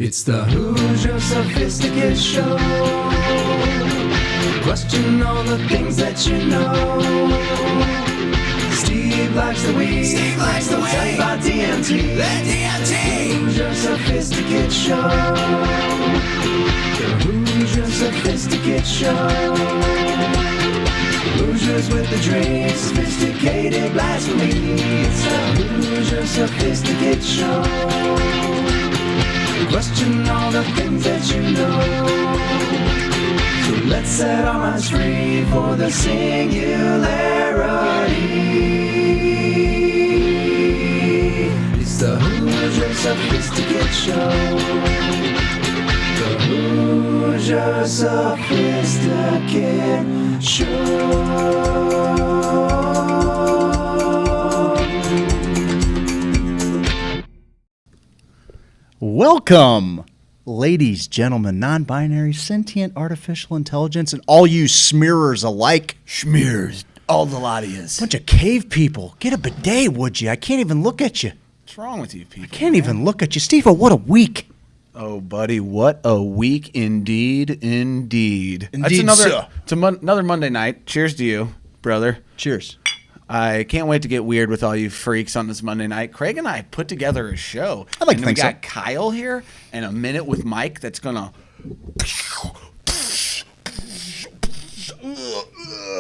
It's the Hoosier Sophisticate Show. Question all the things that you know. Steve likes the weed. Steve likes the weed. Tell you about DMT. The DMT. Hoosier Sophisticate Show. The Hoosier Sophisticate Show. Hoosiers with the dream, sophisticated blasphemy. It's the Hoosier Sophisticate Show. Question all the things that you know. So let's set our minds free for the singularity. It's the Hoosier Sophisticate Show. The Hoosier Sophisticate Show. Welcome, ladies, gentlemen, non-binary, sentient, artificial intelligence, and all you smearers alike. Schmears, all the lot of yous. Bunch of cave people. Get a bidet, would you? I can't even look at you. What's wrong with you people? Can't even look at you. Steve-O, what a week. Oh, buddy, what a week indeed. Indeed, That's sir. another Monday night. Cheers to you, brother. Cheers. I can't wait to get weird with all you freaks on this Monday night. Craig and I put together a show. I'd like to think we got so. Kyle here and a minute with Mike that's gonna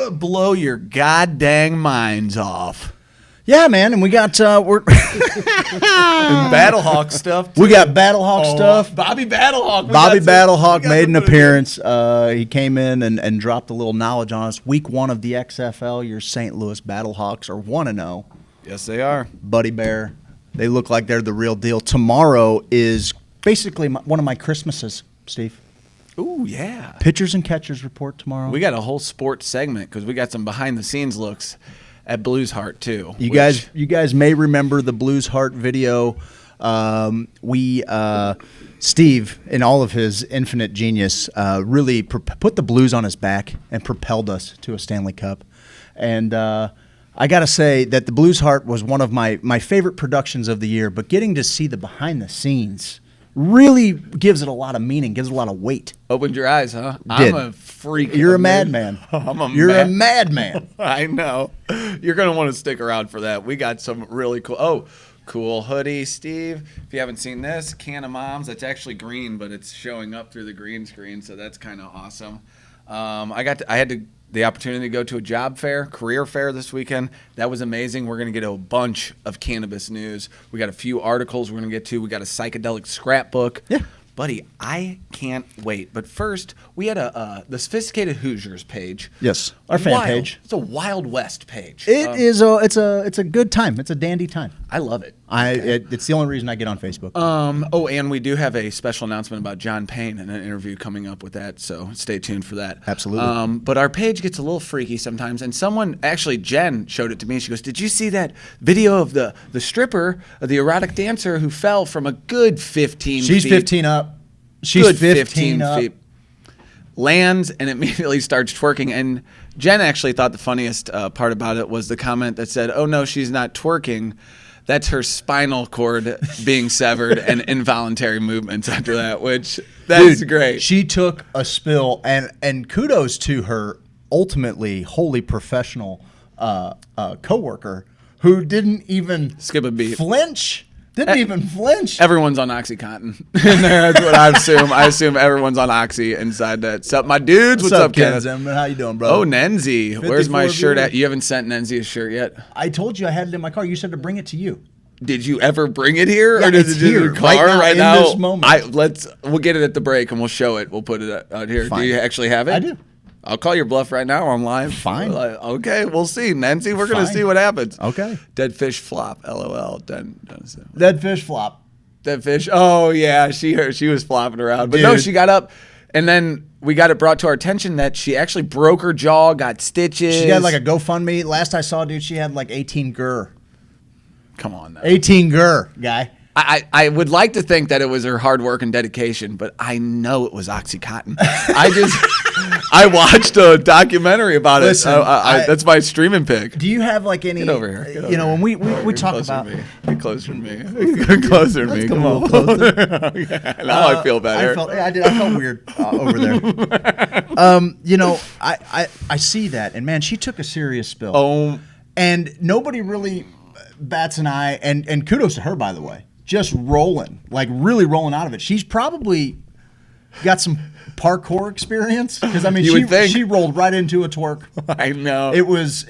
blow your goddamn minds off. Yeah, man, and we got we're And BattleHawk stuff. we got BattleHawk stuff. Bobby BattleHawk. Bobby BattleHawk made an appearance. He came in and dropped a little knowledge on us. Week 1 of the XFL, your St. Louis BattleHawks are 1-0. Yes, they are. Buddy Bear. They look like they're the real deal. Tomorrow is basically one of my Christmases, Steve. Ooh, yeah. Pitchers and catchers report tomorrow. We got a whole sports segment because we got some behind-the-scenes looks at Blues Heart too. You guys may remember the Blues Heart video. Steve, in all of his infinite genius, really put the Blues on his back and propelled us to a Stanley Cup. And I got to say that the Blues Heart was one of my favorite productions of the year, but getting to see the behind the scenes really gives it a lot of meaning, gives it a lot of weight. Opened your eyes, huh? Did. I'm a freak. You're a madman. You're a madman. I know. You're going to want to stick around for that. We got some really cool hoodie, Steve. If you haven't seen this, Can of Moms. That's actually green, but it's showing up through the green screen, so that's kind of awesome. I had the opportunity to go to a job fair, career fair this weekend. That was amazing. We're going to get a bunch of cannabis news. We got a few articles we're going to get to. We got a psychedelic scrapbook. Yeah. Buddy, I can't wait. But first, we had the Sophisticated Hoosiers page. Yes, our fan page. It's a Wild West page. It's a good time. It's a dandy time. I love it. It's the only reason I get on Facebook. And we do have a special announcement about John Payne and an interview coming up with that, so stay tuned for that. Absolutely. But our page gets a little freaky sometimes, and Jen showed it to me. She goes, "Did you see that video of the stripper, the erotic dancer who fell from a good 15 She's feet?" 15 up. She's Good 15 up. feet. Lands and immediately starts twerking. And Jen actually thought the funniest part about it was the comment that said, "Oh no, she's not twerking. That's her spinal cord being severed and involuntary movements after that," which that's great. She took a spill, and kudos to her ultimately wholly professional coworker who didn't even Skip a beat. flinch. Didn't even flinch. Everyone's on OxyContin. That's what I assume. I assume everyone's on Oxy inside that. What's up, my dudes? What's up, Kenneth? Kenneth? How you doing, bro? Oh, Nenzi. Where's my 54 shirt viewer. at? You haven't sent Nenzi a shirt yet? I told you I had it in my car. You said to bring it to you. Did you ever bring it here, Yeah, or is it's it in here, your car right now, in this moment. We'll get it at the break and we'll show it. We'll put it out here. Fine. Do you actually have it? I do. I'll call your bluff right now. I'm live. Fine. Okay, we'll see, Nancy. We're gonna Fine. see what happens. Okay. Dead fish flop. LOL. Dead fish flop. Dead fish. Oh yeah, she was flopping around, but no, Dude. she got up, and then we got it brought to our attention that she actually broke her jaw, got stitches. She had like a GoFundMe. Last I saw, dude, she had like 18 gur. Come on now. 18 gur, guy. I would like to think that it was her hard work and dedication, but I know it was OxyContin. I watched a documentary about Listen, it. That's my streaming pick. Do you have like any? Get over here. Get over you know, when we Get talk closer about. to me. Get closer to me. Get closer to me. Come on. Yeah, now I feel better. I felt weird over there. You know, I see that, and man, she took a serious spill. Oh. And nobody really bats an eye, and kudos to her, by the way. Just rolling, like really rolling out of it. She's probably got some parkour experience because I mean, she rolled right into a twerk. I know. It was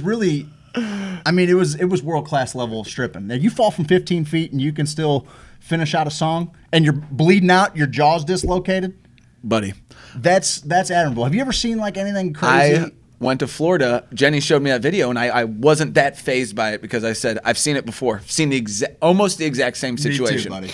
really, it was world class level stripping. Now you fall from 15 feet and you can still finish out a song, and you're bleeding out, your jaw's dislocated, buddy. That's admirable. Have you ever seen like anything crazy? I went to Florida. Jenny showed me that video, and I wasn't that fazed by it because I said I've seen it before. I've seen almost the exact same situation. Me too, buddy.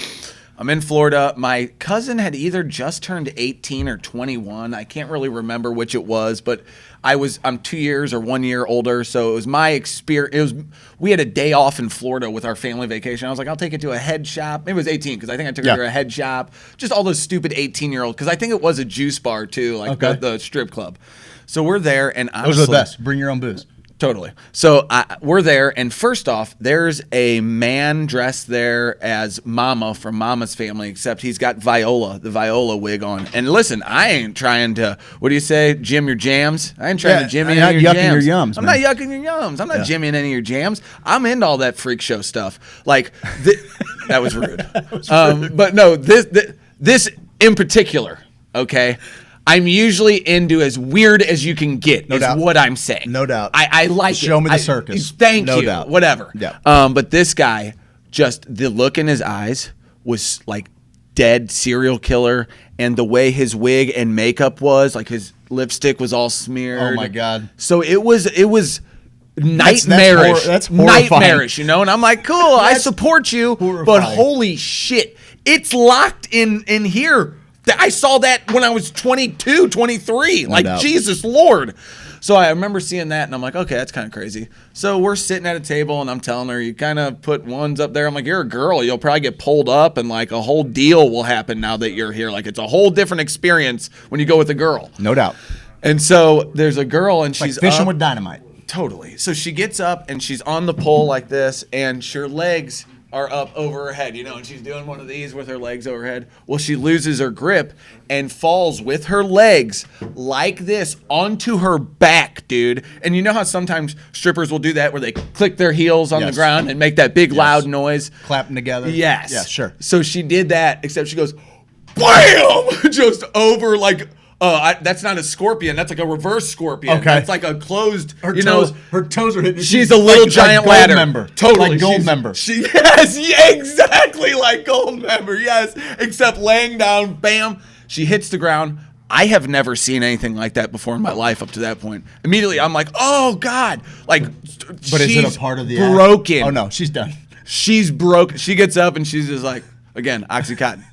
I'm in Florida. My cousin had either just turned 18 or 21. I can't really remember which it was, but I'm 2 years or 1 year older, so it was my experience. We had a day off in Florida with our family vacation. I was like, I'll take it to a head shop. Maybe it was 18 because I think I took her to a head shop. Just all those stupid 18-year-olds because I think it was a juice bar too, like the strip club. So we're there, and honestly, those are the best. Bring your own booze. Totally. So we're there, and first off, there's a man dressed there as Mama from Mama's Family, except he's got the Viola wig on. And listen, I ain't trying to, what do you say, jim your jams? I ain't trying to jimmy any of your jams. Your yums, I'm not yucking your yums. I'm not jimmying any of your jams. I'm into all that freak show stuff. Like, that was rude. But no, this in particular, okay? I'm usually into as weird as you can get, is what I'm saying. No doubt. I like it. Show me the circus. Thank you. No doubt. Whatever. Yeah. But this guy, just the look in his eyes was like dead serial killer, and the way his wig and makeup was, like his lipstick was all smeared. Oh my God. So it was nightmarish. That's horrifying. Nightmarish, you know? And I'm like, cool, I support you, but holy shit, it's locked in here. I saw that when I was 22, 23. No like, doubt. Jesus Lord. So I remember seeing that, and I'm like, okay, that's kind of crazy. So we're sitting at a table, and I'm telling her, you kind of put ones up there. I'm like, you're a girl. You'll probably get pulled up, and, like, a whole deal will happen now that you're here. Like, it's a whole different experience when you go with a girl. No doubt. And so there's a girl, and she's like fishing up. with dynamite. Totally. So she gets up, and she's on the pole like this, and her legs are up over her head, you know, and she's doing one of these with her legs overhead. Well, she loses her grip and falls with her legs like this onto her back, dude. And you know how sometimes strippers will do that where they click their heels on the ground and make that big loud noise? Clapping together? Yes. Yeah, sure. So she did that, except she goes, BAM! Just over like... that's not a scorpion. That's like a reverse scorpion. Okay. That's like a closed. Her toes are hitting. She's a little giant like ladder. Member. Totally, like gold member. Yes, yeah, exactly like gold member. Yes, except laying down. Bam. She hits the ground. I have never seen anything like that before in my life up to that point. Immediately, I'm like, oh God, like. But is it a part of the broken? Oh no, she's done. She's broke. She gets up and she's just like. Again, Oxycontin.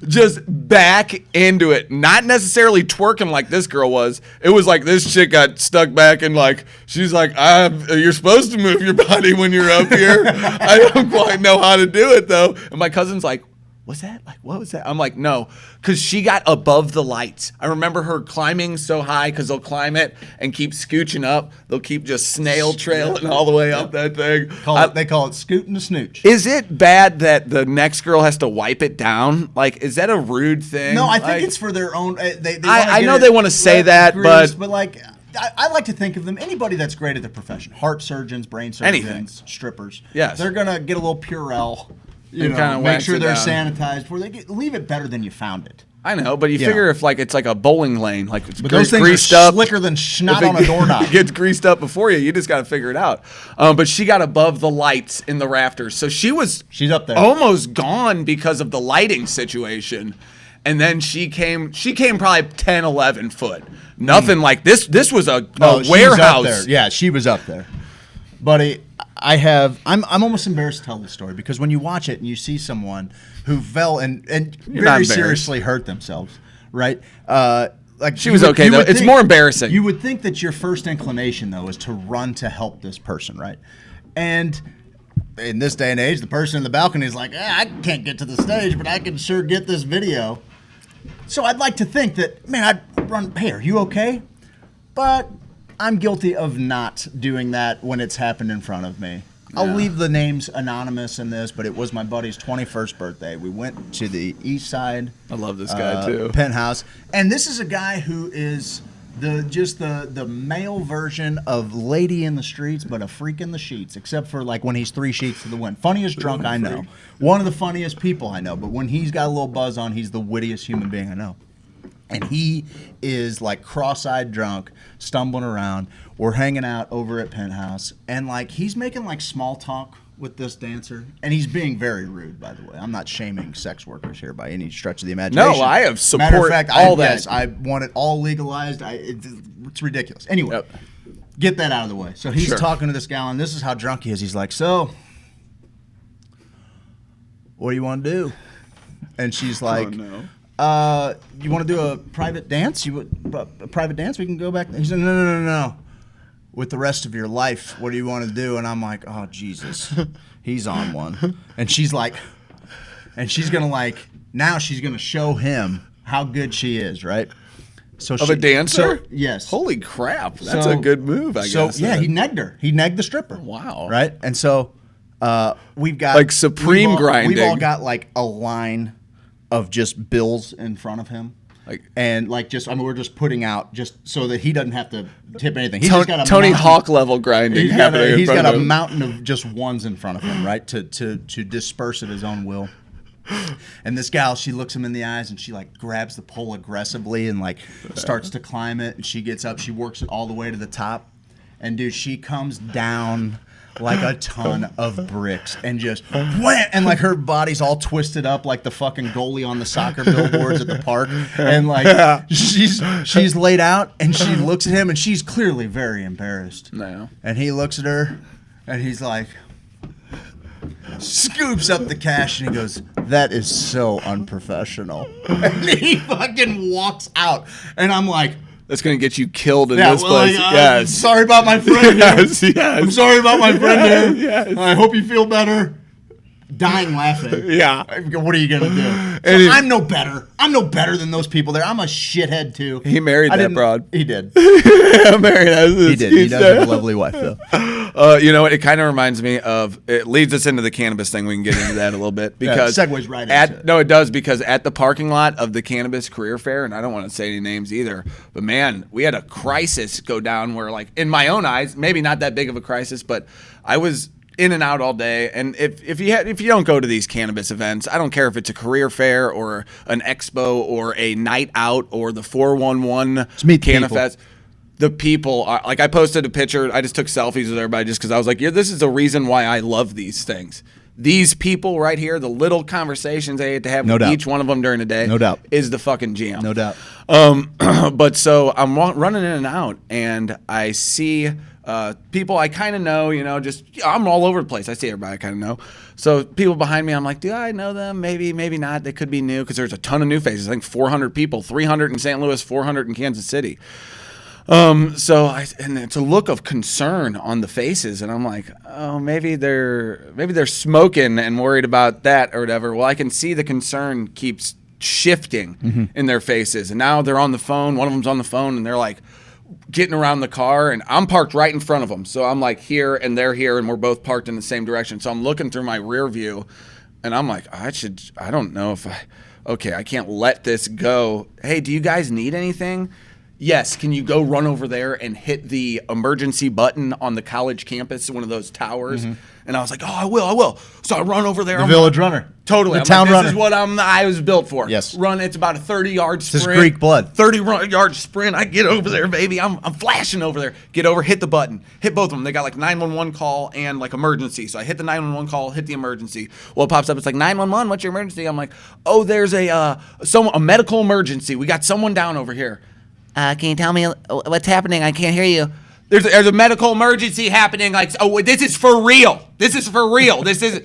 Just back into it. Not necessarily twerking like this girl was. It was like this chick got stuck back and like, she's like, you're supposed to move your body when you're up here. I don't quite know how to do it though. And my cousin's like, what's that? Like, what was that? I'm like, no, because she got above the lights. I remember her climbing so high because they'll climb it and keep scooching up. They'll keep just snail trailing all the way up that thing. They call it scooting the snooch. Is it bad that the next girl has to wipe it down? Like, is that a rude thing? No, I think it's for their own. I know they want to say that, but like. I like to think of them, anybody that's great at their profession, heart surgeons, brain surgeons, strippers. Yes. They're going to get a little Purell. You know, kinda make sure they're down. sanitized before leave it better than you found it. I know, but you figure if like it's like a bowling lane, like it's But those things greased are up, slicker than snot on a doorknob. It gets greased up before you. You just got to figure it out. But she got above the lights in the rafters, so she's up there, almost gone because of the lighting situation. And then she came probably 10, 11 foot. Nothing like this. This was a warehouse. Yeah, she was up there, buddy. I'm almost embarrassed to tell this story because when you watch it and you see someone who fell and very seriously hurt themselves, right? Like she was okay though. It's more embarrassing. You would think that your first inclination though is to run to help this person, right? And in this day and age, the person in the balcony is like, I can't get to the stage, but I can sure get this video. So I'd like to think that, man, I'd run, hey, are you okay? But I'm guilty of not doing that when it's happened in front of me. I'll leave the names anonymous in this, but it was my buddy's 21st birthday. We went to the east side. I love this guy too. Penthouse. And this is a guy who is the male version of Lady in the Streets, but a freak in the sheets, except for like when he's 3 sheets to the wind. Funniest drunk I know. One of the funniest people I know. But when he's got a little buzz on, he's the wittiest human being I know. And he is like cross-eyed drunk, stumbling around. We're hanging out over at Penthouse, and like he's making like small talk with this dancer, and he's being very rude, by the way. I'm not shaming sex workers here by any stretch of the imagination. No, I have support Matter of fact, all that. Yes, I want it all legalized. It's ridiculous. Anyway, get that out of the way. So he's talking to this gal, and this is how drunk he is. He's like, so, what do you want to do? And she's like, you want to do a private dance? A private dance? We can go back. He said, no. With the rest of your life, what do you want to do? And I'm like, oh, Jesus. He's on one. And she's like, and she's going to like, now she's going to show him how good she is, right? So a dancer? So, yes. Holy crap. That's a good move, I guess. So, yeah, he negged her. He negged the stripper. Wow. Right? And so we've got. Like supreme grinding. We've all got like a line of just bills in front of him. We're just putting out just so that he doesn't have to tip anything. He's just got a Tony Hawk level grinding. He's got a mountain of just ones in front of him, right, to disperse at his own will. And this gal, she looks him in the eyes and she like grabs the pole aggressively and like starts to climb it. And she gets up, she works it all the way to the top, and dude, she comes down like a ton of bricks and just wham, and like her body's all twisted up like the fucking goalie on the soccer billboards at the park, and like she's laid out and she looks at him and she's clearly very embarrassed. No. And he looks at her and he's like, scoops up the cash and he goes, that is so unprofessional. And he fucking walks out and I'm like, that's going to get you killed in this place. Yes. Sorry about my friend. Yes. I'm sorry about my friend here. Yes. I hope you feel better. Dying laughing. Yeah. What are you going to do? So I'm no better. I'm no better than those people there. I'm a shithead too. He married that broad. He did. He did. He does have a lovely wife though. You know what? It kind of reminds me of. It leads us into the cannabis thing. We can get into that a little bit because segues right into it. No, it does because at the parking lot of the cannabis career fair, and I don't want to say any names either, but man, we had a crisis go down where, like, in my own eyes, maybe not that big of a crisis, but I was in and out all day. And if you don't go to these cannabis events, I don't care if it's a career fair or an expo or a night out or the 411 CannaFest. The people are like, I posted a picture. I just took selfies with everybody just because I was like, yeah, this is the reason why I love these things. These people right here, the little conversations I had to have with each one of them during the day, no doubt, is the fucking jam. No doubt. But so I'm running in and out, and I see people I kind of know, I'm all over the place. I see everybody I kind of know. So people behind me, I'm like, do I know them? Maybe, maybe not. They could be new because there's a ton of new faces. I think 400 people, 300 in St. Louis, 400 in Kansas City. And it's a look of concern on the faces, and I'm like, oh, maybe they're smoking and worried about that or whatever. Well, I can see the concern keeps shifting in their faces, and now they're on the phone. One of them's on the phone, and they're like getting around the car, and I'm parked right in front of them. So I'm like here, and they're here, and we're both parked in the same direction. So I'm looking through my rear view, and I'm like, I don't know if I can't let this go. Hey, do you guys need anything? Yes, can you go run over there and hit the emergency button on the college campus, one of those towers? And I was like, oh, I will. So I run over there. The village runner. Totally. The town runner. This is what I was built for. Yes. Run, it's about a 30-yard sprint. This is Greek blood. 30-yard sprint. I get over there, baby. I'm flashing over there. Get over, hit the button. Hit both of them. They got like 911 call and like emergency. So I hit the 911 call, hit the emergency. Well, it pops up. It's like, 911, what's your emergency? I'm like, oh, there's a medical emergency. We got someone down over here. Can you tell me what's happening? I can't hear you. There's a medical emergency happening. Like, oh, this is for real. This is for real. This is.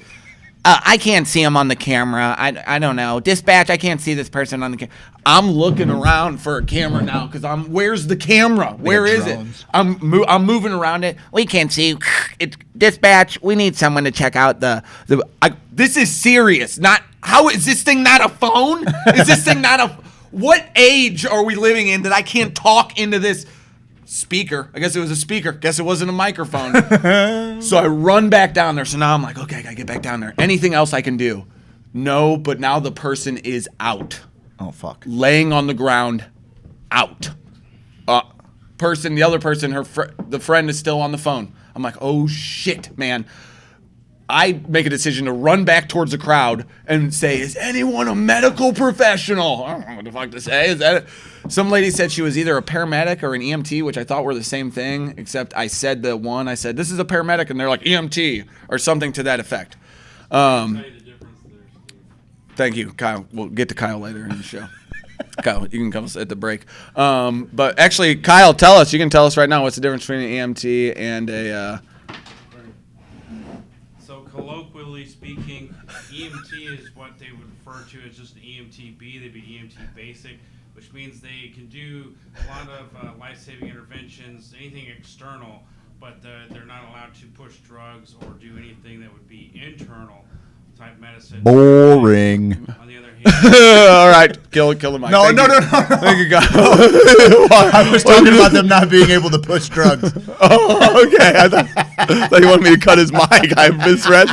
I can't see him on the camera. I don't know. Dispatch, I can't see this person on the camera. I'm looking around for a camera now because where's the camera? Where is it? I'm moving around it. We can't see. It's dispatch. We need someone to check out this is serious. How is this thing not a phone? Is this thing not a? what age are we living in that I can't talk into this speaker? I guess it was a speaker. Guess it wasn't a microphone. So I run back down there. So now I'm like, okay, I gotta get back down there. Anything else I can do? No, but now the person is out. Oh, fuck. Laying on the ground, out. The other person, the friend is still on the phone. I'm like, oh shit, man. I make a decision to run back towards the crowd and say, is anyone a medical professional? I don't know what the fuck to say. Is that it? Some lady said she was either a paramedic or an EMT, which I thought were the same thing, except I said I said, this is a paramedic, and they're like, EMT, or something to that effect. Thank you, Kyle. We'll get to Kyle later in the show. Kyle, you can come at the break. But actually, Kyle, you can tell us right now what's the difference between an EMT and a... So colloquially speaking, EMT is what they would refer to as just an EMTB. They'd be EMT basic, which means they can do a lot of life-saving interventions, anything external, but they're not allowed to push drugs or do anything that would be internal type medicine. Boring. On the other hand, All right, kill the mic. No. Thank you, Kyle. I was talking about them not being able to push drugs. Oh, okay. I thought you wanted me to cut his mic. I misread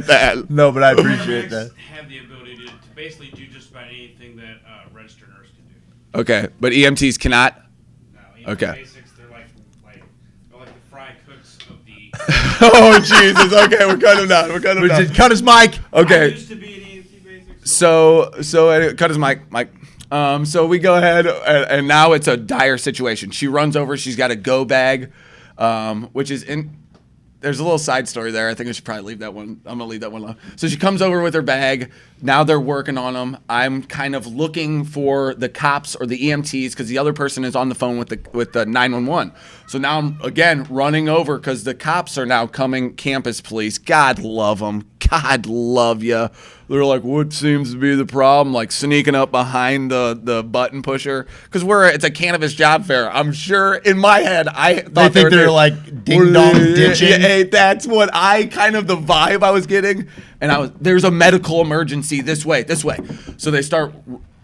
that. No, but I paramedics have the ability to basically do just about anything that a registered nurse can do. Okay, but EMTs cannot? No, EMT Okay. basics, they're like the fry cooks of the... Oh, Jesus. Okay, we're cutting him down. Just cut his mic. I Okay. used to be an EMT basic, So cut his mic. So we go ahead, and now it's a dire situation. She runs over. She's got a go bag, which is in. There's a little side story there. I think I should probably leave that one. I'm gonna leave that one alone. So she comes over with her bag. Now they're working on them. I'm kind of looking for the cops or the EMTs because the other person is on the phone with the 911. So now I'm again running over because the cops are now coming. Campus police. God love them. God love you. They're like, what seems to be the problem? Like sneaking up behind the button pusher because it's a cannabis job fair. I'm sure in my head I thought They think they're like ding dong ditching. Yeah, that's what the vibe I was getting. And there's a medical emergency this way. So they start,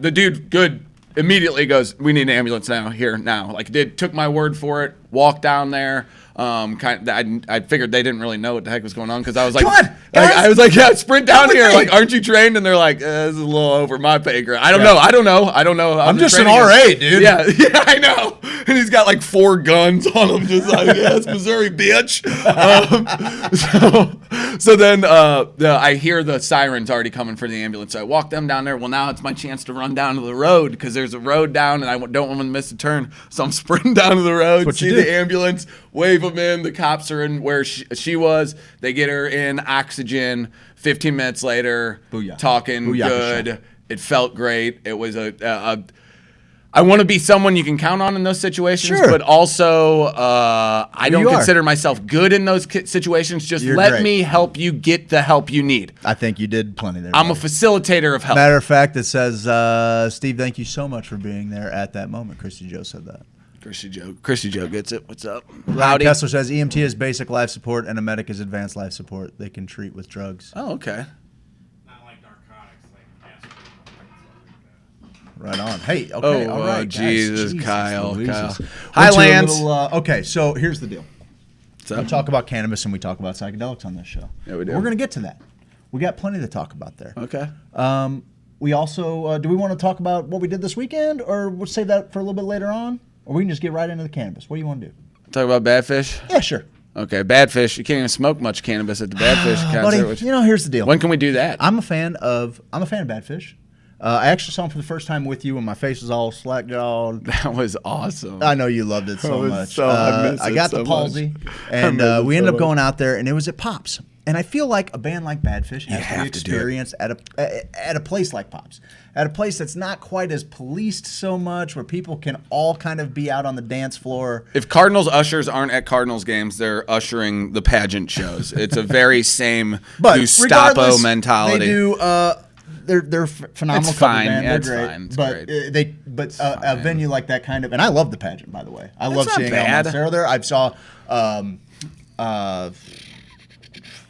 the dude immediately goes, we need an ambulance now. Like took my word for it, walked down there. I figured they didn't really know what the heck was going on because I was like, Come on, guys. I was like, yeah, sprint down with here. me. Like, aren't you trained? And they're like, this is a little over my pay grade. I don't know. I'm just an training RA, is. dude. Yeah, I know. And he's got like 4 guns on him, just like, yes, Missouri, bitch. So then I hear the sirens already coming for the ambulance. So I walk them down there. Well, now it's my chance to run down to the road because there's a road down and I don't want to miss a turn. So I'm sprinting down to the road, what you see do. the ambulance, wave them in. The cops are in where she was. They get her in oxygen. 15 minutes later, Booyah. talking Booyah, good. Michelle. It felt great. It was I want to be someone you can count on in those situations, Sure. but also I don't you are. consider myself good in those situations. Just You're let great. me help you get the help you need. I think you did plenty there. I'm a buddy. facilitator of help. Matter of fact, it says, Steve, thank you so much for being there at that moment. Christy Joe said that. Chrissy Joe gets it. What's up? Ryan Howdy. Kessler says EMT is basic life support and a medic is advanced life support. They can treat with drugs. Oh, okay. Not like narcotics, like aspirin. Right on. Hey, okay, all right, guys. Jesus, Kyle. Louises. Hi, Went to a Lance. little, okay, so here's the deal. What's up? We talk about cannabis and we talk about psychedelics on this show. Yeah, we do. We're going to get to that. We got plenty to talk about there. Okay. We also, do we want to talk about what we did this weekend or we'll save that for a little bit later on? Or we can just get right into the cannabis. What do you want to do? Talk about Badfish? Yeah, sure. Okay, Badfish. You can't even smoke much cannabis at the Badfish concert. Buddy, which, here's the deal. when can we do that? I'm a fan of Badfish. I actually saw him for the first time with you, and my face was all slack jawed. That was awesome. I know you loved it so was much. I miss I it got so the palsy, much. and I miss it we so ended up much. going out there, and it was at Pops. And I feel like a band like Badfish has to have be to do it. experienced at a place like Pops, at a place that's not quite as policed so much, where people can all kind of be out on the dance floor. If Cardinals ushers aren't at Cardinals games, they're ushering the pageant shows. It's a very same But Gestapo regardless, mentality. They do. They're phenomenal. It's cover fine. band. They're It's great. fine. It's but great. A venue like that kind of, and I love the pageant, by the way. I love not seeing bad. Sarah there. I saw.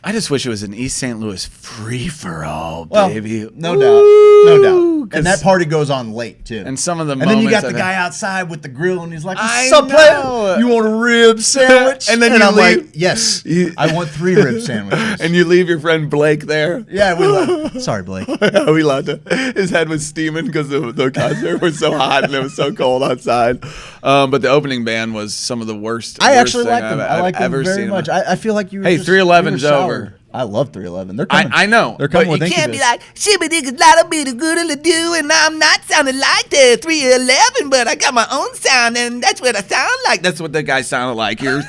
I just wish it was an East St. Louis free-for-all, Well, baby. no doubt. No doubt. And that party goes on late, too. And some of the And then you moments got the I guy outside with the grill, and he's like, I "Sup, know. player? You want a rib sandwich?" And then and you I'm leave- like, "Yes, You- I want 3 rib sandwiches." And you leave your friend Blake there. yeah, we love. Sorry, Blake. We loved it. His head was steaming because the concert was so hot and it was so cold outside. But the opening band was some of the worst. I actually thing like them. I like them ever very seen. much. I feel like you. Hey, 311's you were over. soured. I love 311. They're coming. I know, They're coming but with you can't be Incubus. Shibby niggas lot be the good to do, and I'm not sounding like the 311, but I got my own sound, and that's what I sound like. That's what the guy sounded like. You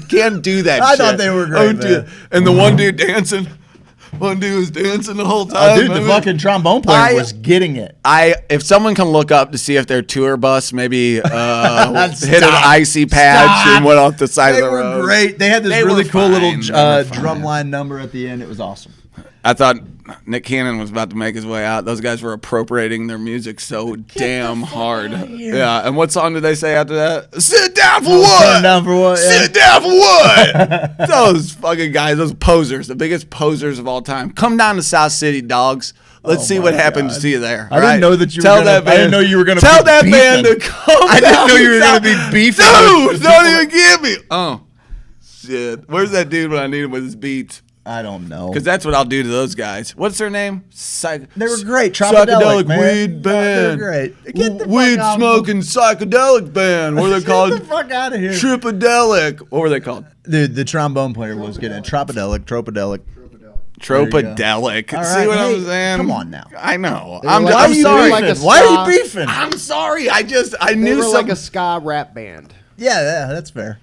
can't do that. I shit. thought they were great, Oh, dude. man. And the one dude dancing. One dude was dancing the whole time. Dude, the fucking trombone player was getting it. If someone can look up to see if their tour bus maybe hit an Stop. icy patch Stop. and went off the side They of the were road. great. They had this They really were cool fine. little They were fine. drumline number at the end. It was awesome. I thought Nick Cannon was about to make his way out. Those guys were appropriating their music so damn hard. Yeah, and what song did they say after that? Sit down for what? Sit down for what, yeah. Sit down for what? Those fucking guys, those posers, the biggest posers of all time. Come down to South City, dogs. Let's see what happens to you there. I all didn't right? know that you were Tell gonna- that I didn't know you were gonna Tell be that band to beefing. come I didn't down know you were south. gonna be beefing Dude, with don't people. even get me. Oh, shit. Where's that dude when I need him with his beats? I don't know. Because that's what I'll do to those guys. What's their name? They were great. Psychedelic, man. weed band. They're great. Get the fuck Weed out of smoking psychedelic band. What are they Get called? the fuck out of here. Tripadelic. What were they called? Dude, the trombone player was getting it. Tropodelic. Tropodelic. All See right, what hey, I'm saying? come on now. I know. were I'm, like- I'm Why are you sorry. like a Why are ska- you beefing? I'm sorry. I They knew were some. like a ska rap band. Yeah, that's fair.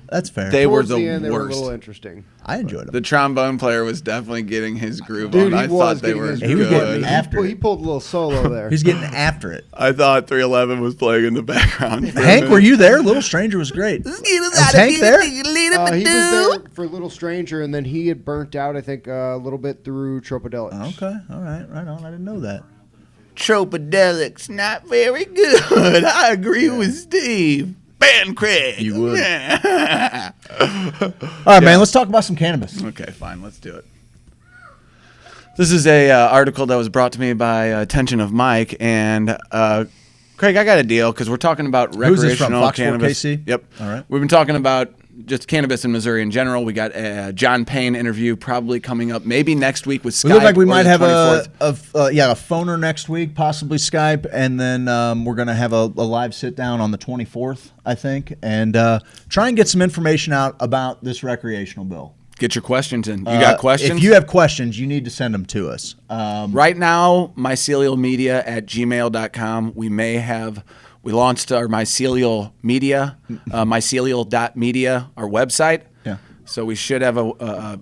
That's fair. They were Towards the end, they were a worst. little interesting. I enjoyed them. The trombone player was definitely getting his groove Dude, on. he I was thought they getting were his He was groove getting good. me after He it. pulled a little solo there. He's getting after it. I thought 311 was playing in the background. for a Hank, minute. were you there? Little Stranger was great. Was Hank there? He was there for Little Stranger, and then he had burnt out, I think, a little bit through Tropodelic. Okay, all right, right on. I didn't know that. Tropadelic's not very good. I agree with Steve. Ban Craig. You would. Yeah. All right, man. Let's talk about some cannabis. Okay, fine. Let's do it. This is a article that was brought to me by attention of Mike and Craig. I got a deal because we're talking about Who's this from, recreational Fox 4 cannabis. KC? Yep. All right. We've been talking about just cannabis in Missouri in general. We got a John Payne interview probably coming up maybe next week with Skype. We look like we or might the have 24th. a phoner next week, possibly Skype, and then we're gonna have a live sit down on the 24th, I think, and try and get some information out about this recreational bill. Get your questions in. You got questions? If you have questions, you need to send them to us. Right now, mycelialmedia@gmail.com. We launched our mycelial media, mycelial.media, our website. Yeah. So we should have an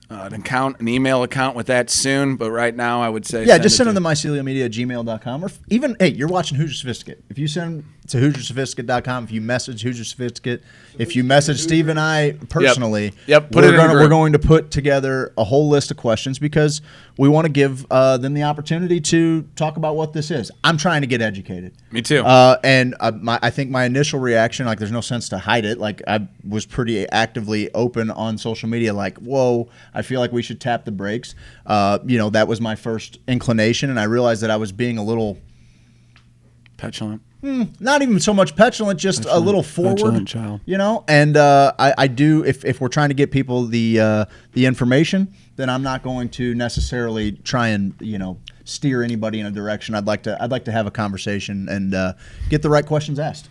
account, an email account with that soon. But right now, I would say Yeah, just send it them to myceliamedia@gmail.com. Or even, hey, you're watching Hoosier Sophisticate. If you send to HoosierSophisticate.com, if you message Hoosier Sophisticate, if you message Steve and I personally, Yep, put it in a group. we're going to put together a whole list of questions because we want to give them the opportunity to talk about what this is. I'm trying to get educated. Me too. I think my initial reaction, like, there's no sense to hide it. Like, I was pretty actively open on social media, like, whoa, I feel like we should tap the brakes. That was my first inclination, and I realized that I was being a little, Petulant. not even so much petulant, just a little forward. petulant child. And I do, if we're trying to get people the information, then I'm not going to necessarily try and steer anybody in a direction. I'd like to have a conversation and get the right questions asked.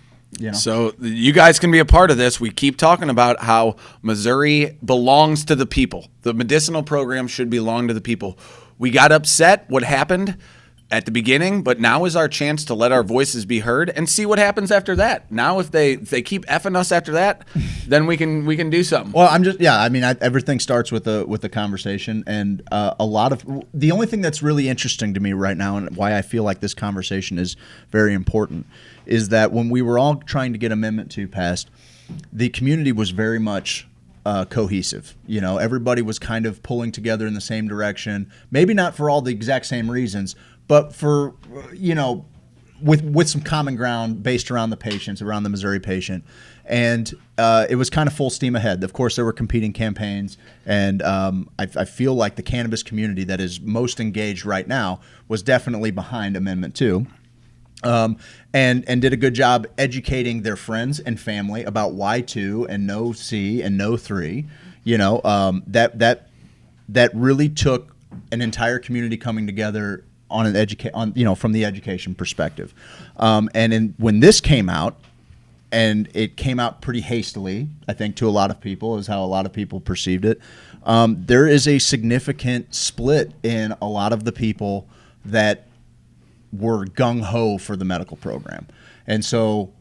So you guys can be a part of this. We keep talking about how Missouri belongs to the people. The medicinal program should belong to the people. We got upset what happened at the beginning, but now is our chance to let our voices be heard and see what happens after that. Now, if they keep effing us after that, then we can do something. Well, everything starts with a conversation, and a lot of the only thing that's really interesting to me right now, and why I feel like this conversation is very important, is that when we were all trying to get Amendment 2 passed, the community was very much cohesive. Everybody was kind of pulling together in the same direction. Maybe not for all the exact same reasons, but for with some common ground based around the patients, around the Missouri patient. And it was kind of full steam ahead. Of course, there were competing campaigns, and I feel like the cannabis community that is most engaged right now was definitely behind Amendment 2. And did a good job educating their friends and family about why 2 and no C and no 3. You know, that really took an entire community coming together on from the education perspective. When this came out, and it came out pretty hastily, I think, to a lot of people, is how a lot of people perceived it. There is a significant split in a lot of the people that were gung-ho for the medical program. And so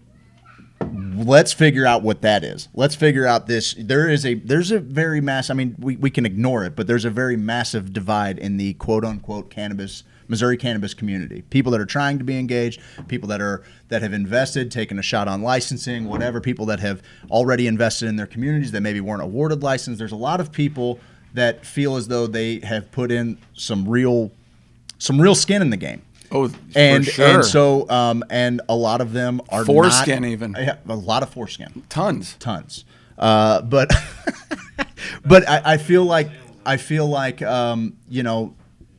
let's figure out what that is. Let's figure out this. There's a very massive, I mean, we can ignore it, but there's a very massive divide in the quote-unquote Missouri cannabis community. People that are trying to be engaged, people that have invested, taken a shot on licensing, whatever, people that have already invested in their communities that maybe weren't awarded license. There's a lot of people that feel as though they have put in some real skin in the game. Oh, and for sure. And so and a lot of them are foreskin not, even. Yeah, a lot of foreskin. Tons. But but I feel like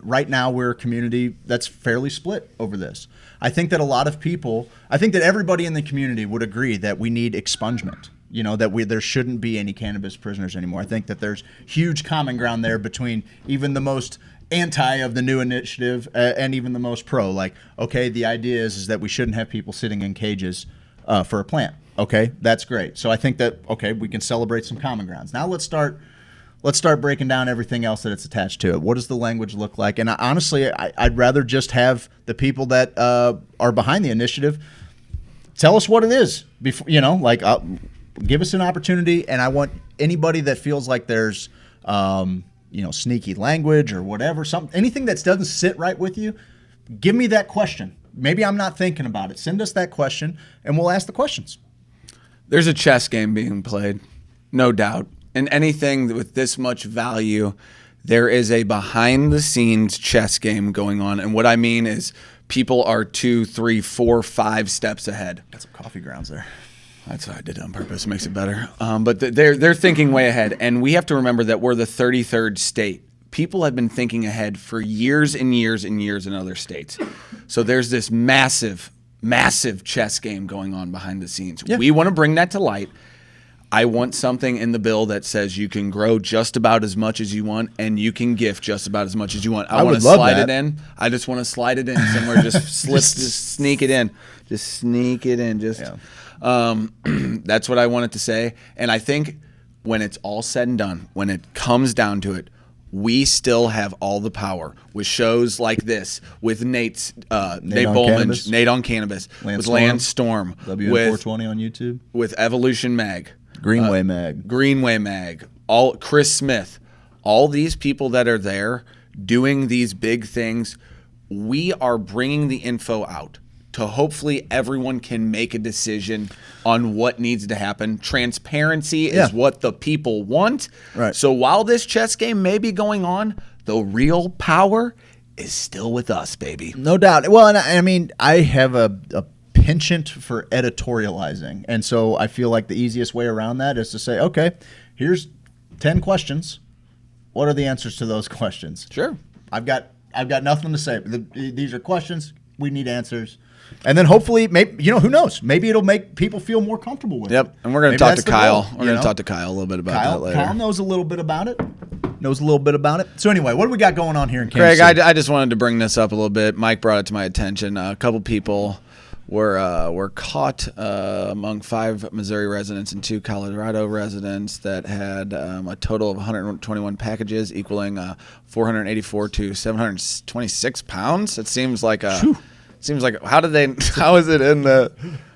right now we're a community that's fairly split over this. I think that a lot of people, I think that everybody in the community would agree that we need expungement. You know, that there shouldn't be any cannabis prisoners anymore. I think that there's huge common ground there between even the most anti of the new initiative and even the most pro. Like, okay, the idea is that we shouldn't have people sitting in cages for a plant. Okay, that's great. So I think that, okay, we can celebrate some common grounds. Now let's start breaking down everything else that it's attached to it. What does the language look like? And honestly, I'd rather just have the people that are behind the initiative tell us what it is. Before, give us an opportunity. And I want anybody that feels like there's, sneaky language or whatever, anything that doesn't sit right with you, give me that question. Maybe I'm not thinking about it. Send us that question, and we'll ask the questions. There's a chess game being played, no doubt. And anything with this much value, there is a behind-the-scenes chess game going on. And what I mean is people are 2, 3, 4, 5 steps ahead. Got some coffee grounds there. That's what I did on purpose. It makes it better. But they're thinking way ahead. And we have to remember that we're the 33rd state. People have been thinking ahead for years and years and years in other states. So there's this massive, massive chess game going on behind the scenes. Yeah. We want to bring that to light. I want something in the bill that says you can grow just about as much as you want and you can gift just about as much as you want. I want to slide it in. I just want to slide it in somewhere. Just sneak it in. Just sneak it in. That's what I wanted to say. And I think when it's all said and done, when it comes down to it, we still have all the power with shows like this, with Nate Bowman, Nate on Cannabis, with Lance Storm, WN420 on YouTube, with Evolution Mag, Greenway Mag, all Chris Smith, all these people that are there doing these big things. We are bringing the info out to hopefully everyone can make a decision on what needs to happen. Transparency is what the people want. Right. So while this chess game may be going on, the real power is still with us, baby. No doubt. Well, and I mean, I have a penchant for editorializing. And so I feel like the easiest way around that is to say, okay, here's 10 questions. What are the answers to those questions? Sure. I've got nothing to say. These are questions. We need answers. And then hopefully, maybe, who knows? Maybe it'll make people feel more comfortable with it. Yep. And we're going to talk to Kyle. We're going to talk to Kyle a little bit about that later. Kyle knows a little bit about it. So anyway, what do we got going on here in Kansas Craig, City? I just wanted to bring this up a little bit. Mike brought it to my attention. A couple people were caught among 5 Missouri residents and 2 Colorado residents that had a total of 121 packages equaling 484 to 726 pounds. It seems like how is it in the,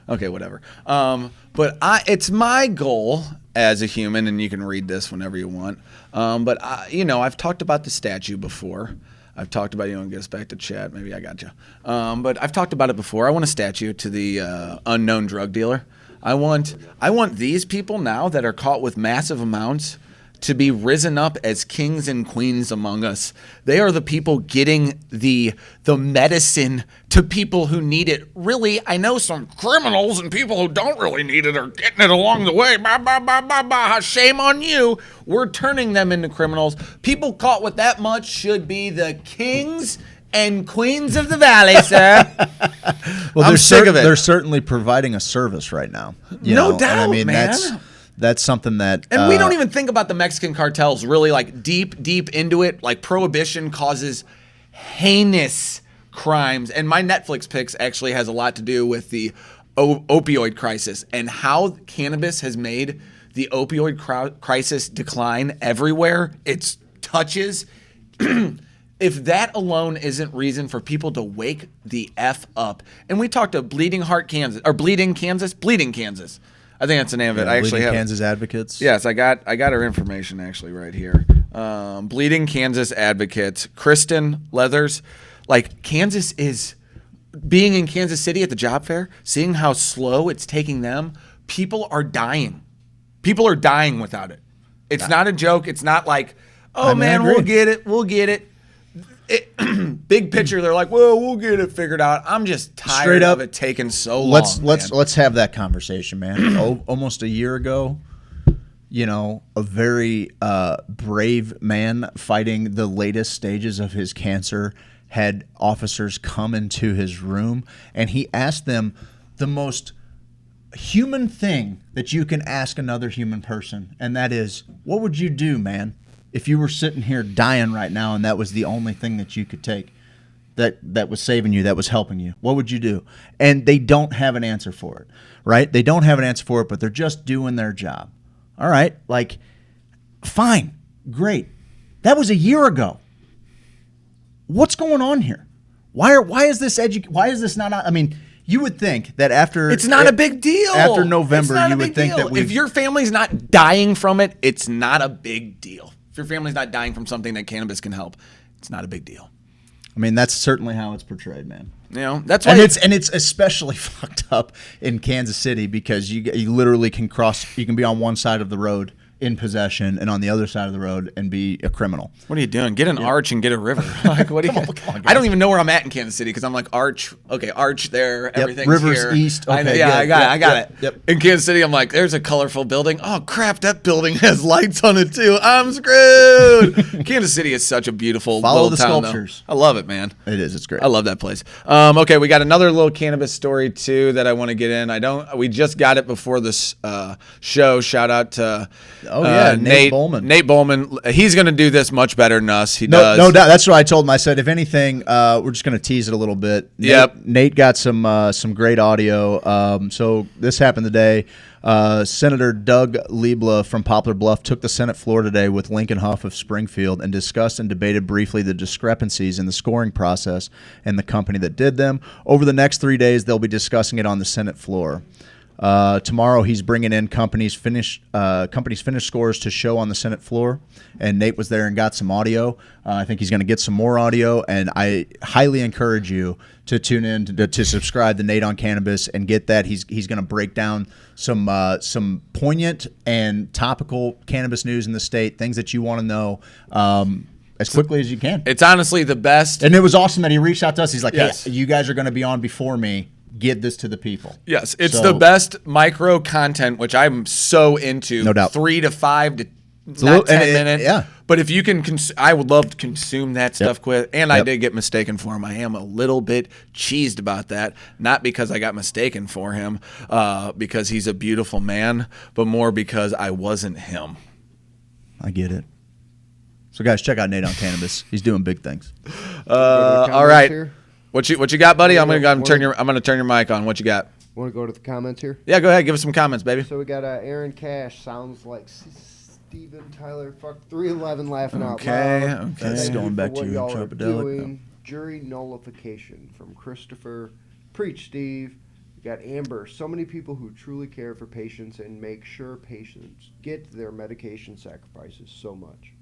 okay, whatever. But it's my goal as a human, and you can read this whenever you want. But I've talked about the statue before. I've talked about, get us back to chat. Maybe I got you. But I've talked about it before. I want a statue to the unknown drug dealer. I want these people now that are caught with massive amounts to be risen up as kings and queens among us. They are the people getting the medicine to people who need it. Really, I know some criminals and people who don't really need it are getting it along the way. Bah, bah, bah, bah, bah. Shame on you. We're turning them into criminals. People caught with that much should be the kings and queens of the valley, sir. Well, I'm sick of it. They're certainly providing a service right now. No doubt, and I mean, man. That's something that... And we don't even think about the Mexican cartels really like deep into it. Like prohibition causes heinous crimes. And my Netflix picks actually has a lot to do with the opioid crisis and how cannabis has made the opioid crisis decline everywhere. It touches. If that alone isn't reason for people to wake the F up. And we talked to Bleeding Kansas. I think that's the name of it. I actually have Kansas Advocates. Yes, I got her information actually right here. Bleeding Kansas Advocates, Kristen Leathers. Like Kansas is being in Kansas City at the job fair, seeing how slow it's taking them. People are dying. People are dying without it. It's not a joke. It's not like, oh man, we'll get it. Big picture, they're like, well, we'll get it figured out. I'm just tired of it taking so long. Let's have that conversation, man. Almost a year ago, a very brave man fighting the latest stages of his cancer had officers come into his room, and he asked them the most human thing that you can ask another human person, and that is, what would you do, man, if you were sitting here dying right now and that was the only thing that you could take that was saving you, that was helping you? What would you do? And they don't have an answer for it, right? They don't have an answer for it, but they're just doing their job. All right, like, fine, great. That was a year ago. What's going on here? Why is this not? I mean, you would think that after it's not a big deal. After November, you would think that if your family's not dying from it, it's not a big deal. If your family's not dying from something that cannabis can help, it's not a big deal. I mean, that's certainly how it's portrayed, man. That's why it's especially fucked up in Kansas City because you literally can cross. You can be on one side of the road in possession and on the other side of the road and be a criminal. What are you doing? Get an arch and get a river. Like, what do you? Come on, I don't even know where I'm at in Kansas City because I'm like arch. Okay, arch there. Everything's Rivers here. east. Okay, I got it. Yep. In Kansas City, I'm like, there's a colorful building. Oh crap, that building has lights on it too. I'm screwed. Kansas City is such a beautiful Follow little the town, sculptures. Though. I love it, man. It is. It's great. I love that place. Okay, we got another little cannabis story too that I want to get in. We just got it before this show. Shout out to Nate Bowman. Nate Bowman. He's going to do this much better than us. He does. No doubt. That's what I told him. I said, if anything, we're just going to tease it a little bit. Nate got some great audio. So this happened today. Senator Doug Liebla from Poplar Bluff took the Senate floor today with Lincoln Huff of Springfield and discussed and debated briefly the discrepancies in the scoring process and the company that did them. Over the next 3 days, they'll be discussing it on the Senate floor. Tomorrow, he's bringing in companies' finished scores to show on the Senate floor, and Nate was there and got some audio. I think he's going to get some more audio, and I highly encourage you to tune in to subscribe to Nate on Cannabis and get that. He's going to break down some poignant and topical cannabis news in the state, things that you want to know. As quickly as you can. It's honestly the best. And it was awesome that he reached out to us. He's like, yes. Hey, you guys are going to be on before me. Get this to the people. Yes, it's the best micro content, which I'm so into. No doubt. 3 to 5 to not 10 minutes. Yeah. But if you can, I would love to consume that stuff quick. And I did get mistaken for him. I am a little bit cheesed about that. Not because I got mistaken for him, because he's a beautiful man, but more because I wasn't him. I get it. So, guys, check out Nate on Cannabis. He's doing big things. All right. Here? What you got, buddy? I'm gonna turn your mic on. What you got? Want to go to the comments here? Yeah, go ahead. Give us some comments, baby. So we got Aaron Cash. Sounds like Steven Tyler. Fuck 311 laughing out loud. Okay. That's going back to you, Trupadelic. Jury nullification from Christopher. Preach, Steve. We got Amber. So many people who truly care for patients and make sure patients get their medication sacrifices so much.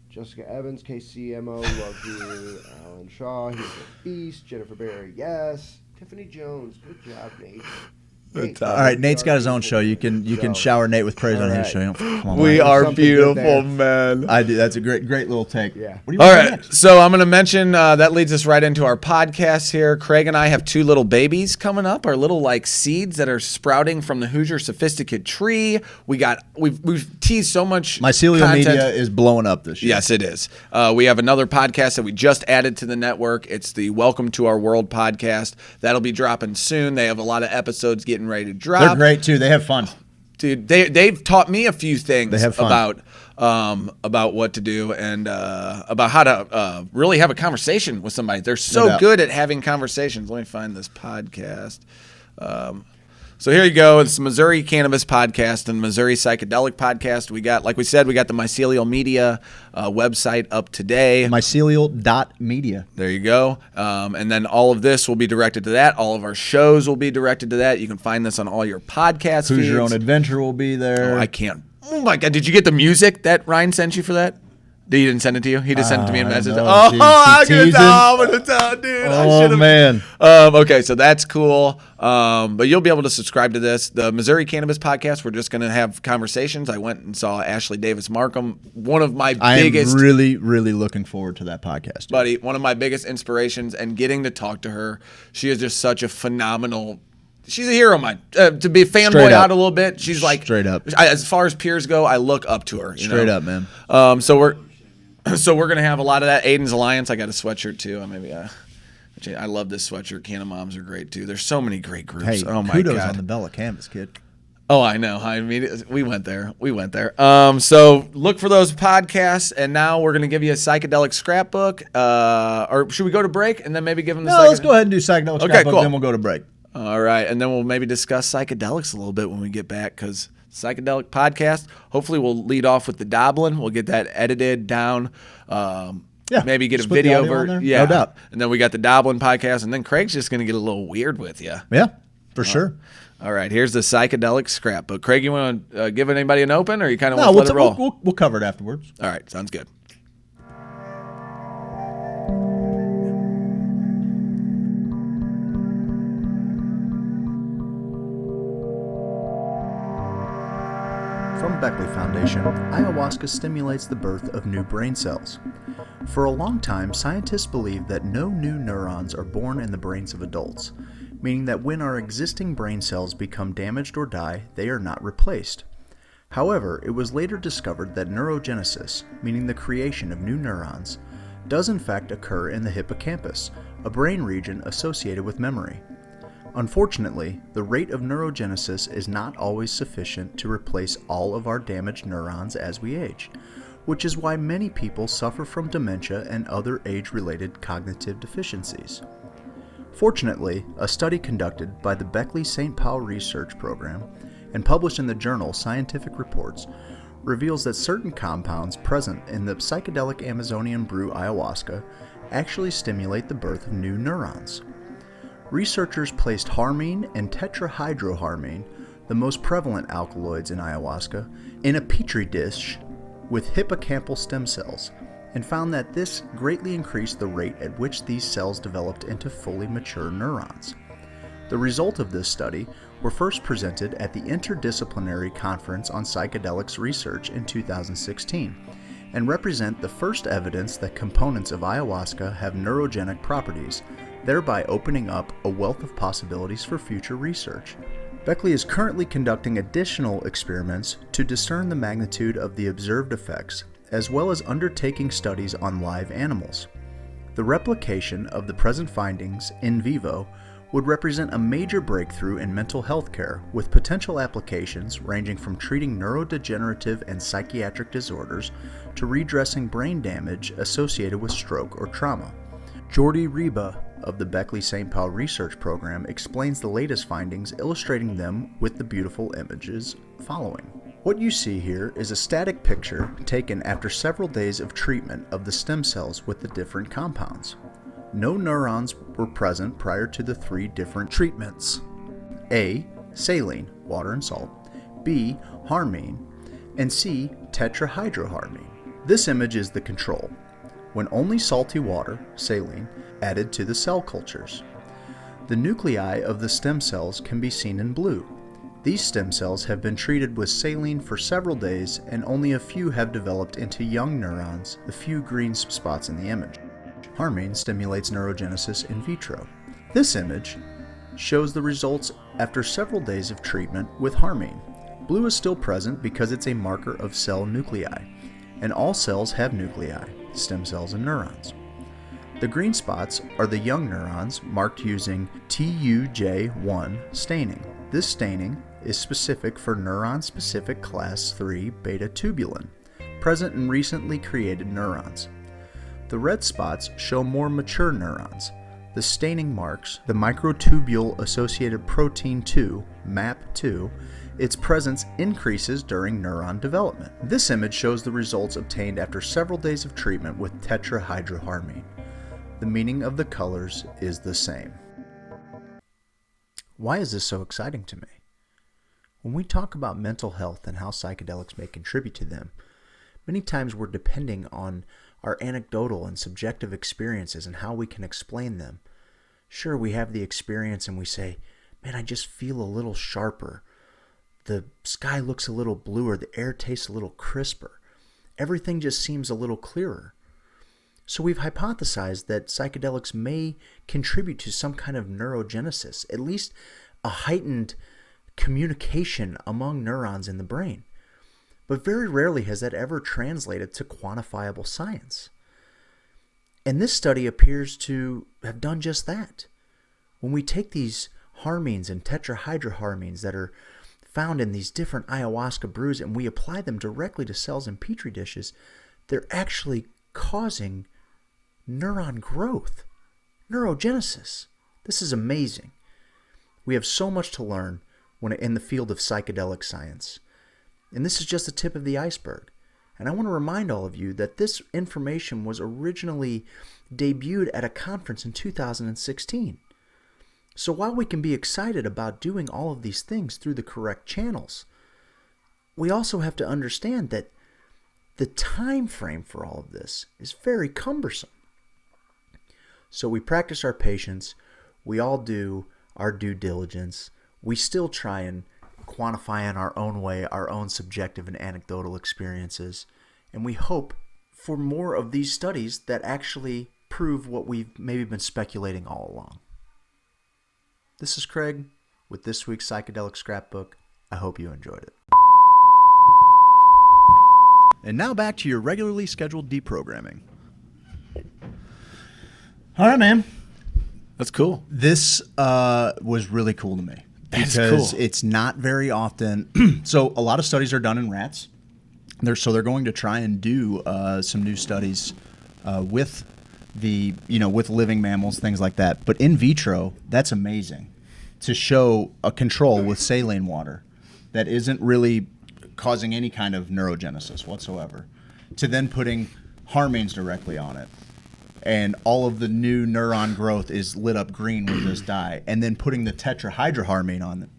Jessica Evans, KCMO, love you. Alan Shaw, he's a beast. Jennifer Berry, yes. Tiffany Jones, good job, Nate. Nate, All right, Nate's got his own show. You can shower Nate with praise on his show. Come on, We Mike. are something good beautiful, there. man. I do. That's a great little take. Yeah. What do you All want to do right, next? so I'm going to mention that leads us right into our podcast here. Craig and I have 2 little babies coming up, our little like seeds that are sprouting from the Hoosier Sophisticate tree. We've teased so much Mycelial content. media is blowing up this year. Yes, it is. We have another podcast that we just added to the network. It's the Welcome to Our World podcast. That'll be dropping soon. They have a lot of episodes getting ready to drop. They're great too. They have fun. Dude, they've taught me a few things They have fun. about what to do and about how to really have a conversation with somebody. They're so doubt. good at having conversations. Let me find this podcast. So here you go. It's the Missouri Cannabis Podcast and Missouri Psychedelic Podcast. We got, like we said, we got the Mycelial Media website up today. Mycelial.media. There you go. And then all of this will be directed to that. All of our shows will be directed to that. You can find this on all your podcast Who's feeds. Your Own Adventure will be there. Oh, I can't. Oh my God! Did you get the music that Ryan sent you for that? He didn't send it to you. He just sent it to me in a message. no, Oh, dude. I'm He gonna teasing? tell. I'm gonna tell, dude. I Oh, should've- man. Okay, so that's cool. But you'll be able to subscribe to this. The Missouri Cannabis Podcast. We're just gonna have conversations. I went and saw Ashley Davis Markham, one of my I am biggest. really, really looking forward to that podcast. Buddy, one of my biggest inspirations, and getting to talk to her. She is just such a phenomenal. She's a hero of mine. To be a fanboy Straight up. out a little bit, she's like Straight up. As far as peers go, I look up to her. Straight up, man. So we're gonna have a lot of that. Aiden's Alliance. I got a sweatshirt too. I love this sweatshirt. Can of Moms are great too. There's so many great groups. Hey, Oh my kudos God. on the Bella Canvas, kid. Oh, I know. I mean, we went there. So look for those podcasts, and now we're gonna give you a psychedelic scrapbook. Or should we go to break and then maybe give them the? No, let's go ahead and do psychedelic Okay, scrapbook, cool. then we'll go to break. All right, and then we'll maybe discuss psychedelics a little bit when we get back, because psychedelic podcast. Hopefully, we'll lead off with the Doblin. We'll get that edited down. Yeah, Maybe get a just put the video audio on version. there. Yeah, No doubt. And then we got the Doblin podcast, and then Craig's just going to get a little weird with you. Yeah, for sure. All right, here's the psychedelic scrapbook. Craig, you want to give anybody an open, or you kind of No, want to let it roll? we'll cover it afterwards. All right, sounds good. From Beckley Foundation, ayahuasca stimulates the birth of new brain cells. For a long time, scientists believed that no new neurons are born in the brains of adults, meaning that when our existing brain cells become damaged or die, they are not replaced. However, it was later discovered that neurogenesis, meaning the creation of new neurons, does in fact occur in the hippocampus, a brain region associated with memory. Unfortunately, the rate of neurogenesis is not always sufficient to replace all of our damaged neurons as we age, which is why many people suffer from dementia and other age-related cognitive deficiencies. Fortunately, a study conducted by the Beckley St. Paul Research Program and published in the journal Scientific Reports reveals that certain compounds present in the psychedelic Amazonian brew ayahuasca actually stimulate the birth of new neurons. Researchers placed harmine and tetrahydroharmine, the most prevalent alkaloids in ayahuasca, in a petri dish with hippocampal stem cells, and found that this greatly increased the rate at which these cells developed into fully mature neurons. The result of this study were first presented at the Interdisciplinary Conference on Psychedelics Research in 2016, and represent the first evidence that components of ayahuasca have neurogenic properties, thereby opening up a wealth of possibilities for future research. Beckley is currently conducting additional experiments to discern the magnitude of the observed effects, as well as undertaking studies on live animals. The replication of the present findings in vivo would represent a major breakthrough in mental health care, with potential applications ranging from treating neurodegenerative and psychiatric disorders to redressing brain damage associated with stroke or trauma. Jordi Reba of the Beckley St. Paul Research Program explains the latest findings, illustrating them with the beautiful images following. What you see here is a static picture taken after several days of treatment of the stem cells with the different compounds. No neurons were present prior to the 3 different treatments. A. Saline, water and salt. B. Harmine. And C. Tetrahydroharmine. This image is the control, when only salty water, saline, added to the cell cultures. The nuclei of the stem cells can be seen in blue. These stem cells have been treated with saline for several days, and only a few have developed into young neurons, the few green spots in the image. Harmine stimulates neurogenesis in vitro. This image shows the results after several days of treatment with harmine. Blue is still present because it's a marker of cell nuclei, and all cells have nuclei, stem cells and neurons. The green spots are the young neurons marked using TUJ1 staining. This staining is specific for neuron-specific class 3 beta tubulin, present in recently created neurons. The red spots show more mature neurons. The staining marks the microtubule-associated protein 2, MAP2. Its presence increases during neuron development. This image shows the results obtained after several days of treatment with tetrahydroharmine. The meaning of the colors is the same. Why is this so exciting to me? When we talk about mental health and how psychedelics may contribute to them, many times we're depending on our anecdotal and subjective experiences and how we can explain them. Sure, we have the experience and we say, man, I just feel a little sharper. The sky looks a little bluer. The air tastes a little crisper. Everything just seems a little clearer. So we've hypothesized that psychedelics may contribute to some kind of neurogenesis, at least a heightened communication among neurons in the brain. But very rarely has that ever translated to quantifiable science. And this study appears to have done just that. When we take these harmines and tetrahydroharmines that are found in these different ayahuasca brews and we apply them directly to cells in petri dishes, they're actually causing neuron growth, neurogenesis. This is amazing. We have so much to learn in the field of psychedelic science. And this is just the tip of the iceberg. And I want to remind all of you that this information was originally debuted at a conference in 2016. So while we can be excited about doing all of these things through the correct channels, we also have to understand that the time frame for all of this is very cumbersome. So we practice our patience, we all do our due diligence, we still try and quantify in our own way our own subjective and anecdotal experiences, and we hope for more of these studies that actually prove what we've maybe been speculating all along. This is Craig with this week's Psychedelic Scrapbook. I hope you enjoyed it. And now back to your regularly scheduled deprogramming. All right, man. That's cool. This was really cool to me. Because it's not very often. So a lot of studies are done in rats. They're going to try and do some new studies with with living mammals, things like that. But in vitro, that's amazing to show a control with saline water that isn't really causing any kind of neurogenesis whatsoever, to then putting harmines directly on it. And all of the new neuron growth is lit up green with this dye, and then putting the tetrahydroharmine on it,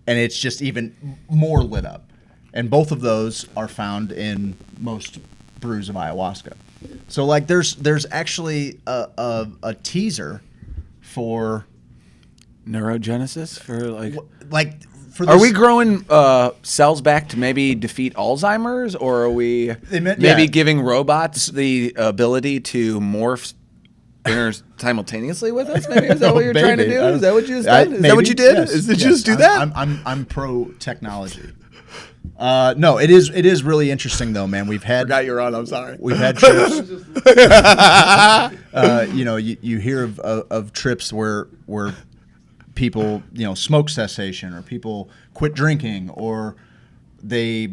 and it's just even more lit up. And both of those are found in most brews of ayahuasca. So, like, there's actually a teaser for Neurogenesis for for Are we growing cells back to maybe defeat Alzheimer's, or are we maybe giving robots the ability to morph simultaneously with us? Maybe is that what you're trying to do? Is that what you just did? Is that what you did? Yes, Did you just do that? I'm pro technology. No, it is really interesting though, man. We've had Forgot you're on. I'm sorry. We've had trips. You hear of trips where people, smoke cessation, or people quit drinking, or they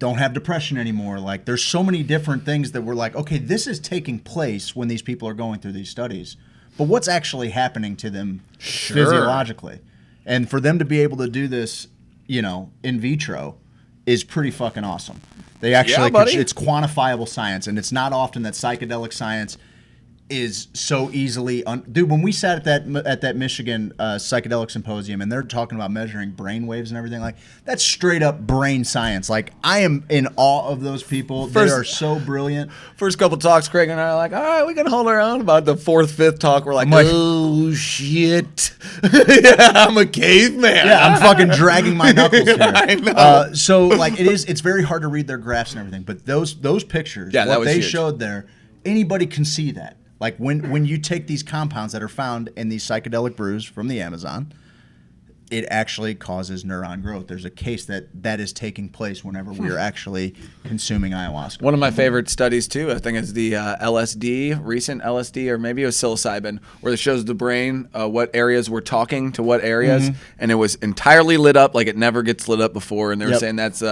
don't have depression anymore. Like, there's so many different things that we're like, okay, this is taking place when these people are going through these studies, but what's actually happening to them physiologically? And for them to be able to do this, in vitro is pretty fucking awesome. They actually, it's quantifiable science, and it's not often that psychedelic science is so easily dude, when we sat at that Michigan psychedelic symposium and they're talking about measuring brain waves and everything, like that's straight up brain science. Like I am in awe of those people. They are so brilliant. First couple talks, Craig and I are like, all right, we can hold our own. About the fourth, fifth talk, we're like, oh shit, yeah, I'm a caveman. Yeah, I'm fucking dragging my knuckles here. I know. So like it's very hard to read their graphs and everything, but those pictures, Yeah, that what was they huge. showed there, anybody can see that. Like when you take these compounds that are found in these psychedelic brews from the Amazon, it actually causes neuron growth. There's a case that is taking place whenever we are actually consuming ayahuasca. One of my favorite studies too, I think, is the LSD, recent LSD, or maybe it was psilocybin, where it shows the brain, what areas were talking to what areas, and it was entirely lit up like it never gets lit up before. And they were saying that's the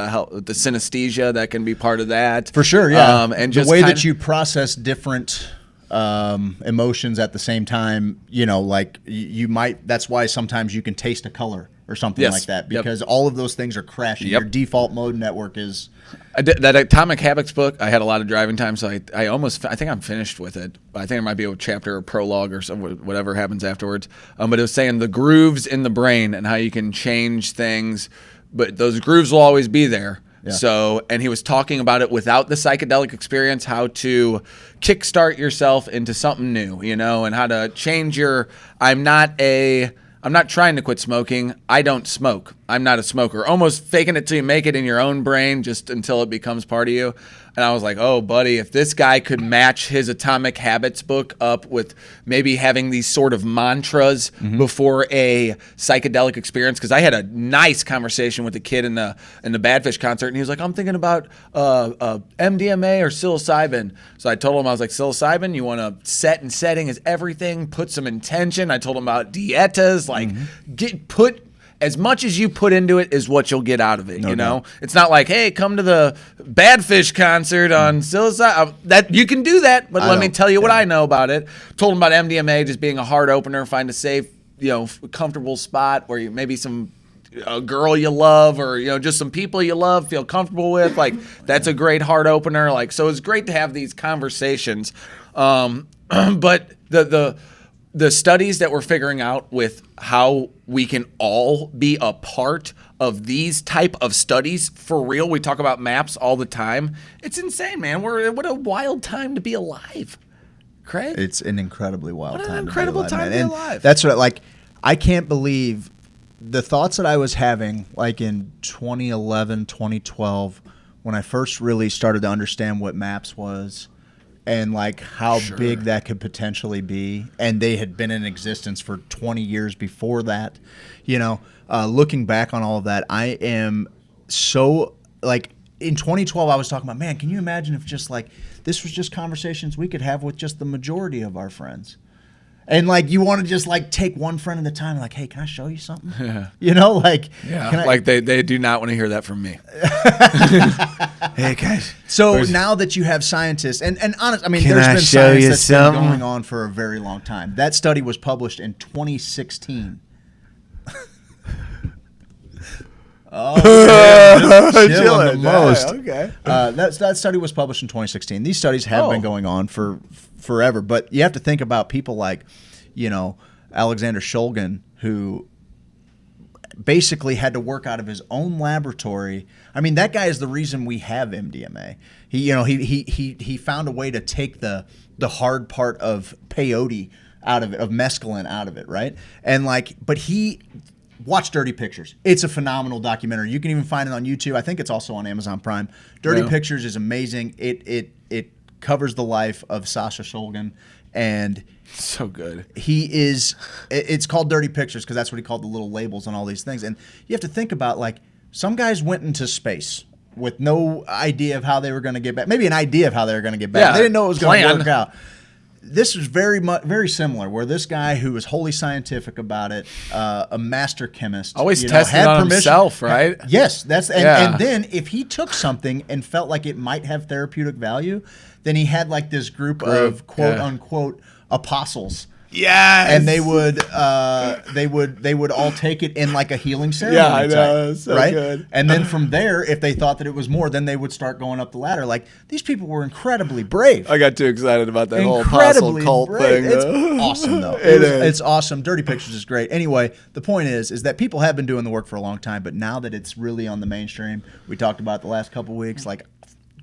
synesthesia that can be part of that. For sure, yeah. And the just way that you process different emotions at the same time, you know, like you might, that's why sometimes you can taste a color or something Yes. like that, Yep. because all of those things are crashing. Yep. Your default mode network is... I did, that Atomic Habits book, I had a lot of driving time, so I think I'm finished with it. I think there might be a chapter or prologue or some, whatever happens afterwards. But it was saying the grooves in the brain and how you can change things, but those grooves will always be there. Yeah. So, and he was talking about it without the psychedelic experience, how to kickstart yourself into something new, you know, and how to change your, I'm not trying to quit smoking. I don't smoke. I'm not a smoker. Almost faking it till you make it in your own brain just until it becomes part of you. And I was like, oh, buddy, if this guy could match his Atomic Habits book up with maybe having these sort of mantras before a psychedelic experience. Because I had a nice conversation with a kid in the Badfish concert, and he was like, I'm thinking about MDMA or psilocybin. So I told him, I was like, psilocybin, you want to set and setting is everything. Put some intention. I told him about dietas, like put as much as you put into it is what you'll get out of it. No you know, doubt. it's not like, hey, come to the Badfish concert on psilocybin. That you can do that, but let me tell you what I know about it. Told him about MDMA just being a heart opener. Find a safe, you know, comfortable spot where you maybe a girl you love, or, you know, just some people you love, feel comfortable with. Like that's a great heart opener. Like, so it's great to have these conversations. But the studies that we're figuring out with how we can all be a part of these type of studies, for real, we talk about maps all the time. It's insane, man. What a wild time to be alive, Craig. It's an incredibly wild What an time. incredible to be alive, time man. to be And alive. That's what, like, I can't believe the thoughts that I was having, like in 2011, 2012, when I first really started to understand what MAPS was and like how big that could potentially be. And they had been in existence for 20 years before that. You know, looking back on all of that, I am so, like, in 2012, I was talking about, man, can you imagine if just like this was just conversations we could have with just the majority of our friends? And like you want to just like take one friend at a time, like, hey, can I show you something? Yeah. You know, like, Yeah, can I- like they do not want to hear that from me. Hey guys. So now that you have scientists, and honest, I mean, Can there's I been show science you that's something? been going on for a very long time. That study was published in 2016. Chilling the most. Okay. That study was published in 2016. These studies have been going on for forever, but you have to think about people like, you know, Alexander Shulgin, who basically had to work out of his own laboratory. I mean, that guy is the reason we have MDMA. He found a way to take the hard part of peyote out of it, of mescaline out of it, right? And like, but he watch Dirty Pictures. It's a phenomenal documentary. You can even find it on YouTube. I think it's also on Amazon Prime. Dirty Pictures is amazing. It covers the life of Sasha Shulgin, and So good. he is, it's called Dirty Pictures because that's what he called the little labels on all these things. And you have to think about, like, some guys went into space with no idea of how they were going to get back. Maybe an idea of how they were going to get back. Yeah, They didn't know it was going to plan. work out. This was very similar, where this guy who was wholly scientific about it, a master chemist, Always you know, testing had on permission- himself, right? Yes, that's Yeah. and then if he took something and felt like it might have therapeutic value, then he had like this group of quote unquote apostles Yes. And they would all take it in like a healing ceremony. Yeah, I know. type, It's so right? good. And then from there, if they thought that it was more, then they would start going up the ladder. Like, these people were incredibly brave. I got too excited about that whole apostle Incredibly cult brave. thing. It's though. awesome, though. It's awesome. Dirty Pictures is great. Anyway, the point is that people have been doing the work for a long time, but now that it's really on the mainstream, we talked about the last couple of weeks, like,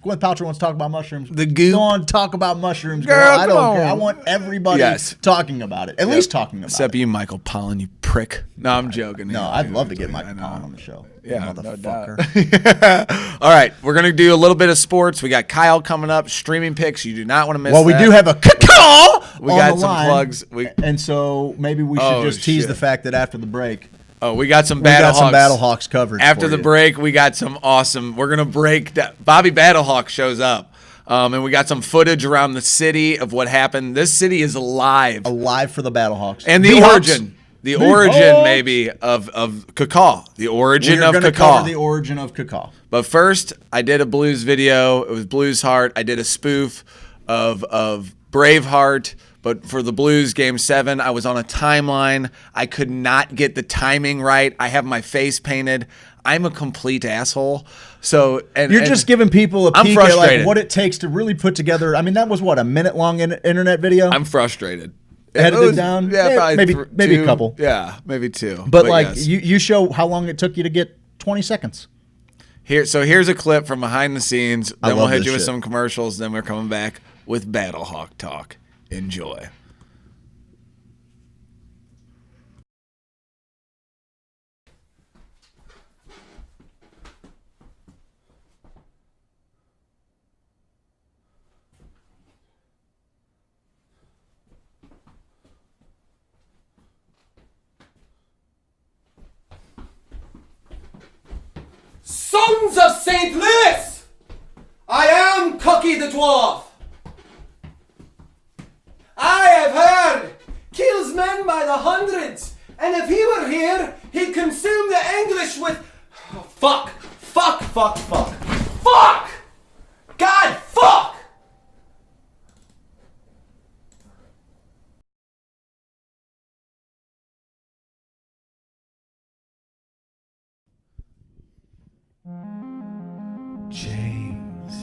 Gwyneth Paltrow wants to talk about mushrooms. The goop. Go on, talk about mushrooms, Girl, girl. I come don't care. on. I want everybody talking about it. At least talking about Except it. you, Michael Pollan, you prick. No, I'm joking. No, Yeah, I'd yeah, love to I'm get joking. Mike I know. Pollan on the show. Yeah, no motherfucker. doubt. All right, we're gonna do a little bit of sports. We got Kyle coming up, streaming picks. You do not want to miss. Well, we that. do have a call. We on got the some line, plugs. And so maybe we should just tease shit. the fact that after the break, Oh, we got some we got some BattleHawks. BattleHawks coverage. After for the you. break, we got some awesome. We're gonna break that. Bobby BattleHawk shows up, and we got some footage around the city of what happened. This city is alive, alive for the BattleHawks and the Hawks. origin, the origin maybe of Cacaw, the origin We're of going to Cacaw. cover the origin of Cacaw. But first, I did a blues video. It was Blues Heart. I did a spoof of Braveheart. But for the Blues Game 7, I was on a timeline. I could not get the timing right. I have my face painted. I'm a complete asshole. So You're just giving people a I'm peek at like frustrated. what it takes to really put together. I mean, that was what, a minute-long internet video? I'm frustrated. Edited It was- down? Yeah, Yeah, probably maybe two. a couple. Yeah, maybe two. but like, yes. you show how long it took you to get 20 seconds. Here's a clip from behind the scenes. I Then we'll love hit this you with shit. some commercials. Then we're coming back with BattleHawk talk. Enjoy. Sons of St. Louis! I am Cookie the Dwarf. I have heard kills men by the hundreds, and if he were here, he'd consume the English with fuck. God, fuck! James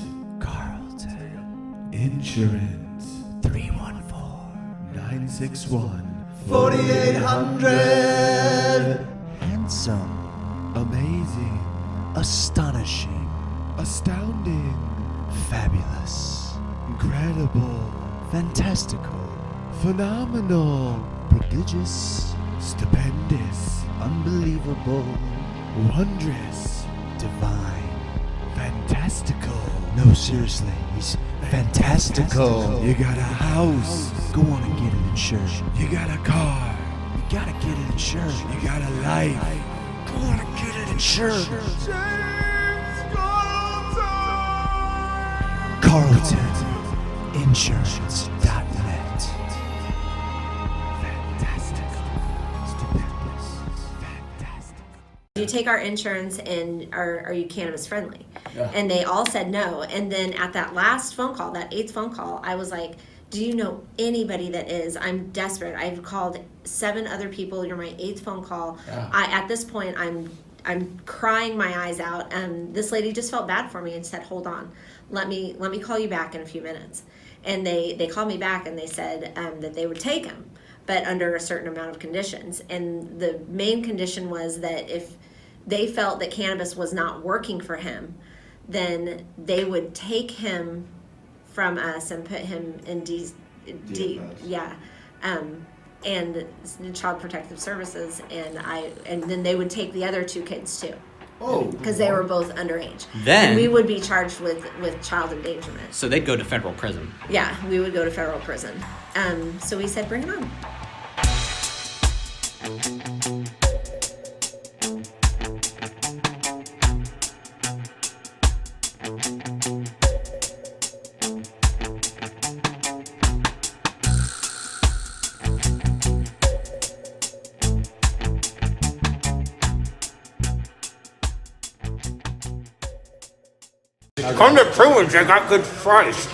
Carlton. Insurance 314-961-4800. Handsome. Amazing. Astonishing. Astounding. Fabulous. Incredible. Fantastical. Phenomenal. Prodigious. Stupendous. Unbelievable. Wondrous. Divine. Fantastical. No, seriously, he's fantastical. You got a house. Go on and get it insured. You got a car. You gotta get it insured. You got a life. Go on and get it insured. CarltonInsurance.net. Fantastical. Stupendous. Fantastic. You take our insurance and are you cannabis friendly? And they all said no. And then at that last phone call, that 8th phone call, I was like, do you know anybody that is? I'm desperate. I've called 7 other people. You're my 8th phone call. At this point, I'm crying my eyes out. And this lady just felt bad for me and said, hold on, let me call you back in a few minutes. And they called me back and they said that they would take him, but under a certain amount of conditions. And the main condition was that if they felt that cannabis was not working for him, then they would take him from us and put him in and Child Protective Services, and then they would take the other 2 kids too. Oh, because they were both underage. Then- and we would be charged with child endangerment. So they'd go to federal prison. Yeah, we would go to federal prison. So we said, bring it on. Come to Pruitt's, I got good fries.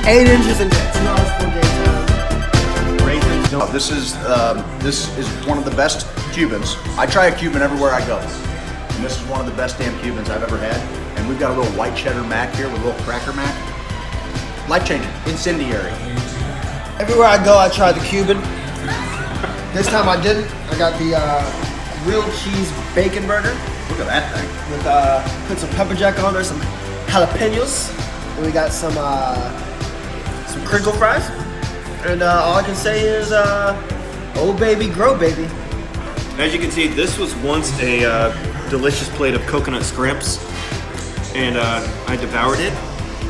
8 inches and 2 hours for game time. Raisins. No, this is one of the best Cubans. I try a Cuban everywhere I go, and this is one of the best damn Cubans I've ever had. And we've got a little white cheddar mac here with a little cracker mac. Life changing, incendiary. Everywhere I go, I try the Cuban. This time I didn't. I got the grilled cheese bacon burger. Look at that thing. With put some pepper jack on there, some jalapenos, and we got some crinkle fries. And all I can say is, oh baby, grow baby. As you can see, this was once a delicious plate of coconut scrimps, and I devoured it.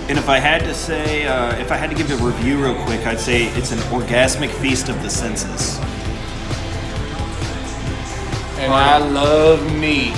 And if I had to say, if I had to give a review real quick, I'd say it's an orgasmic feast of the senses. And I love meat.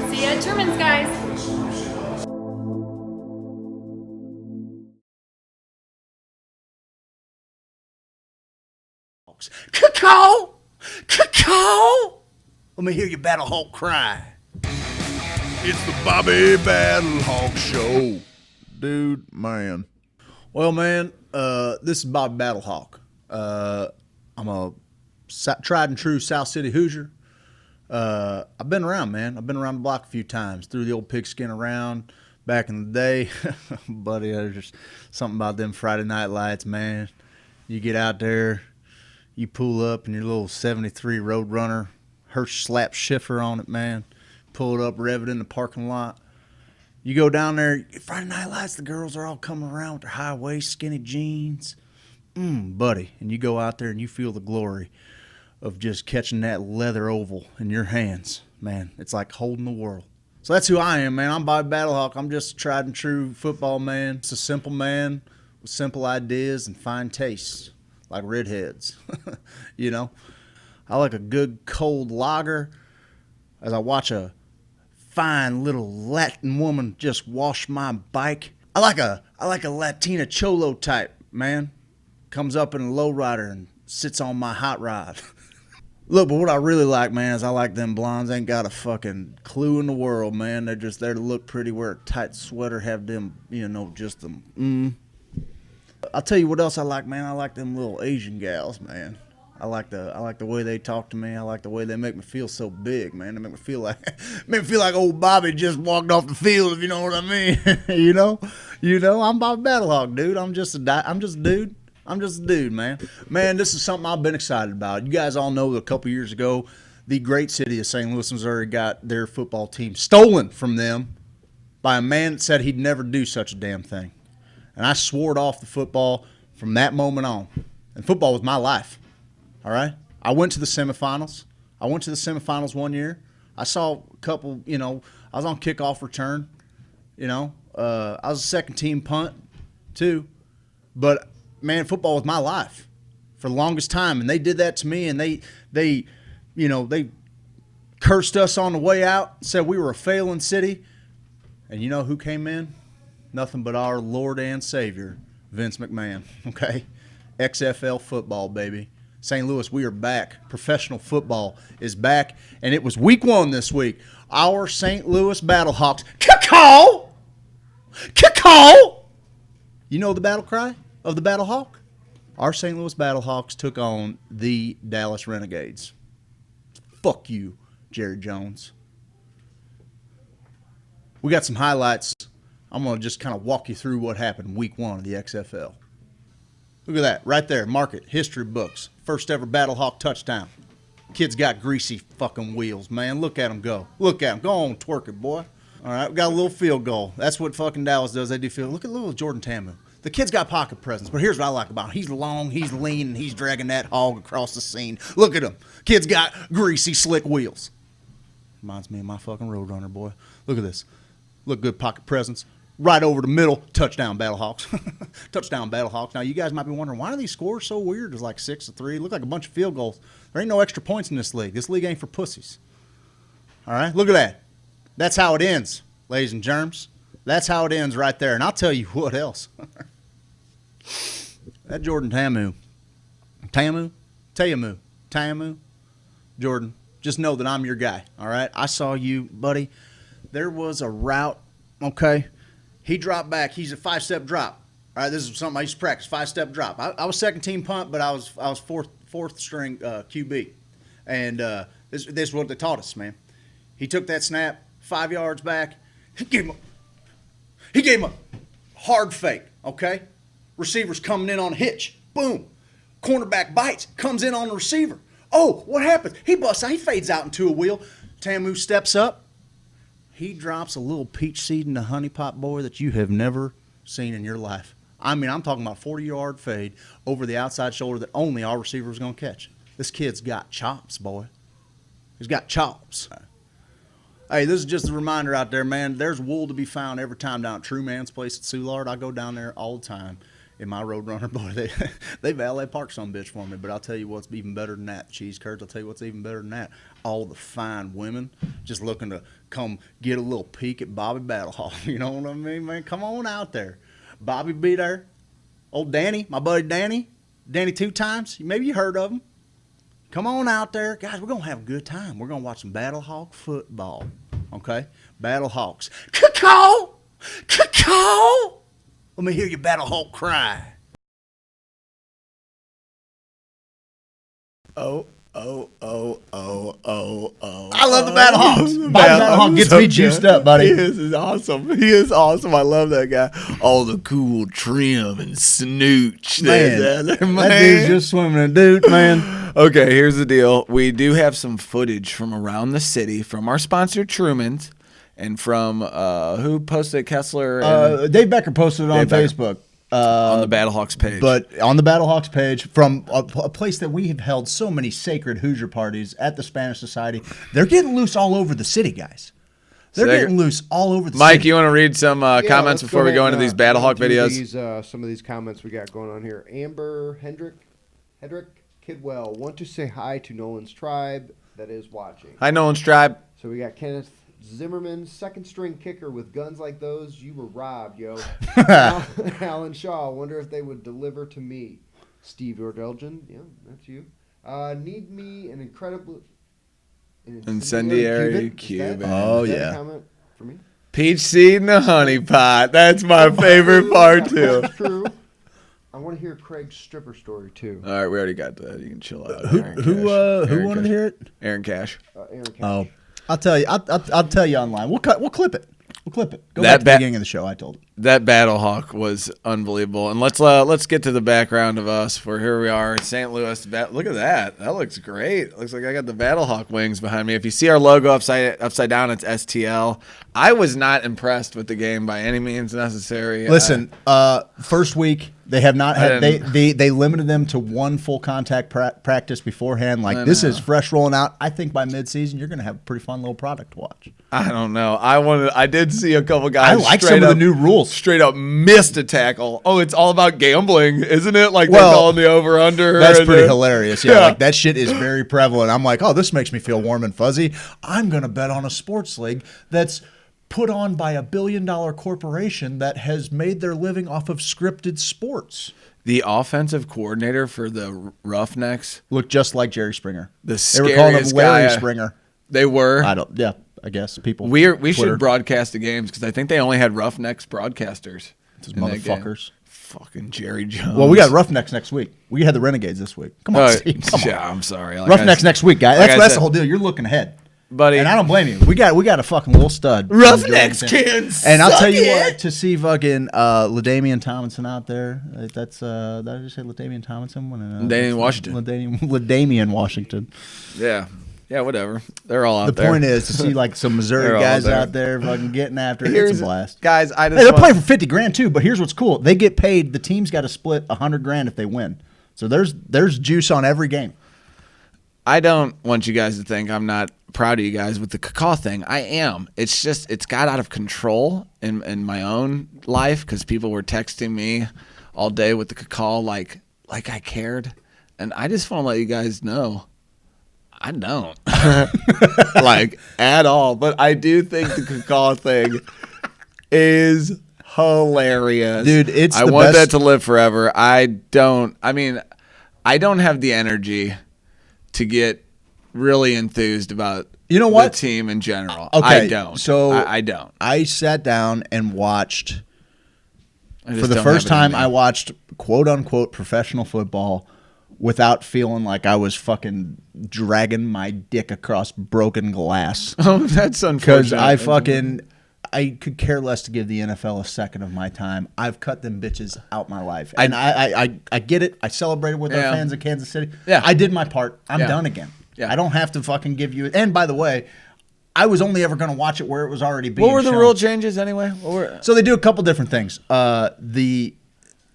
See ya at Truman's, guys. Caw-caw! Caw-caw! Let me hear your BattleHawk cry. It's the Bobby BattleHawk Show. Dude, man. Well, man, this is Bobby BattleHawk. I'm a tried and true South City Hoosier. I've been around, man. I've been around the block a few times, threw the old pigskin around back in the day. Buddy, there's just something about them Friday night lights, man. You get out there, you pull up in your little 73 Roadrunner, Hirsch slap shifter on it, man. Pull it up, rev it in the parking lot. You go down there, Friday night lights, the girls are all coming around with their high waist, skinny jeans. Buddy. And you go out there and you feel the glory of just catching that leather oval in your hands. Man, it's like holding the world. So that's who I am, man. I'm Bobby BattleHawk. I'm just a tried and true football man. It's a simple man with simple ideas and fine tastes, like redheads. You know? I like a good cold lager as I watch a fine little Latin woman just wash my bike. I like a Latina cholo type, man. Comes up in a lowrider and sits on my hot rod. Look, but what I really like, man, is I like them blondes. Ain't got a fucking clue in the world, man. They're just there to look pretty, wear a tight sweater, have them, just them. I'll tell you what else I like, man. I like them little Asian gals, man. I like the way they talk to me. I like the way they make me feel so big, man. They make me feel like old Bobby just walked off the field, if you know what I mean. You know, I'm Bobby BattleHawk, dude. I'm just a dude. I'm just a dude, man. Man, this is something I've been excited about. You guys all know that a couple years ago, the great city of St. Louis, Missouri got their football team stolen from them by a man that said he'd never do such a damn thing. And I swore it off the football from that moment on. And football was my life. All right? I went to the semifinals. I went to the semifinals one year. I saw a couple, I was on kickoff return. I was a second team punt, too. But, man, football was my life for the longest time. And they did that to me, and they cursed us on the way out, said we were a failing city. And you know who came in? Nothing but our Lord and Savior, Vince McMahon, okay? XFL football, baby. St. Louis, we are back. Professional football is back, and it was week 1 this week. Our St. Louis BattleHawks, caw-caw! Caw-caw! You know the battle cry of the BattleHawk? Our St. Louis BattleHawks took on the Dallas Renegades. Fuck you, Jerry Jones. We got some highlights. I'm going to just kind of walk you through what happened week 1 of the XFL. Look at that, right there. Mark it. History books. First ever BattleHawk touchdown. Kid's got greasy fucking wheels, man. Look at him go. Look at him. Go on, twerk it, boy. All right, we got a little field goal. That's what fucking Dallas does. They do field. Look at little Jordan Tamu. The kid's got pocket presence, but here's what I like about him. He's long, he's lean, and he's dragging that hog across the scene. Look at him. Kid's got greasy, slick wheels. Reminds me of my fucking Roadrunner, boy. Look at this. Look good pocket presence. Right over the middle. Touchdown, BattleHawks. Touchdown, BattleHawks. Now, you guys might be wondering, why are these scores so weird? It's like 6-3. Look like a bunch of field goals. There ain't no extra points in this league. This league ain't for pussies. All right? Look at that. That's how it ends, ladies and germs. That's how it ends right there. And I'll tell you what else. That Jordan Tamu, Jordan, just know that I'm your guy, all right? I saw you, buddy. There was a route, okay? He dropped back. He's a 5-step drop. All right, this is something I used to practice, 5-step drop. I was second team punt, but I was fourth string QB. And this is what they taught us, man. He took that snap, 5 yards back. He gave him a hard fake, okay? Receiver's coming in on a hitch. Boom. Cornerback bites, comes in on the receiver. Oh, what happens? He busts out. He fades out into a wheel. Tamu steps up. He drops a little peach seed in the honey pot, boy, that you have never seen in your life. I mean, I'm talking about 40-yard fade over the outside shoulder that only our receiver was going to catch. This kid's got chops, boy. He's got chops. Hey, this is just a reminder out there, man. There's wool to be found every time down at True Man's place at Soulard. I go down there all the time. In my Roadrunner, boy, they valet park some bitch for me. But I'll tell you what's even better than that. Cheese curds, I'll tell you what's even better than that. All the fine women just looking to come get a little peek at Bobby BattleHawk. You know what I mean, man? Come on out there. Bobby be there. Old Danny, my buddy Danny 2 times. Maybe you heard of him. Come on out there. Guys, we're going to have a good time. We're going to watch some BattleHawk football. Okay? BattleHawks. Caw-caw! Caw-caw! Let me hear your BattleHawk cry. Oh. I love the BattleHawks. BattleHawk gets me juiced up, buddy. He is awesome. He is awesome. I love that guy. All the cool trim and snooch. Man, that dude's just swimming in dude, man. Okay, here's the deal. We do have some footage from around the city from our sponsor, Truman's. And from who posted it? Kessler? And Dave Becker posted it on Facebook. On the BattleHawks page. But on the BattleHawks page, from a place that we have held so many sacred Hoosier parties at the Spanish Society, they're getting loose all over the city, guys. They're getting loose all over the city. Mike, you want to read some comments before we go into these BattleHawk videos? Some of these comments we got going on here. Amber Hedrick Kidwell, want to say hi to Nolan's tribe that is watching. Hi, Nolan's tribe. So we got Kenneth Zimmerman, second string kicker with guns like those. You were robbed, yo. Alan Shaw, wonder if they would deliver to me. Steve Ordelgen, yeah, that's you. Need me an incredible incendiary Cuban. Is that a comment for me? Peach seed in the honey pot. That's my favorite part too. That's true. I want to hear Craig's stripper story too. All right, we already got that. You can chill out. Who wanted to hear it? Aaron Cash. Aaron Cash. Oh. I'll tell you. I'll tell you online. We'll clip it. Go back to the beginning of the show. I told it. That BattleHawk was unbelievable. And let's get to the background of us. For here we are, St. Louis. Look at that. That looks great. Looks like I got the BattleHawk wings behind me. If you see our logo upside down, it's STL. I was not impressed with the game by any means necessary. Listen, first week they have not had. They limited them to one full contact practice beforehand. Like this is fresh rolling out. I think by midseason you're going to have a pretty fun little product to watch. I don't know. I did see a couple guys. I like some of the new rules. Straight up missed a tackle. Oh, it's all about gambling, isn't it? Like they're calling the over under. That's pretty hilarious. Yeah, like that shit is very prevalent. I'm like, oh, this makes me feel warm and fuzzy. I'm gonna bet on a sports league that's put on by $1 billion corporation that has made their living off of scripted sports. The offensive coordinator for the Roughnecks looked just like Jerry Springer. They were calling him Larry Springer. They were. I guess people. We should broadcast the games because I think they only had Roughnecks broadcasters. Those motherfuckers. Fucking Jerry Jones. Well, we got Roughnecks next week. We had the Renegades this week. Come on, Steve. Come on. Yeah, I'm sorry. Roughnecks next week, guys. That's the whole deal. You're looking ahead. Buddy. And I don't blame you. We got a fucking little stud. Roughnecks kids. And I'll tell you what, to see fucking LaDainian Tomlinson out there, that's, did I just say LaDainian Tomlinson? LaDainian Washington. LaDainian Washington. Yeah. Yeah, whatever. They're all out there. The point is to see like some Missouri guys out there fucking getting after it. It's a blast. Guys, they're playing for $50,000 too, but here's what's cool. They get paid, the team's got to split $100,000 if they win. So there's juice on every game. I don't want you guys to think I'm not proud of you guys with the cacaw thing. I am. It's just it's got out of control in my own life because people were texting me all day with the cacaw like I cared, and I just want to let you guys know I don't like at all. But I do think the cacaw thing is hilarious, dude. I want that to live forever. I don't have the energy to get really enthused about the team in general. Okay, I don't. So I don't. I sat down and watched for the first time. I watched quote unquote professional football without feeling like I was fucking dragging my dick across broken glass. Oh, that's unfortunate. Because I could care less to give the NFL a second of my time. I've cut them bitches out my life. And I get it. I celebrated with our fans in Kansas City. Yeah. I did my part. I'm done again. Yeah. I don't have to fucking give you – and by the way, I was only ever going to watch it where it was already being What were the shown. rule changes anyway? So they do a couple different things. The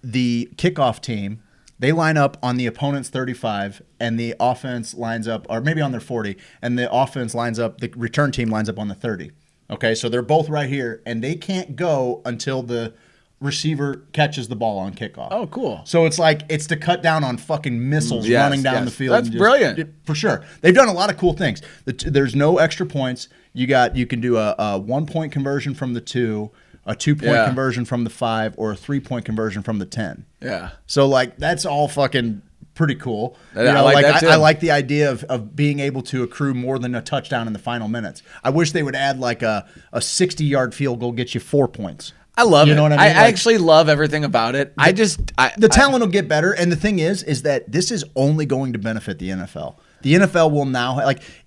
kickoff team, they line up on the opponent's 35, and the offense lines up – or maybe on their 40, and the offense lines up – the return team lines up on the 30. Okay, so they're both right here, and they can't go until the receiver catches the ball on kickoff. Oh, cool. So it's like it's to cut down on fucking missiles running down the field. That's brilliant. For sure. They've done a lot of cool things. There's no extra points. You can do a 1 point conversion from the 2, a 2 point conversion from the 5, or a 3 point conversion from the 10. Yeah. So like that's all fucking pretty cool. I like that too. I like the idea of being able to accrue more than a touchdown in the final minutes. I wish they would add like a 60-yard field goal get you 4 points. I love it. You know what I mean? I actually love everything about it. The talent will get better, and the thing is that this is only going to benefit the NFL. The NFL will now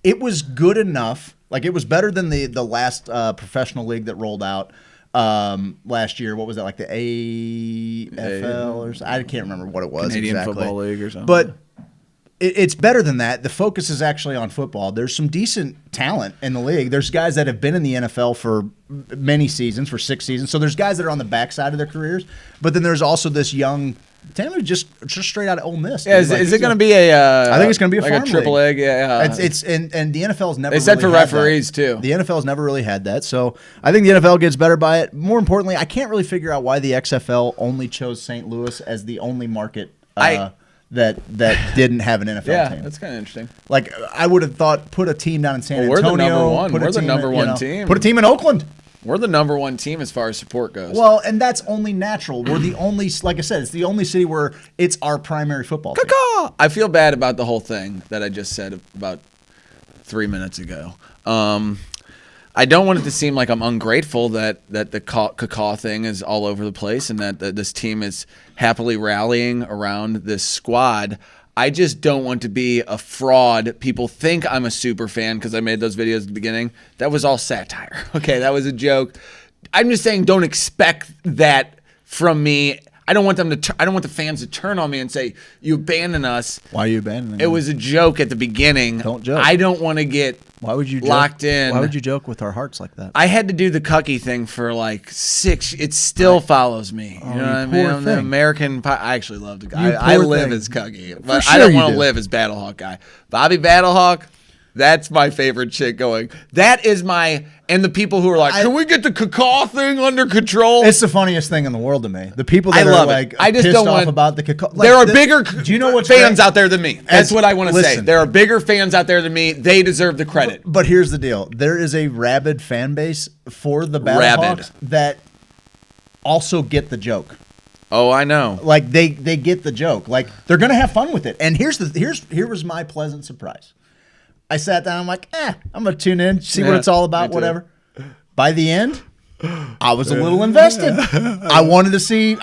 it was good enough. Like it was better than the last professional league that rolled out last year. What was that, like the AFL or something? I can't remember what it was. Canadian exactly. Football League or something. But it's better than that. The focus is actually on football. There's some decent talent in the league. There's guys that have been in the NFL for many seasons, for 6 seasons. So there's guys that are on the backside of their careers. But then there's also this young Taylor just straight out of Ole Miss. Yeah, is it going to be a? I think it's going to be a like farm a triple league. egg. Yeah, It's and the NFL's never. They said really for had referees that. too. The NFL's never really had that, so I think the NFL gets better by it. More importantly, I can't really figure out why the XFL only chose St. Louis as the only market that didn't have an NFL team. Yeah, that's kind of interesting. Like I would have thought, put a team down in San We're Antonio. the number one. Put a We're the team number in, one team. Put a team in Oakland. We're the number one team as far as support goes. Well, and that's only natural. We're the only, like I said, it's the only city where it's our primary football team. I feel bad about the whole thing that I just said about 3 minutes ago. I don't want it to seem like I'm ungrateful that the cacaw thing is all over the place and that this team is happily rallying around this squad. I just don't want to be a fraud. People think I'm a super fan because I made those videos at the beginning. That was all satire. Okay, that was a joke. I'm just saying, don't expect that from me. I don't want them to. I don't want the fans to turn on me and say you abandon us. Why are you abandoning? It was a joke at the beginning. Don't joke. I don't want to get. Why would you locked joke? in? Why would you joke with our hearts like that? I had to do the cucky thing for like 6. It still follows me. You know what I mean? I'm the American. I actually love the guy. I live as cucky, but I don't want to live as BattleHawk guy. Bobby BattleHawk. That's my favorite shit going. That is my. And the people who are like, can we get the cacaw thing under control? It's the funniest thing in the world to me. The people that I love are it. like I just pissed don't off want about the cacaw. There are bigger do you know what's fans great? out there than me. That's what I want to say. Listen. There are bigger fans out there than me. They deserve the credit. But here's the deal. There is a rabid fan base for the BattleHawks that also get the joke. Oh, I know. Like they get the joke. Like they're gonna have fun with it. And here was my pleasant surprise. I sat down. I'm like, I'm gonna tune in, see what it's all about, whatever. By the end, I was a little invested. I wanted to see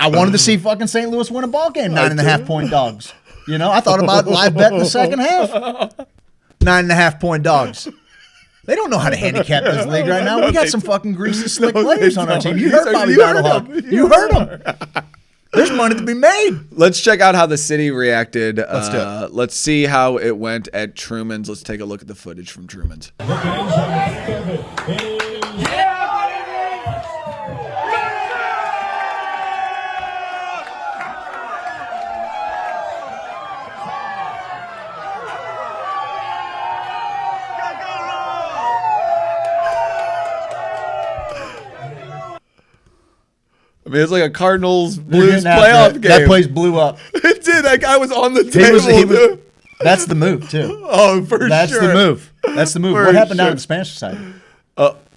fucking St. Louis win a ball game. 9.5 point dogs. You know, I thought about live betting the second half. 9.5 point dogs. They don't know how to handicap this league right now. We got some fucking greasy, slick players on our team. You heard Bobby BattleHawk. You heard him. There's money to be made. Let's check out how the city reacted. Let's do it. Let's see how it went at Truman's. Let's take a look at the footage from Truman's. It's like a Cardinals They're Blues getting after playoff it. game. That place blew up. It did. That guy was on the He table. was, dude. that's the move, too. Oh, for That's sure. the move. That's the move. For What happened down sure. at the Spanish Society?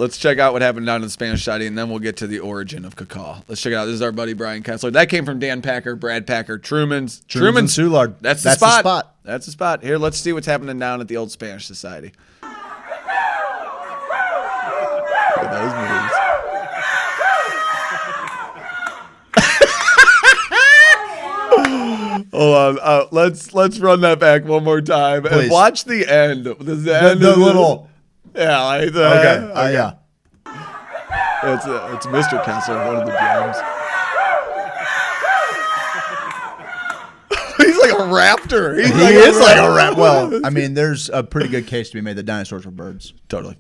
Let's check out what happened down in the Spanish Society, and then we'll get to the origin of Cacaw. Let's check it out. This is our buddy Brian Kessler. That came from Dan Packer, Brad Packer, Truman's and Soulard. That's the spot. That's the spot. Here, let's see what's happening down at the old Spanish Society. Look at those moves. Hold on. Let's run that back one more time and Please. watch the end. Does the end The of little. Yeah, like the, Okay. Yeah. It's Mr. Kessler, one of the drums. He's like a raptor. He is like a rat. Well, I mean, there's a pretty good case to be made that dinosaurs were birds. Totally.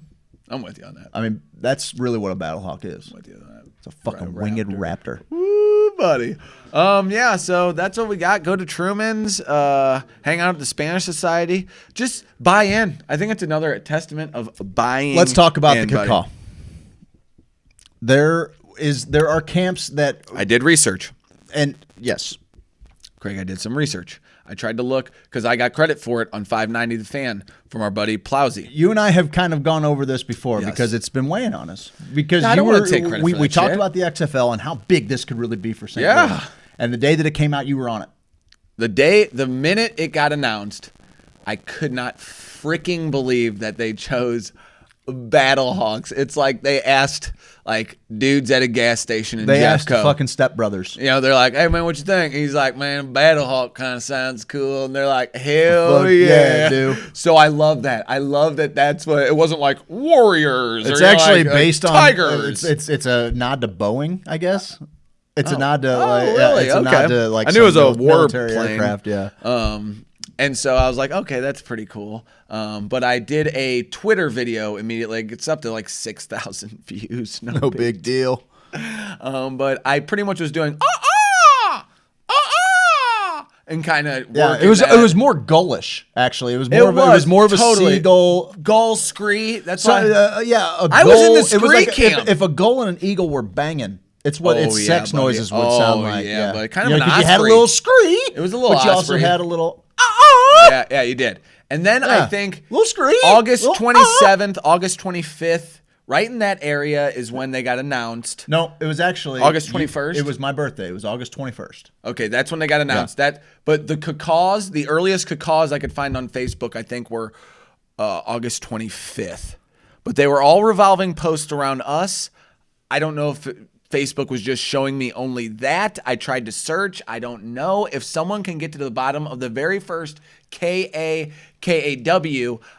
I'm with you on that. I mean, that's really what a BattleHawk is. I'm with you on that. It's a fucking winged raptor. Woo, buddy. Yeah, so that's what we got. Go to Truman's, hang out at the Spanish Society. Just buy in. I think it's another testament of buying. Let's talk about the in, buddy. Cacaw. There are camps that, I did research. and yes, Craig, I did some research. I tried to look because I got credit for it on 590 The Fan from our buddy Plowsy. you and I have kind of gone over this before Yes. because it's been weighing on us. Because No, I you don't were, wanna take credit we, for we that talked shit. about the XFL and how big this could really be for St. Yeah. Louis. And the day that it came out, you were on it. The minute it got announced, I could not freaking believe that they chose BattleHawks. It's like they asked like dudes at a gas station in They Jeffco. asked the fucking Step Brothers. You know, they're like, "Hey man, what you think?" He's like, "Man, BattleHawk kind of sounds cool." And they're like, "Hell Fuck yeah, yeah, dude." So I love that. I love that. That's what it wasn't like Warriors. It's or, you know, actually like, based on Tigers. It's a nod to Boeing, I guess. It's a nod to really? it's a Okay. nod to like I knew it was some a war military plane. aircraft. Yeah. And so I was like, okay, that's pretty cool. But I did a Twitter video immediately. It gets up to like 6,000 views. No big deal. But I pretty much was doing and kind of Yeah, it was more gullish actually. It was more of a totally. seagull. Gull scree. That's So, why. yeah, a I was in gull- the it was scree like camp. If a gull and an eagle were banging, it's what its yeah, sex buddy. noises would sound Oh, like. yeah, but kind of an 'cause you had a osprey. little scree. It was a little but you also osprey. had a little. Yeah, you did. And then I Yeah. think Little scree. August Little 27th, August 25th, right in that area is when they got announced. No, it was actually August 21st? It was my birthday. It was August 21st. Okay, that's when they got announced. But the cacaws, the earliest cacaws I could find on Facebook, I think were August 25th. But they were all revolving posts around us. I don't know if Facebook was just showing me only that. I tried to search. I don't know if someone can get to the bottom of the very first KAKAW.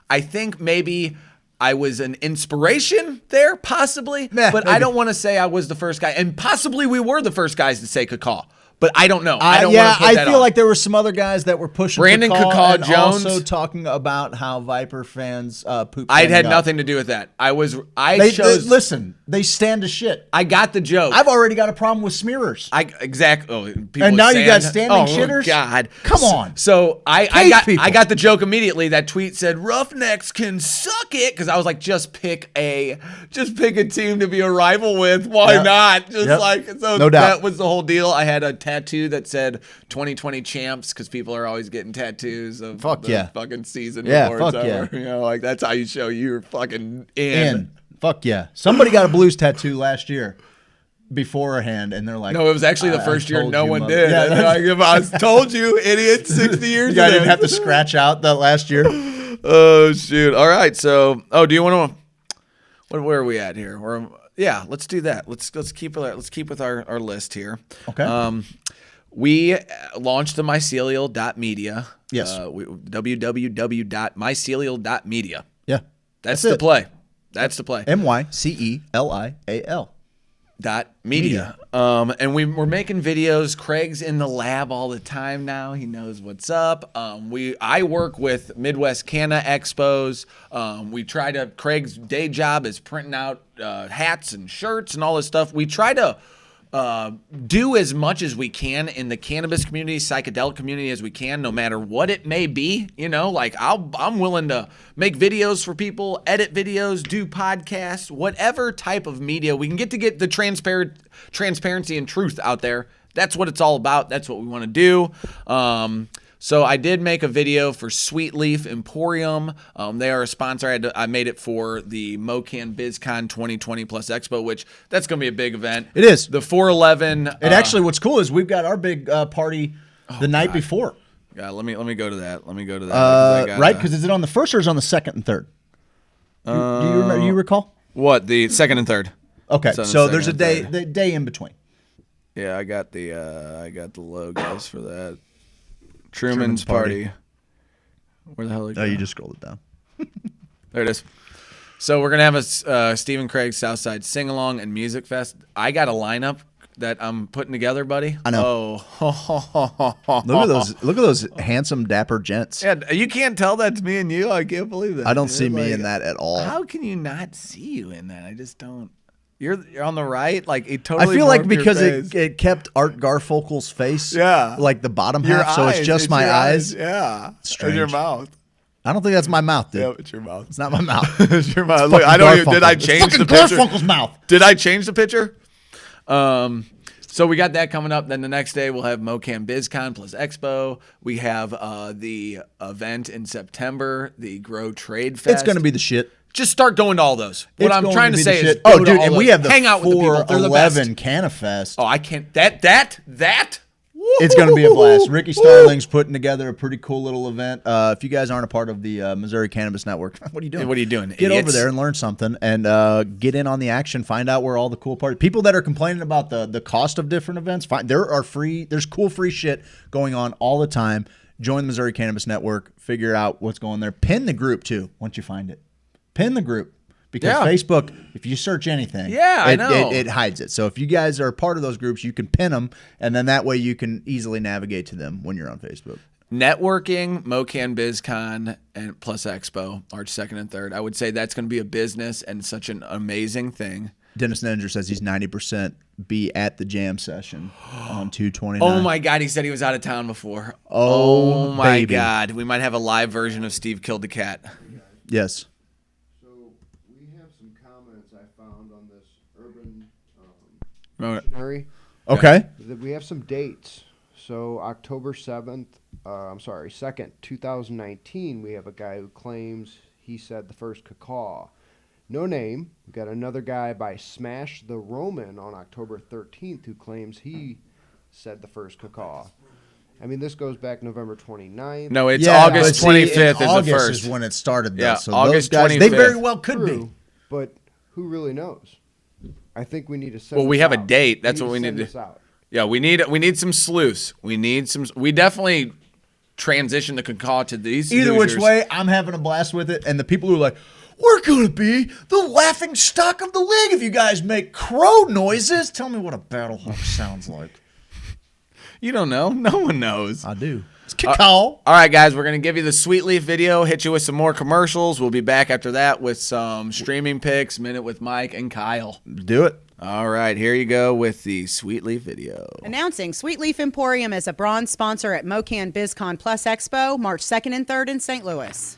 I think maybe I was an inspiration there, possibly. Yeah, but maybe. I don't want to say I was the first guy. And possibly we were the first guys to say cacaw. But I don't know. I don't want to put that feel on. like there were some other guys that were pushing Brandon Cacaw and Jones. also talking about how Viper fans poop. I had standing up. nothing to do with that. They listen. They stand to shit. I got the joke. I've already got a problem with smearers. Exactly. Oh, people And with now you got sand. standing Oh, shitters? God, Come on. So I people. got the joke immediately. That tweet said Roughnecks can suck it because I was like, just pick a team to be a rival with. Why Yep. not? Just Yep. like so. No doubt. That was the whole deal. I had a tattoo that said 2020 champs because people are always getting tattoos of Fuck the yeah. fucking season. Yeah, before it's fuck over. yeah. You know, like that's how you show you're fucking In. Fuck yeah. Somebody got a Blues tattoo last year beforehand, and they're like, No, it was actually the "I first year told no you, one mother-" did. Yeah, And like, if I told you, idiot, 60 years you guys ago. didn't have to scratch out that last year. Oh shoot! All right, so do you want to? Where are we at here? Yeah, let's do that. Let's keep with our list here. Okay. We launched the mycelial.media. Yes. www.mycelial.media. Yeah. That's it. the play. That's the play. MyCelial. Media. And we're making videos. Craig's in the lab all the time now. He knows what's up. I work with Midwest Canna Expos. Craig's day job is printing out hats and shirts and all this stuff. We try to do as much as we can in the cannabis community, psychedelic community as we can, no matter what it may be. You know, like I'm willing to make videos for people, edit videos, do podcasts, whatever type of media we can get the transparency and truth out there. That's what it's all about. That's what we want to do. So I did make a video for Sweet Leaf Emporium. They are a sponsor. I made it for the MoCan BizCon 2020 Plus Expo, which that's going to be a big event. It is. The 411. And actually, what's cool is we've got our big party the night before. Yeah, let me go to that. Let me go to that. Right? Because is it on the first or is it on the second and third? Do you remember? You recall? What, the second and third? Okay, So so the there's a second day and day in between. Yeah, I got the logos for that. Truman's Party. Where the hell did it go? Oh, you just scrolled it down. There it is. So we're gonna have a Stephen Craig Southside Sing Along and Music Fest. I got a lineup that I'm putting together, buddy. I know. Oh, Look at those handsome, dapper gents. Yeah, you can't tell that's me and you. I can't believe that. I don't dude. see me in that at all. How can you not see you in that? I just don't. You're on the right, like it totally. I feel like morphed your because face. it kept Art Garfunkel's face, Yeah. like the bottom Your half, so it's eyes, just my your eyes. Yeah, Strange. and your mouth. I don't think that's my mouth, dude. Yeah, it's your mouth. It's not my mouth. It's your mouth. It's Look, I fucking don't even. Did I Garfunkel. change It's the fucking picture? Garfunkel's mouth. Did I change the picture? So we got that coming up. Then the next day we'll have MoCan BizCon plus Expo. We have the event in September, the Grow Trade Fest. It's going to be the shit. Just start going to all those. What It's I'm going trying to to be say the is, shit. go Oh, to dude, all and those. we have the hang out with the people. They're the 411 best. Canafest. Oh, I can't. That. It's going to be a blast. Ricky Starling's putting together a pretty cool little event. If you guys aren't a part of the Missouri Cannabis Network, what are you doing? What are you doing? Get over there and learn something and get in on the action. Find out where all the cool parties. People that are complaining about the cost of different events, there's cool free shit going on all the time. Join the Missouri Cannabis Network. Figure out what's going there. Pin the group too once you find it. Pin the group. Because Facebook, if you search anything, I know. It hides it. So if you guys are a part of those groups, you can pin them, and then that way you can easily navigate to them when you're on Facebook. Networking, MoCan BizCon, and plus Expo, March 2nd and 3rd. I would say that's going to be a business and such an amazing thing. Dennis Nenninger says he's 90% be at the jam session on 2/29. Oh my God, he said he was out of town before. Oh, my baby. God. We might have a live version of Steve Killed the Cat. Yes. Dictionary. Okay. We have some dates. So October 7th, 2nd, 2019, we have a guy who claims he said the first cacaw. No name. We got another guy by Smash the Roman on October 13th who claims he said the first cacaw. I mean, this goes back November 29th. No, it's August 25th is August the first. is when it started, though. Yeah, so August those guys, 25th. they very well could be. But who really knows? I think we need to send Well, we this have a out. date. That's what we need send to this out. Yeah, we need some sleuths. We definitely transition the cacaw to these. Either Hoosiers. which way, I'm having a blast with it. And the people who are like, we're going to be the laughing stock of the league if you guys make crow noises. Tell me what a BattleHawk sounds like. You don't know. No one knows. I do. It's cacao. All right, guys, we're going to give you the Sweet Leaf video, hit you with some more commercials. We'll be back after that with some streaming picks, Minute with Mike and Kyle. Do it. All right, here you go with the Sweet Leaf video. Announcing Sweet Leaf Emporium as a bronze sponsor at MoCan BizCon Plus Expo, March 2nd and 3rd in St. Louis.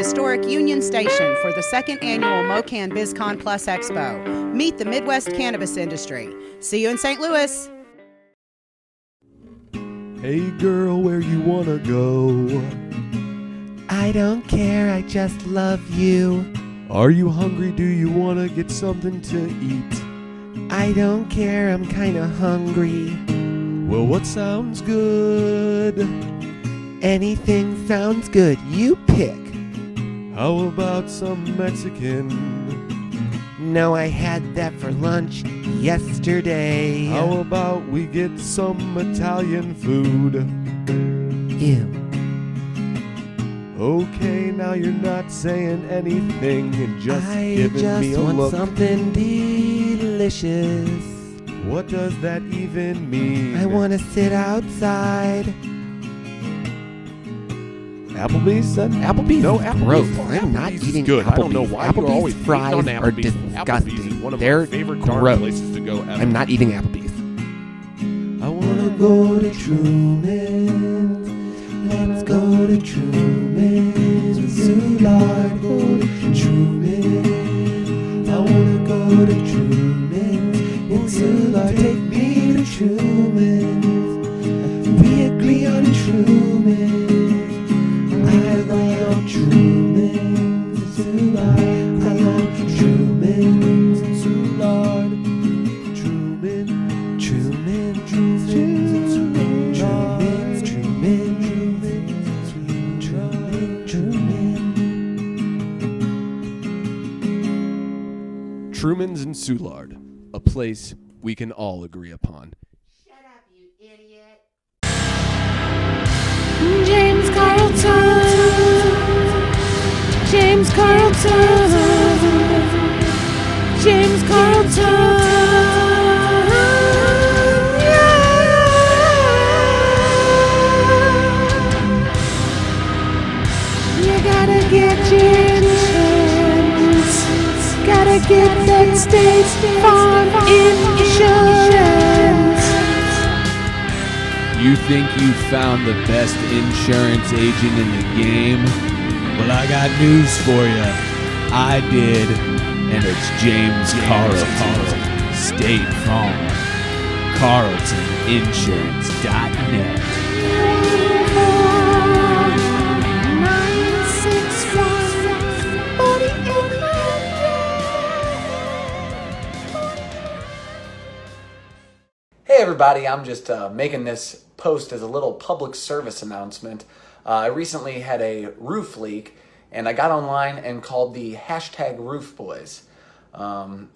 historic Union Station for the second annual MoCan BizCon Plus Expo. Meet the Midwest cannabis industry. See you in St. Louis. Hey girl, where you wanna go? I don't care, I just love you. Are you hungry? Do you wanna get something to eat? I don't care, I'm kinda hungry. Well, what sounds good? Anything sounds good, you pick. How about some Mexican? No, I had that for lunch yesterday. How about we get some Italian food? Ew. Okay, now you're not saying anything and just giving me a want look. Something delicious. What does that even mean? I want to sit outside. Applebee's? Applebee's No, is Applebee's. gross. Applebee's I'm not is eating good. Applebee's. I don't know why you're always Applebee's fries fries on are Applebee's. disgusting. Applebee's is one of They're my favorite darn gross. places to go ever. I'm not eating Applebee's. I wanna go to Truman's. Let's go to Truman's. Soulard, go to Truman's. I wanna go to Truman's. In Soulard, take me to Truman's. We agree on Truman's. I love Truman's. In Soulard, I love Truman's. In Soulard. Truman, Truman, Truman, Truman, Truman, Truman. Truman's in Soulard, a place we can all agree upon. James Carlton. James Carlton. James Carlton. You gotta get your insurance. Gotta get that State Farm insurance. You think you found the best insurance agent in the game? Well, I got news for you. I did, and it's James Carlton. State Farm. CarltonInsurance.net. Hey everybody, I'm just making this post as a little public service announcement. I recently had a roof leak and I got online and called the hashtag Roof Boys.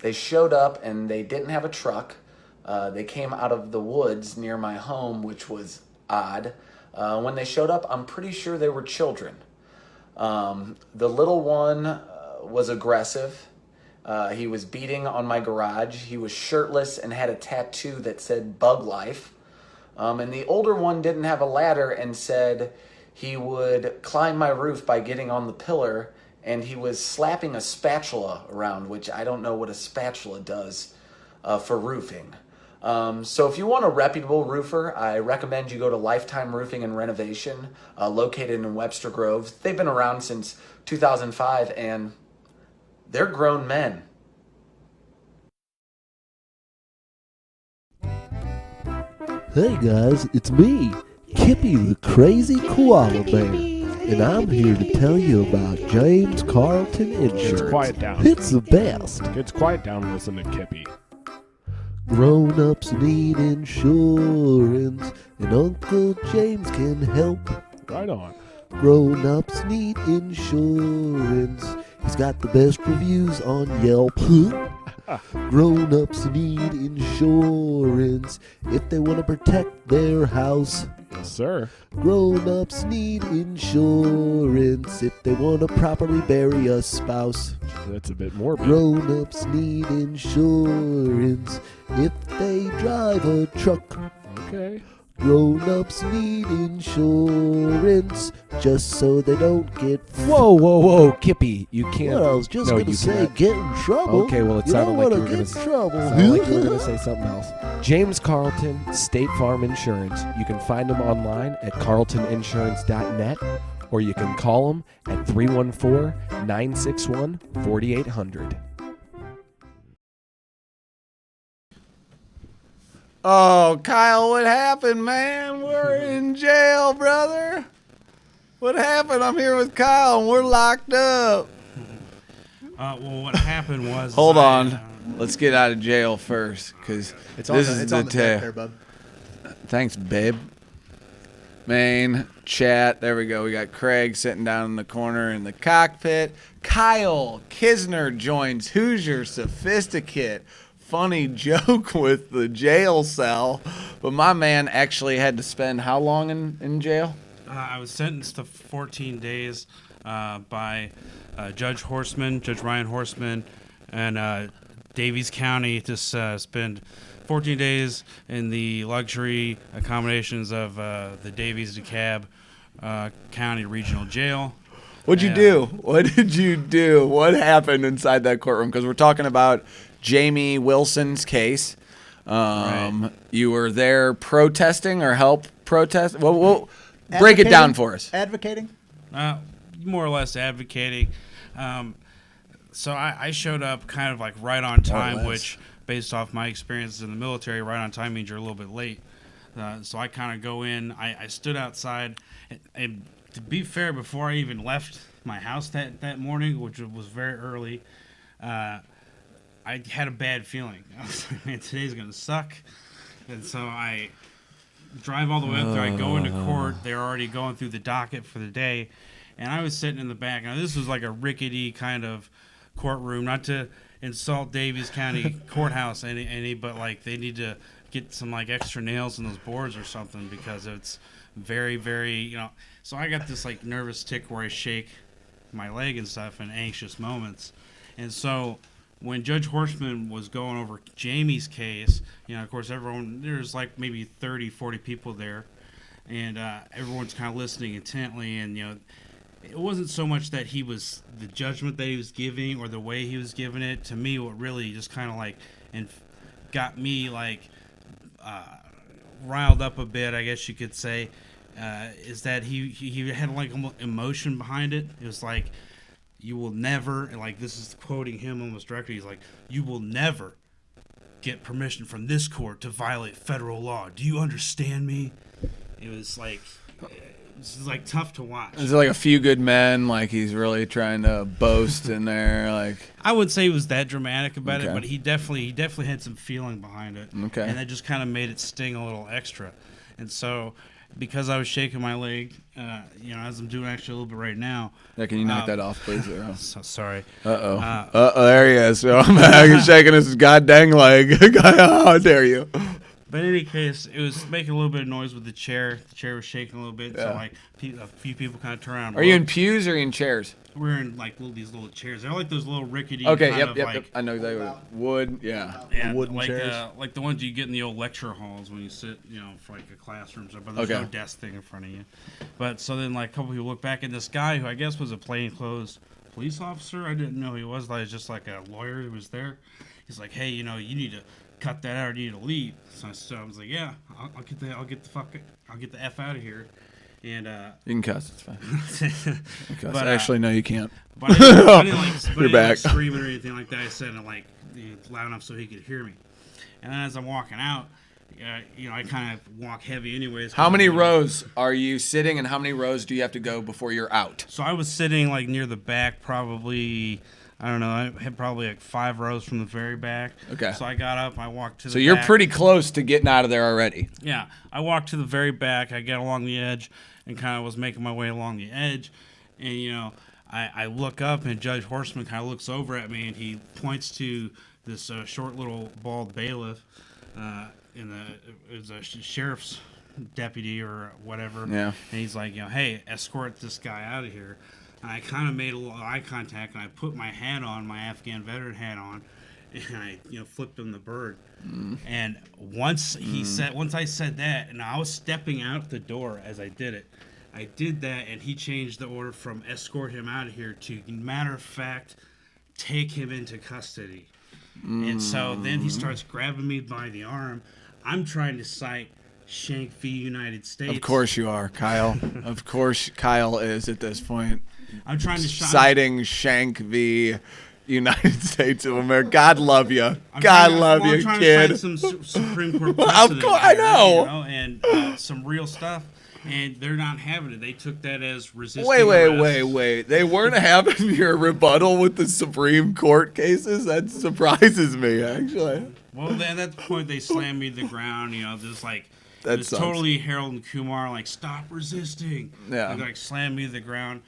They showed up and they didn't have a truck. They came out of the woods near my home, which was odd. When they showed up, I'm pretty sure they were children. The little one was aggressive. He was beating on my garage. He was shirtless and had a tattoo that said Bug Life. And the older one didn't have a ladder and said he would climb my roof by getting on the pillar, and he was slapping a spatula around, which I don't know what a spatula does for roofing. So if you want a reputable roofer, I recommend you go to Lifetime Roofing and Renovation, located in Webster Grove. They've been around since 2005, and they're grown men. Hey guys, it's me, Kippy the Crazy Koala Bear, and I'm here to tell you about James Carlton Insurance. Kids, quiet down. It's the best. Kids, quiet down and listen to Kippy. Grown-ups need insurance, and Uncle James can help. Right on. Grown-ups need insurance. He's got the best reviews on Yelp. Grown-ups need insurance if they want to protect their house. Yes, sir. Grown-ups need insurance if they want to properly bury a spouse. That's a bit morbid. Grown-ups need insurance if they drive a truck. Okay. Grown-ups need insurance just so they don't get... Whoa, Kippy, you can't... Well, I was just going to say cannot. get in trouble. Okay, well, it you sounded don't like you wanna were going get to in trouble. say something else. James Carlton, State Farm Insurance. You can find him online at carltoninsurance.net or you can call them at 314-961-4800. Oh, Kyle, what happened, man? We're in jail, brother. What happened? I'm here with Kyle, and we're locked up. Well, what happened was... Hold on. Let's get out of jail first, because this is the deck tale. there, bub. Thanks, babe. Main chat. There we go. We got Craig sitting down in the corner in the cockpit. Kyle Kisner joins Hoosier Sophisticate. Funny joke with the jail cell. But my man actually had to spend how long in jail? I was sentenced to 14 days by Judge Ryan Horseman, and Davies County to spend 14 days in the luxury accommodations of the Davies DeKalb County Regional Jail. What'd you do? What did you do? What happened inside that courtroom? Because we're talking about Jamie Wilson's case. Right. You were there protesting or help protest? Well, break it down for us. Advocating? More or less advocating. So I showed up kind of like right on time, which, based off my experiences in the military, right on time means you're a little bit late. So I kind of go in. I stood outside. And to be fair, before I even left my house that morning, which was very early, I had a bad feeling. I was like, man, today's going to suck. And so I drive all the way up there. I go into court. They're already going through the docket for the day. And I was sitting in the back. Now, this was like a rickety kind of courtroom, not to insult Davies County Courthouse any, but like they need to get some like extra nails in those boards or something, because it's very, very, so I got this like nervous tick where I shake my leg and stuff in anxious moments. And so when Judge Horseman was going over Jamie's case, of course there's like maybe 30, 40 people there, and everyone's kind of listening intently, and it wasn't so much that the judgment that he was giving or the way he was giving it. To me, what really just kind of like got me like riled up a bit, I guess you could say, is that he had like emotion behind it. It was like, you will never, and like this is quoting him almost directly, he's like, you will never get permission from this court to violate federal law. Do you understand me? It was like... This is like tough to watch. Is it like A Few Good Men? Like he's really trying to boast in there? Like I wouldn't say he was that dramatic about it, but he definitely had some feeling behind it. Okay. And that just kind of made it sting a little extra. And so, because I was shaking my leg, as I'm doing actually a little bit right now. Yeah, can you knock that off, please? So sorry. There he is. So I'm back shaking his goddamn leg. How dare you? But in any case, it was making a little bit of noise with the chair. The chair was shaking a little bit, so like a few people kind of turn around. Are you in pews or are you in chairs? We're in like these little chairs. They're like those little rickety. Okay, kind yep, of yep, like, yep. I know exactly. Wood, yeah. Wooden like, chairs. like the ones you get in the old lecture halls when you sit, for like a classroom. But there's no desk thing in front of you. But so then like a couple people look back at this guy who I guess was a plainclothes police officer. I didn't know he was. Like just like a lawyer who was there. He's like, hey, you need to cut that out, or you need to leave. So I was like, yeah, I'll get the F out of here. And you can cuss, it's fine. But actually, no, you can't. But I didn't You're back. Like screaming or anything like that. I said it like loud enough so he could hear me. And then as I'm walking out, I kind of walk heavy anyways. How many rows are you sitting, and how many rows do you have to go before you're out? So I was sitting like near the back, probably. I don't know. I had probably like 5 rows from the very back. Okay. So I got up. I walked to the So you're back. pretty close to getting out of there already. Yeah. I walked to the very back. I got along the edge and kind of was making my way along the edge. And, I look up, and Judge Horseman kind of looks over at me, and he points to this short little bald bailiff is a sheriff's deputy or whatever. Yeah. And he's like, hey, escort this guy out of here. And I kind of made a little eye contact, and I put my hat on, my Afghan veteran hat on, and I, flipped him the bird. And once I said that, and I was stepping out the door as I did it, I did that, and he changed the order from escort him out of here to, matter of fact, take him into custody. And so then he starts grabbing me by the arm. I'm trying to cite Shank v. United States. Of course you are, Kyle. Of course Kyle is at this point. I'm trying to citing Shank v. United States of America. God love you. God love you, I'm trying kid. to cite some Supreme Court Of precedent course, I here, know. you know, and some real stuff. And they're not having it. They took that as resisting arrest. Wait. They weren't having your rebuttal with the Supreme Court cases? That surprises me, actually. Well, then at that point, they slammed me to the ground. You know, just like That it's sucks. totally Harold and Kumar, like stop resisting. Yeah. Like slam me to the ground.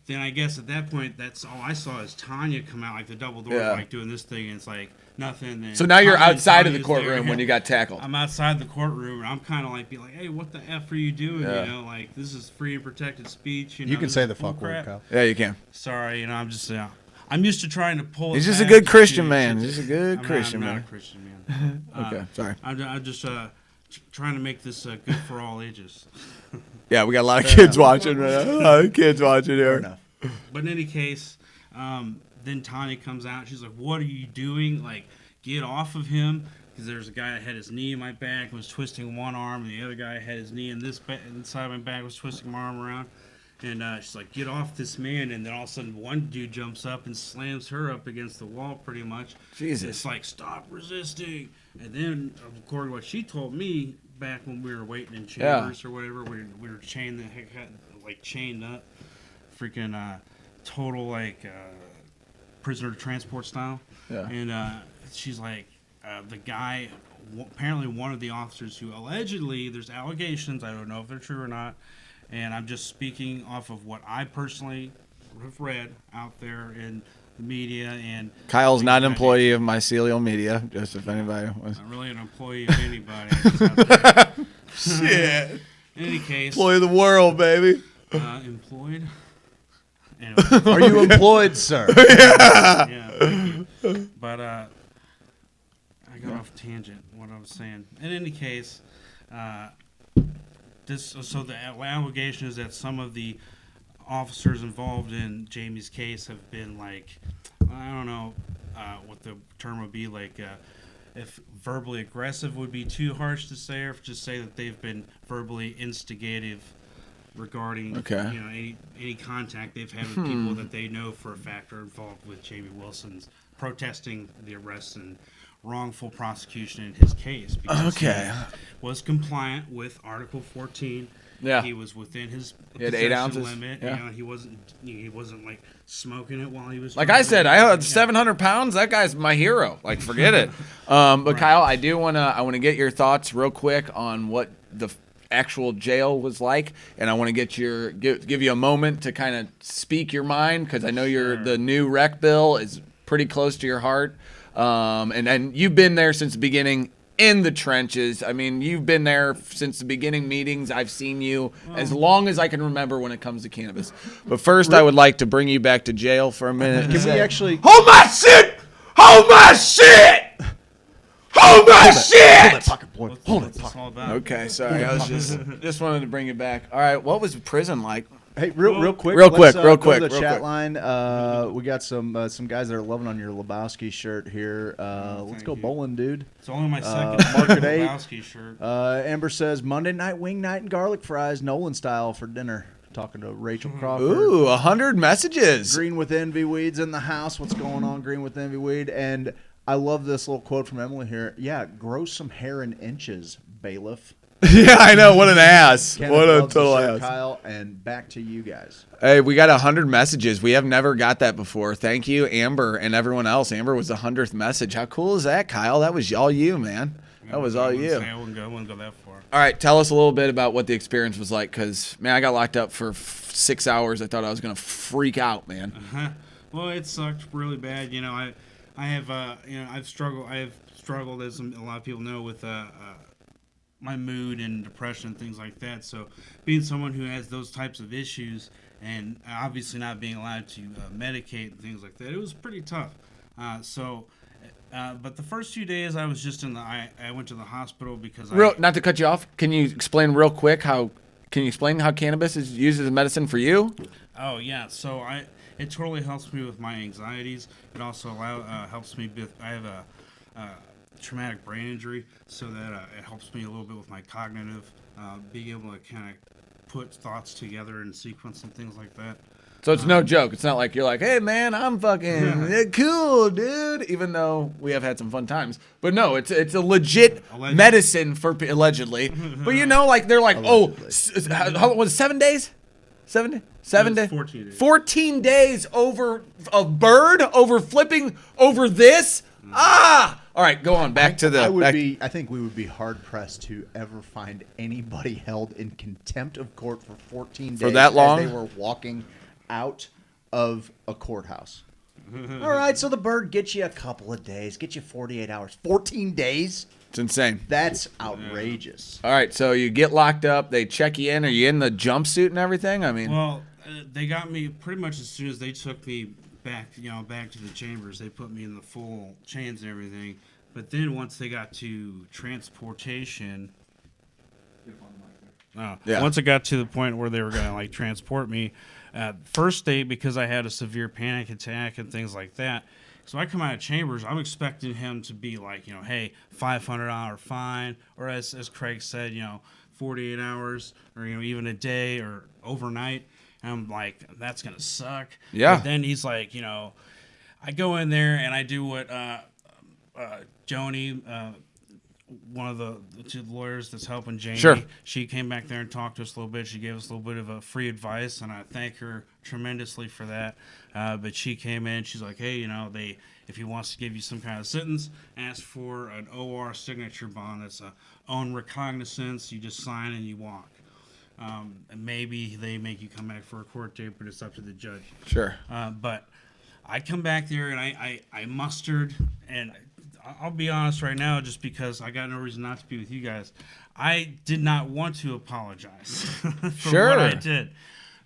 Then I guess at that point, that's all I saw is Tanya come out like the double door, Yeah. like doing this thing, and it's like nothing. And So now you're Tanya- outside of the Tanya's courtroom there. when you got tackled. I'm outside the courtroom, and I'm kind of like, be like, hey, what the F are you doing? Yeah. You know, like this is free and protected speech. You You know, can this say is the fuck word, bullcrap. Kyle. Yeah, you can. Sorry, you know, I'm just, I'm used to trying to pull. He's it just a back good Christian to- man. to- He's just a good Christian I'm man. not a Christian man. Okay, sorry. I'm just trying to make this good for all ages. Yeah, we got a lot of kids watching right now. A lot of kids watching here. But in any case, then Tanya comes out. She's like, "What are you doing? Like, get off of him!" Because there's a guy that had his knee in my back, was twisting one arm, and the other guy had his knee in this inside of my back, was twisting my arm around. And she's like, "Get off this man!" And then all of a sudden, one dude jumps up and slams her up against the wall, pretty much. Jesus. It's like, "Stop resisting!" And then, according to what she told me back when we were waiting in chambers or whatever, we were chained chained up, freaking total prisoner transport style. Yeah. And she's like, the guy, apparently one of the officers who allegedly, there's allegations, I don't know if they're true or not, and I'm just speaking off of what I personally have read out there in the media. And Kyle's not an employee of Mycelial Media, just if anybody was. Not really an employee of anybody. Just out there. Shit. In any case. Employee of the world, baby. Employed? Anyway. Are you employed, sir? Yeah. Thank you. But I got off tangent. What I was saying. In any case, so the allegation is that some of the officers involved in Jamie's case have been like, I don't know what the term would be, like if verbally aggressive would be too harsh to say, or if just say that they've been verbally instigative regarding any contact they've had with people that they know for a fact are involved with Jamie Wilson's protesting the arrest and wrongful prosecution in his case, because he was compliant with Article 14. Yeah. He was within his He had 8 possession ounces. limit. Yeah. You know, he wasn't like smoking it while he was Like I said, I had 700 pounds. That guy's my hero. Like, forget it. But Kyle, I want to get your thoughts real quick on what the actual jail was like, and I want to get give you a moment to kind of speak your mind, because I know the new rec bill is pretty close to your heart, and you've been there since the beginning. In the trenches. I mean, you've been there since the beginning meetings. I've seen you as long as I can remember when it comes to cannabis. But first, I would like to bring you back to jail for a minute. Can we actually hold my shit? Hold my shit! Hold my shit! Hold it, pocket boy. Hold it, pocket. Okay, sorry. I was just wanted to bring it back. All right, what was prison like? Hey, real quick. Real let's, quick. Go to the chat line. We got some guys that are loving on your Lebowski shirt here. Let's go bowling, dude. It's only my second Market 8. Lebowski shirt. Amber says Monday night wing night and garlic fries, Nolan style for dinner. Talking to Rachel Crawford. Ooh, 100 messages. Green with Envy Weeds in the house. What's going on, Green with Envy Weed? And I love this little quote from Emily here. Yeah, grow some hair in inches, bailiff. Yeah, I know. What an ass. Kenneth What a loves the total shirt, ass. Kyle, and back to you guys. Hey, we got 100 messages. We have never got that before. Thank you, Amber, and everyone else. Amber was the 100th message. How cool is that, Kyle? That was all you, man. That was all you. I wouldn't go that far. All right, tell us a little bit about what the experience was like, because, man, I got locked up for 6 hours. I thought I was going to freak out, man. Well, it sucked really bad. You know, I have I've struggled, as a lot of people know, with my mood and depression and things like that. So being someone who has those types of issues and obviously not being allowed to medicate and things like that, it was pretty tough. But the first few days I was just I went to the hospital because Not to cut you off, can you explain real quick how cannabis is used as a medicine for you? Oh yeah, so it totally helps me with my anxieties. It also helps me with, I have traumatic brain injury, so that it helps me a little bit with my cognitive, being able to kind of put thoughts together in sequence and things like that. So it's no joke. It's not like you're like, hey, man, I'm fucking cool, dude, even though we have had some fun times. But no, it's a legit medicine for allegedly. But, you know, like they're like, how was it, 7 days? 7 days? 14 days. 14 days over a bird, over flipping over this? Ah! All right, go on. Back to the... I think we would be hard-pressed to ever find anybody held in contempt of court for 14 days. For that long? As they were walking out of a courthouse. All right, so the bird gets you a couple of days, gets you 48 hours. 14 days? It's insane. That's outrageous. All right, so you get locked up. They check you in. Are you in the jumpsuit and everything? I mean... Well, they got me pretty much as soon as they took me back to the chambers. They put me in the full chains and everything. But then once they got to transportation... Once it got to the point where they were going to like transport me, first day, because I had a severe panic attack and things like that. So I come out of chambers, I'm expecting him to be like, hey, $500 fine, or as Craig said, 48 hours, or even a day or overnight. And I'm like, that's gonna suck. Yeah. But then he's like, I go in there and I do what Joni, one of the two lawyers that's helping Jamie. Sure. She came back there and talked to us a little bit. She gave us a little bit of a free advice, and I thank her tremendously for that. But she came in. She's like, hey, if he wants to give you some kind of sentence, ask for an OR signature bond. That's a own recognizance. You just sign and you walk. And maybe they make you come back for a court date, but it's up to the judge. Sure. But I come back there and I mustered, and I'll be honest right now, just because I got no reason not to be with you guys. I did not want to apologize for what I did.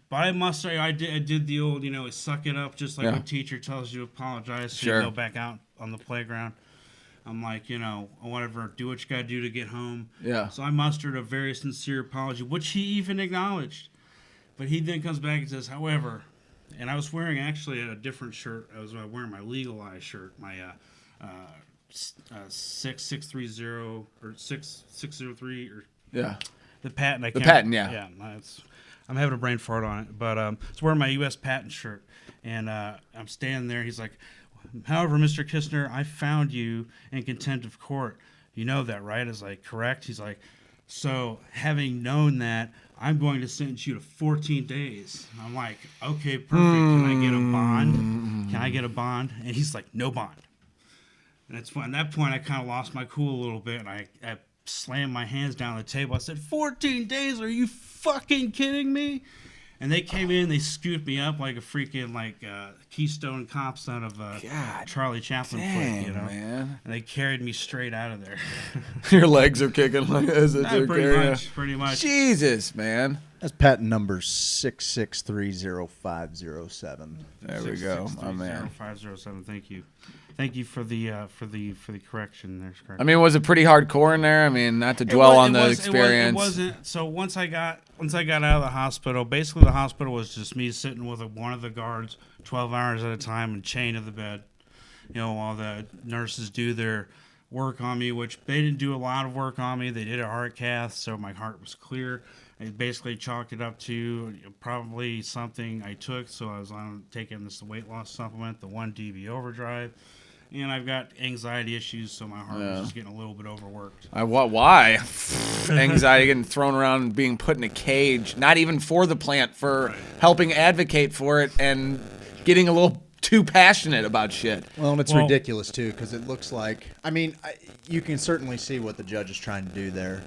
But I must say, I did the old, suck it up, just like a teacher tells you to apologize so you go back out on the playground. I'm like, whatever, do what you got to do to get home. Yeah. So I mustered a very sincere apology, which he even acknowledged. But he then comes back and says, however, and I was wearing actually a different shirt. I was wearing my legalized shirt, my 6630 or 6603 or the patent. I'm having a brain fart on it, but it's wearing my U.S. patent shirt, and I'm standing there. He's like, however, Mr. Kistner, I found you in contempt of court. You know that, right? I was like, correct. He's like, so having known that, I'm going to sentence you to 14 days. I'm like, okay, perfect. Can I get a bond? Can I get a bond? And he's like, no bond. And at that point, I kind of lost my cool a little bit, and I slammed my hands down on the table. I said, 14 days? Are you fucking kidding me? And they came in, they scooped me up like a freaking Keystone Cops out of Charlie Chaplin flick, man. And they carried me straight out of there. Your legs are kicking like this. Pretty much. Jesus, man. That's patent number 6630507. There we go, my man. 507. Thank you. Thank you for the correction there, Scott. I mean, was it pretty hardcore in there? I mean, not to dwell on the experience. It wasn't. So once I got out of the hospital, basically the hospital was just me sitting with one of the guards 12 hours at a time and chained to the bed, while the nurses do their work on me, which they didn't do a lot of work on me. They did a heart cath, so my heart was clear. I basically chalked it up to probably something I took. So I was taking this weight loss supplement, the 1DB Overdrive. And I've got anxiety issues, so my heart was just getting a little bit overworked. Why? Anxiety, getting thrown around and being put in a cage. Not even for the plant, for helping advocate for it and getting a little too passionate about shit. Well, and it's ridiculous, too, because it looks like... I mean, you can certainly see what the judge is trying to do there.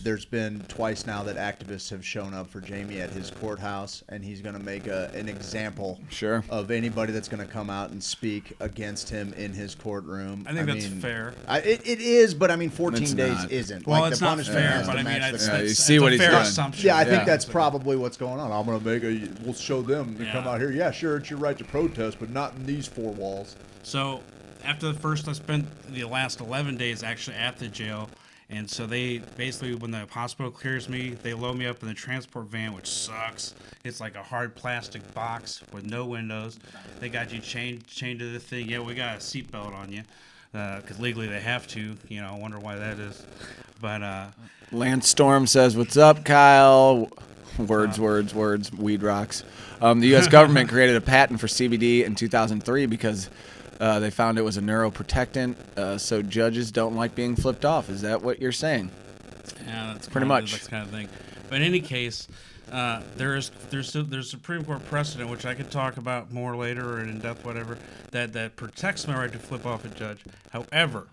There's been twice now that activists have shown up for Jamie at his courthouse, and he's going to make an example of anybody that's going to come out and speak against him in his courtroom. I think that's fair. It is, but I mean, 14 days isn't. Well, it's not fair, but I mean, you see what he's done. Assumption. Yeah, I think that's probably what's going on. I'm going to we'll show them to come out here. Yeah, sure, it's your right to protest, but not in these four walls. So after the first, I spent the last 11 days actually at the jail. And so they basically, when the hospital clears me, they load me up in the transport van, which sucks. It's like a hard plastic box with no windows. They got you chained to the thing. Yeah, we got a seatbelt on you. because legally they have to. I wonder why that is. But Lance Storm says, "What's up, Kyle?" Words, weed rocks. The U.S. government created a patent for CBD in 2003 because they found it was a neuroprotectant, so judges don't like being flipped off. Is that what you're saying? Yeah, that's pretty much that kind of thing. But in any case, there's Supreme Court precedent, which I could talk about more later or in depth, whatever, that protects my right to flip off a judge. However,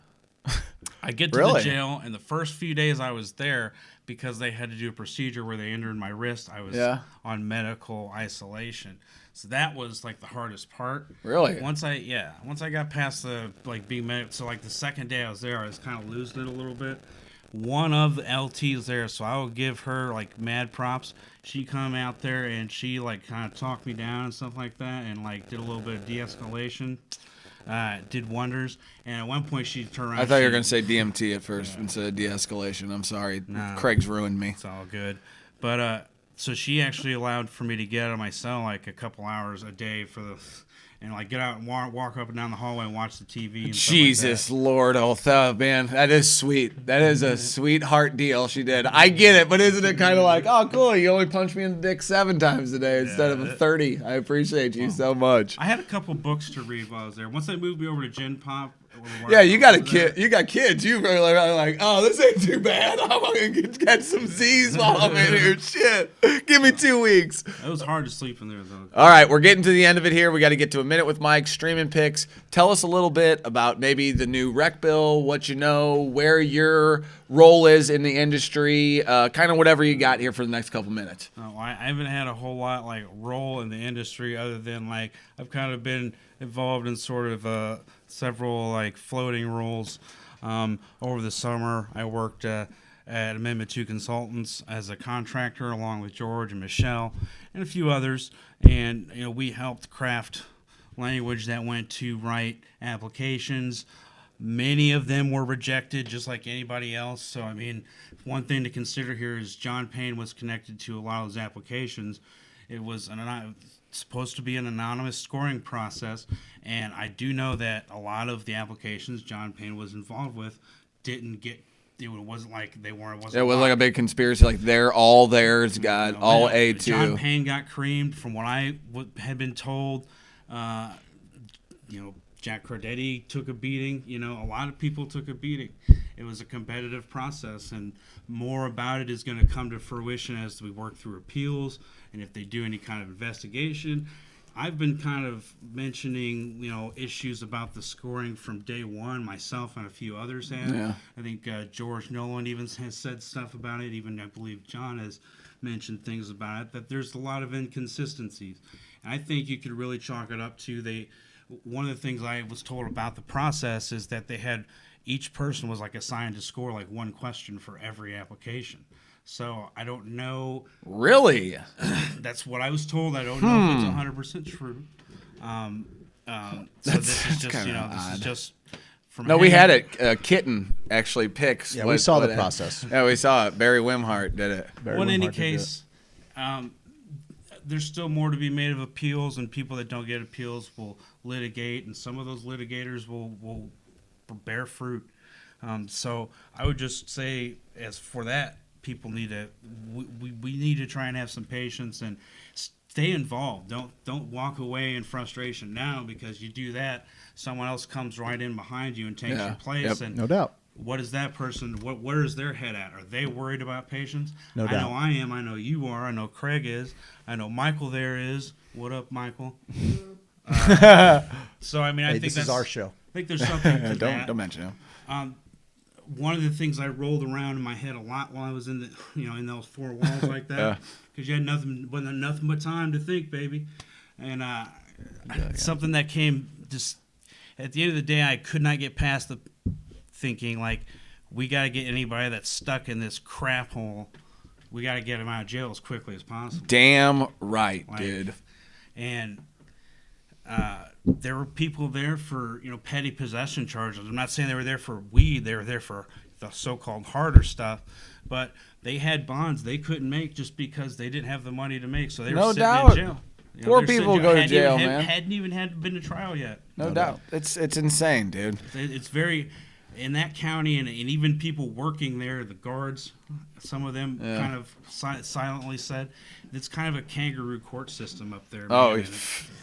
I get to the jail, and the first few days I was there, because they had to do a procedure where they entered my wrist, I was on medical isolation. So that was like the hardest part. Really? Once I got past the being medical, so the second day I was there, I was kind of losing it a little bit. One of the LTs there, so I will give her mad props. She come out there and she kind of talked me down and stuff like that, and did a little bit of de-escalation. Did wonders. And at one point she turned around. I thought you were going to say DMT at first instead of de-escalation. I'm sorry. No, Craig's ruined me. It's all good. But so she actually allowed for me to get out of my cell a couple hours a day and get out and walk up and down the hallway and watch the TV. And Jesus Lord, man, that is sweet. That is a sweetheart deal she did. I get it, but isn't it kind of oh, cool, you only punched me in the dick 7 times a day instead of 30. I appreciate you so much. I had a couple books to read while I was there. Once they moved me over to Gen Pop. Yeah, you got a kid. You got kids. You really oh, this ain't too bad. I'm gonna get some Z's while I'm in here. Shit, give me 2 weeks. It was hard to sleep in there though. All right, we're getting to the end of it here. We got to get to a minute with Mike. Streaming picks. Tell us a little bit about maybe the new rec bill, what you know, where your role is in the industry, kind of whatever you got here for the next couple minutes. Oh, I haven't had a whole lot role in the industry other than I've kind of been involved in sort of several floating roles. Over the summer, I worked at Amendment 2 Consultants as a contractor along with George and Michelle and a few others, and we helped craft language that went to write applications. Many of them were rejected just like anybody else. So one thing to consider here is John Payne was connected to a lot of those applications. It was supposed to be an anonymous scoring process, and I do know that a lot of the applications John Payne was involved with didn't get. It wasn't they weren't. It was a big conspiracy. They're all theirs, got all A2. John Payne got creamed, from what I had been told. Jack Cardetti took a beating. A lot of people took a beating. It was a competitive process, and more about it is going to come to fruition as we work through appeals and if they do any kind of investigation. I've been kind of mentioning, issues about the scoring from day one. Myself and a few others have. Yeah. I think George Nolan even has said stuff about it. Even I believe John has mentioned things about it. That there's a lot of inconsistencies. And I think you could really chalk it up to one of the things I was told about the process is that they had each person was assigned to score one question for every application. So I don't know. Really? That's what I was told. I don't know if it's 100% true. So this is just this is just from. No, we had it. Kitten actually picks. Yeah, we saw the process. Yeah, we saw it. Barry Wimhart did it. In any case, there's still more to be made of appeals, and people that don't get appeals will litigate, and some of those litigators will bear fruit. So I would just say, as for that, people need to we need to try and have some patience and stay involved. Don't walk away in frustration now, because you do that, someone else comes right in behind you and takes your place. Yep. And no doubt. What is that person? Where is their head at? Are they worried about patients? No doubt. I know I am. I know you are. I know Craig is. I know Michael there is. What up, Michael? So I think this is our show. I think there's something to that. Don't mention him. One of the things I rolled around in my head a lot while I was in in those 4 walls like that, because you had nothing but time to think, baby. And something that came just at the end of the day, I could not get past the thinking we got to get anybody that's stuck in this crap hole. We got to get them out of jail as quickly as possible. Damn right, dude. And there were people there for petty possession charges. I'm not saying they were there for weed. They were there for the so-called harder stuff. But they had bonds they couldn't make just because they didn't have the money to make. So they were sitting in jail. You Poor they're saying people go to hadn't jail, even, man. Hadn't even been to trial yet. No doubt. It's insane, dude. It's very in that county, and even people working there, the guards, some of them kind of silently said it's kind of a kangaroo court system up there. Oh, man.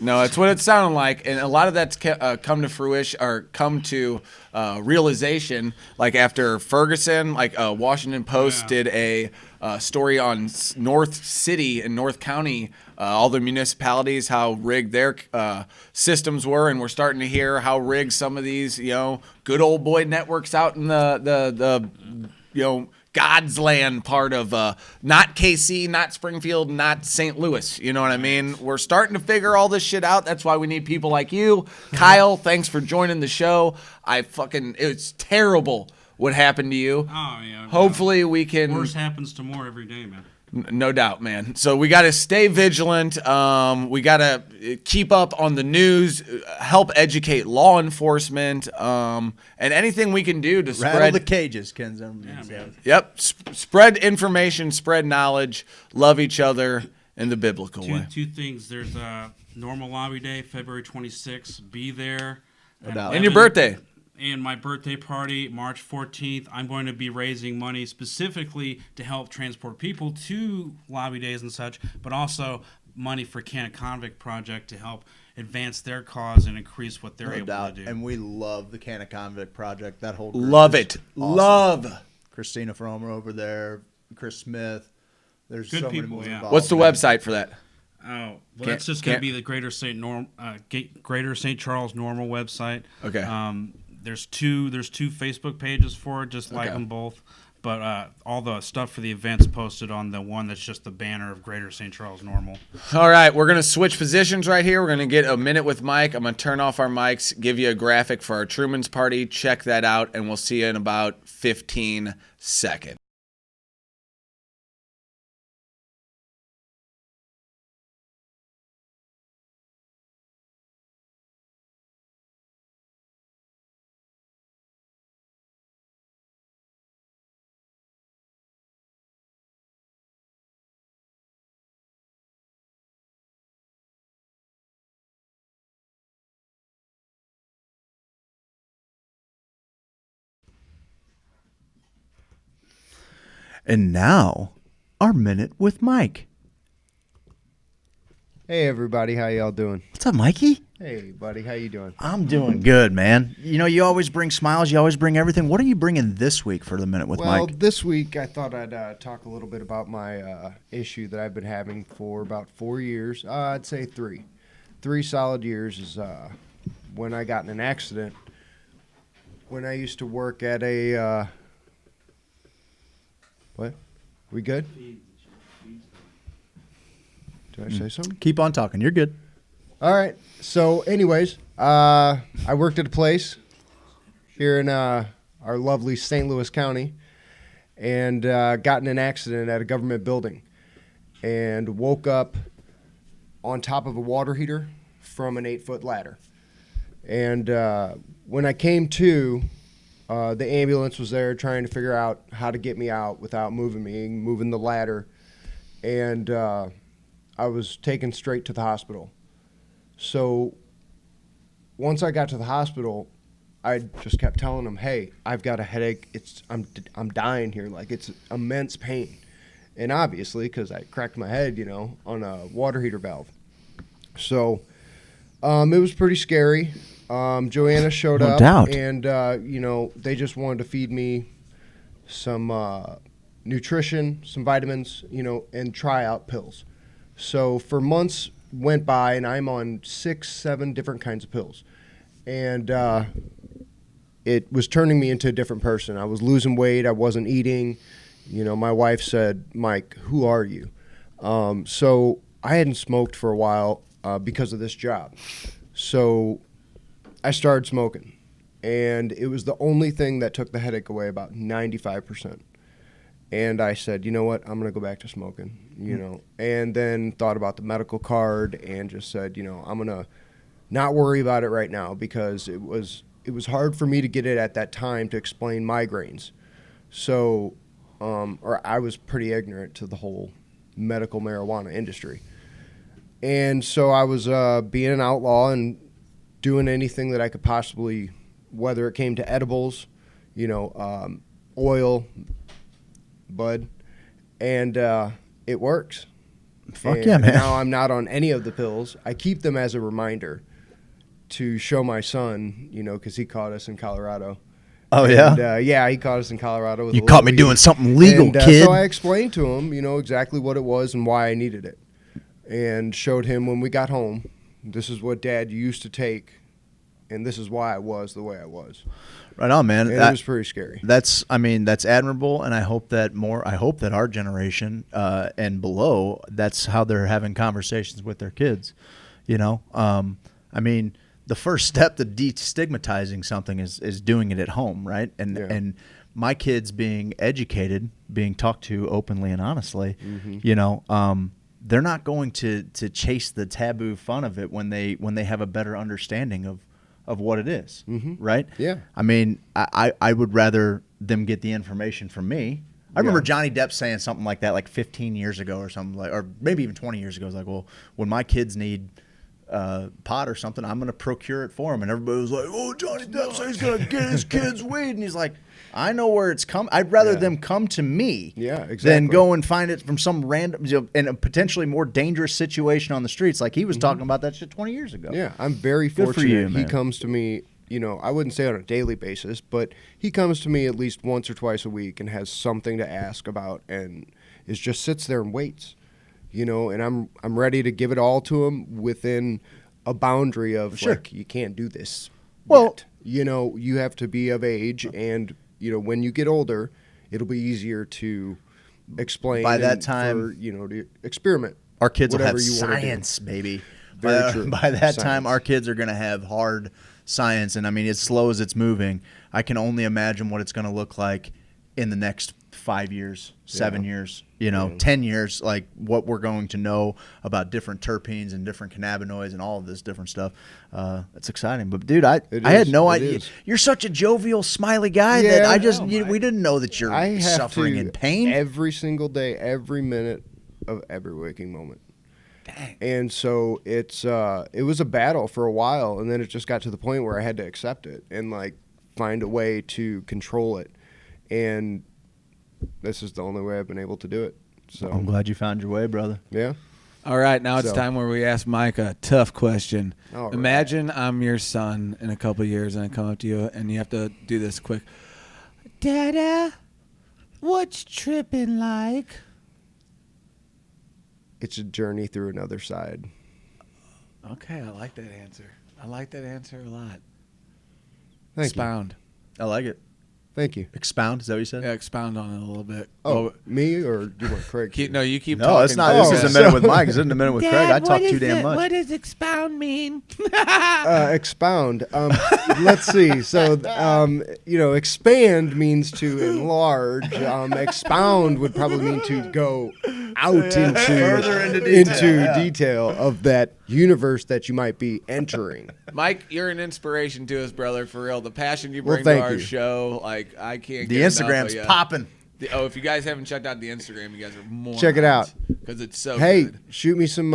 no, it's what it sounded like, and a lot of that's come to fruition or come to realization. Like after Ferguson, like Washington Post did a story on North City and North County, all the municipalities, how rigged their systems were, and we're starting to hear how rigged some of these, good old boy networks out in the God's land part of not KC, not Springfield, not St. Louis. You know what I mean? We're starting to figure all this shit out. That's why we need people like you. Kyle, thanks for joining the show. It's terrible what happened to you. Oh, yeah. Hopefully we can. Worse happens to more every day, man. No doubt, man. So we got to stay vigilant. We got to keep up on the news, help educate law enforcement, and anything we can do to Rattle spread the cages, Ken Zimmerman says. Yep. Spread information, spread knowledge, love each other in the biblical way. Two things. There's a normal lobby day, February 26th. Be there. And your birthday. And my birthday party, March 14th. I'm going to be raising money specifically to help transport people to lobby days and such, but also money for Can of Convict Project to help advance their cause and increase what they're able to do. And we love the Can of Convict Project. That whole group Love is it. awesome. Love. Christina Fromer over there, Chris Smith. There's Good so people, many more involved. What's the website for that? Oh, well, that's just going to be the Greater St. Charles Normal website. Okay. There's two Facebook pages for it. Just like them both. But all the stuff for the events posted on the one that's just the banner of Greater St. Charles Normal. All right, we're going to switch positions right here. We're going to get a minute with Mike. I'm going to turn off our mics, give you a graphic for our Truman's Party. Check that out, and we'll see you in about 15 seconds. And now, our minute with Mike. Hey everybody, how y'all doing? What's up, Mikey? Hey buddy, how you doing? I'm doing good, man. You always bring smiles. You always bring everything. What are you bringing this week for the minute with Mike? Well, this week I thought I'd talk a little bit about my issue that I've been having for about 4 years. I'd say 3. 3 solid years is when I got in an accident. When I used to work at a... What? We good? Did I say something? Keep on talking. You're good. All right. So, anyways, I worked at a place here in our lovely St. Louis County and got in an accident at a government building and woke up on top of a water heater from an 8-foot ladder. And when I came to, the ambulance was there trying to figure out how to get me out without moving the ladder. And I was taken straight to the hospital. So once I got to the hospital, I just kept telling them, hey, I've got a headache. I'm dying here. Like, it's immense pain. And obviously, because I cracked my head, on a water heater valve. So it was pretty scary. Joanna showed up. doubt. And, they just wanted to feed me some nutrition, some vitamins, and try out pills. So for months went by, and I'm on 6-7 different kinds of pills. And it was turning me into a different person. I was losing weight. I wasn't eating. My wife said, Mike, who are you? So I hadn't smoked for a while because of this job. So I started smoking. And it was the only thing that took the headache away, about 95%. And I said, you know what, I'm going to go back to smoking, and then thought about the medical card and just said, I'm going to not worry about it right now because it was hard for me to get it at that time to explain migraines. So, or I was pretty ignorant to the whole medical marijuana industry. And so I was being an outlaw and doing anything that I could possibly, whether it came to edibles, oil, bud, and it works. Fuck And yeah, man. Now I'm not on any of the pills. I keep them as a reminder to show my son, because he caught us in Colorado. Oh, And, yeah? yeah, he caught us in Colorado. With You a caught little me doing weed. something legal, And, kid. So I explained to him, exactly what it was and why I needed it. And showed him when we got home, this is what Dad used to take, and this is why I was the way I was. Right on, man. And it was pretty scary. That's admirable, and I hope that our generation and below, that's how they're having conversations with their kids. The first step to destigmatizing something is doing it at home, right? And my kids being educated, being talked to openly and honestly, they're not going to chase the taboo fun of it when they have a better understanding of what it is, right? Yeah. I would rather them get the information from me. I remember Johnny Depp saying something like that like 15 years ago or something, or maybe even 20 years ago. It's like, well, when my kids need pot or something, I'm going to procure it for them. And everybody was like, oh, Johnny Depp says he's going to get his kids weed. And he's like, I know where it's come. I'd rather them come to me than go and find it from some random, in a potentially more dangerous situation on the streets. Like he was talking about that shit 20 years ago. Yeah, I'm very Good fortunate. for you, He man. comes to me, I wouldn't say on a daily basis, but he comes to me at least once or twice a week and has something to ask about, and just sits there and waits. And I'm ready to give it all to him within a boundary of like, you can't do this. Well, yet. You have to be of age, and when you get older, it'll be easier to explain. By that and time, to experiment. Our kids will have whatever you wanna do. science, baby. Very true. By that time, Science. our kids are going to have hard science. And as slow as it's moving, I can only imagine what it's going to look like in the next 5 years, 7 years, 10 years, like what we're going to know about different terpenes and different cannabinoids and all of this different stuff. It's exciting. But, dude, I had no idea. You're such a jovial, smiley guy that we didn't know that you're suffering in pain. Every single day, every minute of every waking moment. Dang. And so it was a battle for a while, and then it just got to the point where I had to accept it and like find a way to control it. And this is the only way I've been able to do it. So I'm glad you found your way, brother. Yeah. All right, now it's So- time where we ask Mike a tough question. All right. Imagine I'm your son in a couple of years, and I come up to you, and you have to do this quick. Dada, what's tripping like? It's a journey through another side. Okay, I like that answer. I like that answer a lot. Thank Expound. I like it. Thank you. Expound, is that what you said? Yeah, expound on it a little bit. Oh, me or do you want Craig? No, you keep No, talking. it's not. This is a minute with Mike. This isn't a minute with Craig. I talk too damn much. What does expound mean? Expound. Let's see. So, expand means to enlarge. Expound would probably mean to go out Further into detail of that universe that you might be entering. Mike, you're an inspiration to us, brother, for real. The passion you Well, bring to thank our you. show, like I can't. The get Instagram's enough of ya. popping. If you guys haven't checked out the Instagram, you guys are more. Check it out because it's so Hey, good. shoot me some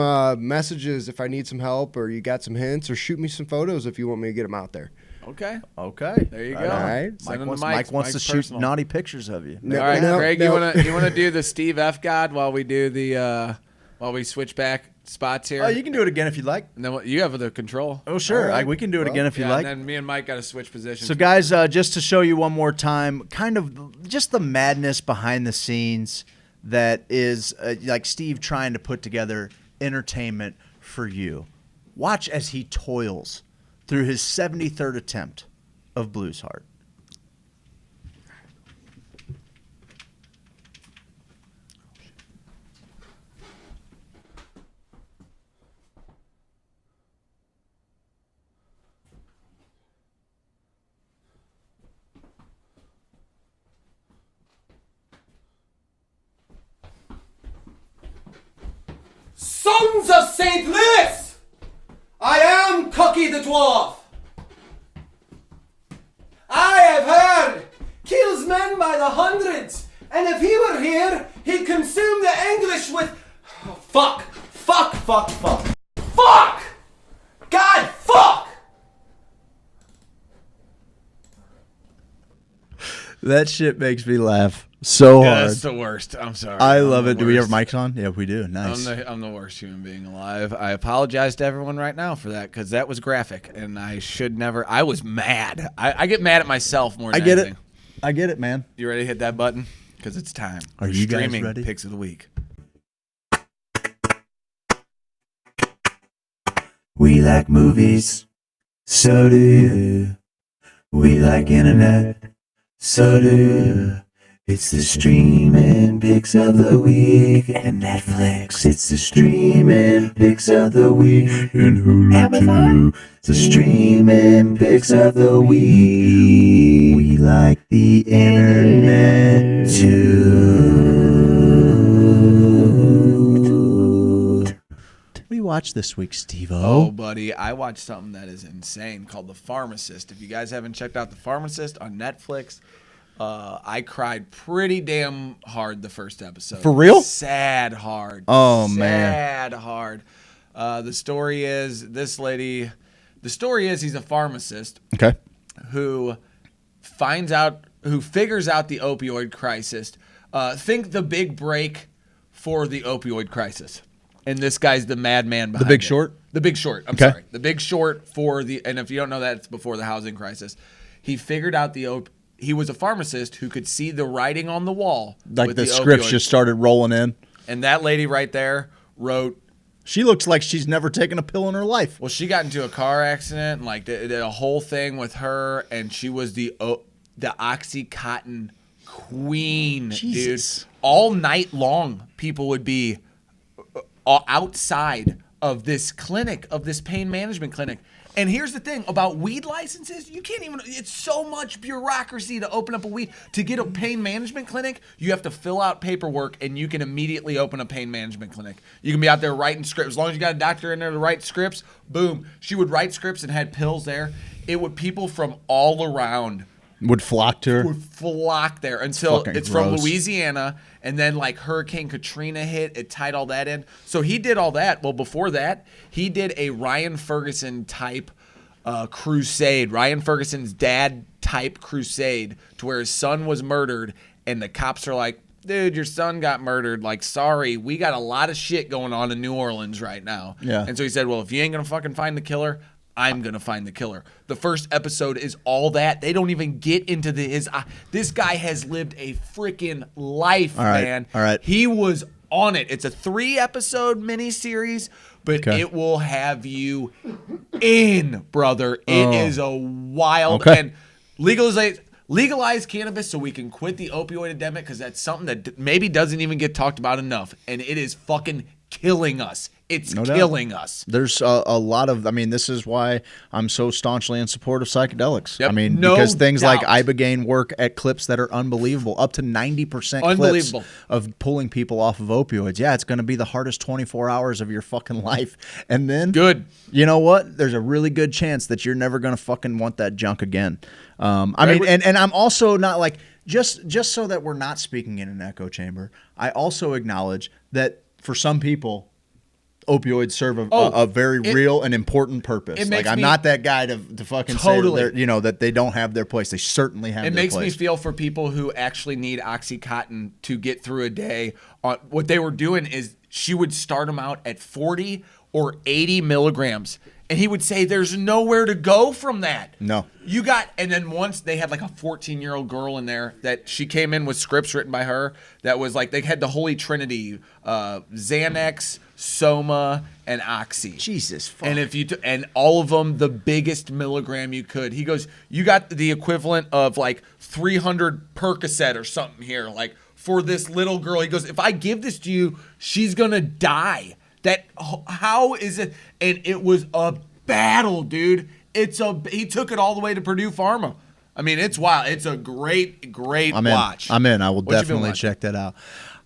messages if I need some help or you got some hints, or shoot me some photos if you want me to get them out there. Okay. There you Right go. on. All right. Send them to Mike wants to Mike's shoot personal. naughty pictures of you. No, All right, no, Craig, no. you wanna do the Steve F God while we do the while we switch back spots here? Oh, you can do it again if you'd like. And then you have the control. Oh, sure. All right. We can do it again if you'd Yeah, like. and then me and Mike got to switch positions. So, guys, just to show you one more time, kind of just the madness behind the scenes that is like Steve trying to put together entertainment for you. Watch as he toils through his 73rd attempt of Blues Heart. Sons of St. Louis! I am Cookie the Dwarf. I have heard kills men by the hundreds, and if he were here, he'd consume the English with... Fuck. fuck! God, fuck! That shit makes me laugh so hard. That's the worst. I'm sorry. I I'm love the it. Do we have worst. mics on? Yeah, we do. Nice. I'm the worst human being alive. I apologize to everyone right now for that because that was graphic and I should never. I was mad. I get mad at myself more than I get anything. it. I get it, man. You ready to hit that button? Because it's time. Are We're you guys streaming ready? Picks of the week. We like movies, so do you. We like internet, so do you. It's the streaming picks of the week and Netflix. It's the streaming picks of the week and Hulu too. It's the streaming picks of the week. We like the internet too. What do you watch this week, Steve-O? Oh, buddy, I watched something that is insane called The Pharmacist. If you guys haven't checked out The Pharmacist on Netflix, I cried pretty damn hard the first episode. For real? Sad hard. Oh, man. Sad hard. The story is this lady. The story is he's a pharmacist. Okay. Who figures out the opioid crisis. Think the big break for the opioid crisis. And this guy's the madman behind The Big it. Short? The Big Short. I'm Okay. sorry. The Big Short and if you don't know that, it's before the housing crisis. He figured out he was a pharmacist who could see the writing on the wall. Like with the scripts opioid. just started rolling in. And that lady right there wrote. She looks like she's never taken a pill in her life. Well, she got into a car accident and like did a whole thing with her, and she was the OxyContin queen, Jesus. dude. All night long, people would be outside of this clinic, of this pain management clinic. And here's the thing about weed licenses, you can't even, it's so much bureaucracy to open up a weed. To get a pain management clinic, you have to fill out paperwork and you can immediately open a pain management clinic. You can be out there writing scripts. As long as you got a doctor in there to write scripts, boom. She would write scripts and had pills there. It would, people from all around Would flock to her. would flock there until fucking it's from gross. Louisiana, and then like Hurricane Katrina hit, it tied all that in. So he did all that. Well, before that, he did a Ryan Ferguson type crusade, Ryan Ferguson's dad type crusade, to where his son was murdered, and the cops are like, dude, your son got murdered. Like, sorry, we got a lot of shit going on in New Orleans right now. Yeah. And so he said, well, if you ain't gonna fucking find the killer, I'm gonna find the killer. The first episode is all that. They don't even get into his. This guy has lived a freaking life, All right, man. all right. He was on it. It's a 3-episode miniseries, but Okay. it will have you in, brother. It is a wild Okay. and legalize cannabis so we can quit the opioid epidemic, because that's something that maybe doesn't even get talked about enough, and it is fucking killing us. It's No doubt. killing us. There's a lot of, I mean, this is why I'm so staunchly in support of psychedelics. Yep, I mean, no because things like doubt. Ibogaine work at clips that are unbelievable, up to 90% clips Unbelievable. of pulling people off of opioids. Yeah, it's going to be the hardest 24 hours of your fucking life. And then, good. You know what? There's a really good chance that you're never going to fucking want that junk again. I mean, and I'm also not like, just so that we're not speaking in an echo chamber, I also acknowledge that for some people, opioids serve a very real and important purpose. it Like, makes I'm me- not that guy to fucking Totally. say that, that they don't have their place. They certainly have It their makes place. me feel for people who actually need OxyContin to get through a day. What they were doing is she would start them out at 40 or 80 milligrams. And he would say, there's nowhere to go from that. No. And then once they had like a 14-year-old girl in there that she came in with scripts written by her that was like, they had the Holy Trinity, Xanax, Soma, and Oxy. Jesus fuck. And and all of them the biggest milligram you could. He goes, you got the equivalent of like 300 Percocet or something here, like for this little girl. He goes, if I give this to you, she's gonna die. How is it? And it was a battle, dude. He took it all the way to Purdue Pharma. I mean, it's wild. It's a great watch. I'm in. I will What you been definitely watching? check that out.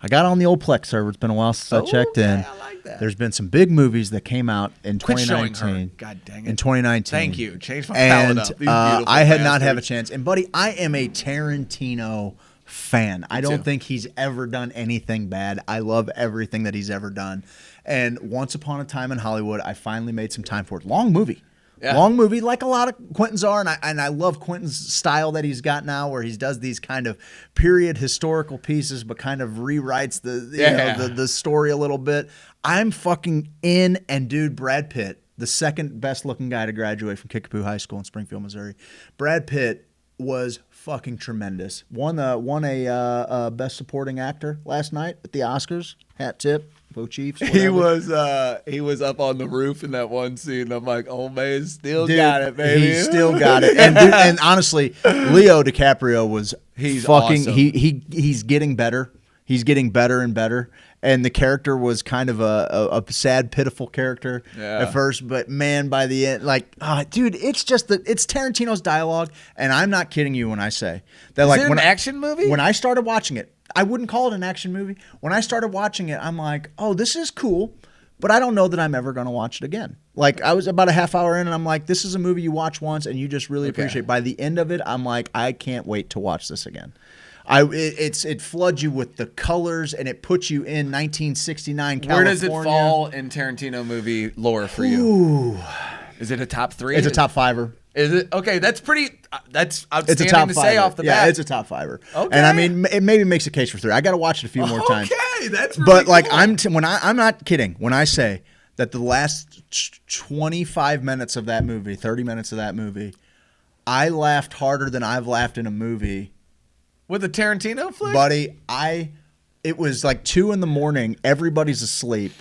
I got on the old Plex server. It's been a while since I checked in. I like that. There's been some big movies that came out in Quit showing 2019. her. God dang it. In 2019. Thank you. Changed my palate And up. These beautiful I had not have a bastards. chance. And buddy, I am a Tarantino fan. I don't too. think he's ever done anything bad. I love everything that he's ever done. And Once Upon a Time in Hollywood, I finally made some time for it. Long movie. Yeah. Long movie, like a lot of Quentin's are, and I love Quentin's style that he's got now, where he does these kind of period historical pieces, but kind of rewrites the story a little bit. I'm fucking in, and dude, Brad Pitt, the second best looking guy to graduate from Kickapoo High School in Springfield, Missouri. Brad Pitt was fucking tremendous. Won a best supporting actor last night at the Oscars. Hat tip. Go Chiefs. He was up on the roof in that one scene. I'm like, oh man, still Dude, got it, baby. He still got it. And honestly, Leo DiCaprio was He's fucking awesome. he's getting better. He's getting better and better. And the character was kind of a sad, pitiful character at first, but man, by the end, like, dude, it's just it's Tarantino's dialogue, and I'm not kidding you when I say that. Is Like, it an when action movie? When I started watching it, I wouldn't call it an action movie. When I started watching it, I'm like, oh, this is cool, but I don't know that I'm ever going to watch it again. Like, I was about a half hour in, and I'm like, this is a movie you watch once, and you just really appreciate. By the end of it, I'm like, I can't wait to watch this again. It floods you with the colors, and it puts you in 1969 California. Where does it fall in Tarantino movie lore for you? Ooh. Is it a top 3? It's a top 5er. Is it? Okay, that's pretty. That's outstanding It's a top to 5. say off the bat. Yeah, it's a top 5er. Okay. And I mean, it maybe makes a case for 3. I got to watch it a few more times. Okay, that's really But like, cool. I'm not kidding when I say that the last 25 minutes of that movie, 30 minutes of that movie, I laughed harder than I've laughed in a movie. With a Tarantino flick? Buddy, it was like 2 a.m. Everybody's asleep.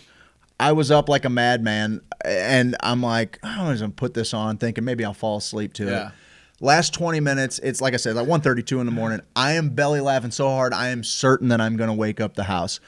I was up like a madman, and I'm like, I'm just going to put this on, thinking maybe I'll fall asleep to it. Last 20 minutes, it's like I said, like 1:32 in the morning. I am belly laughing so hard, I am certain that I'm going to wake up the house.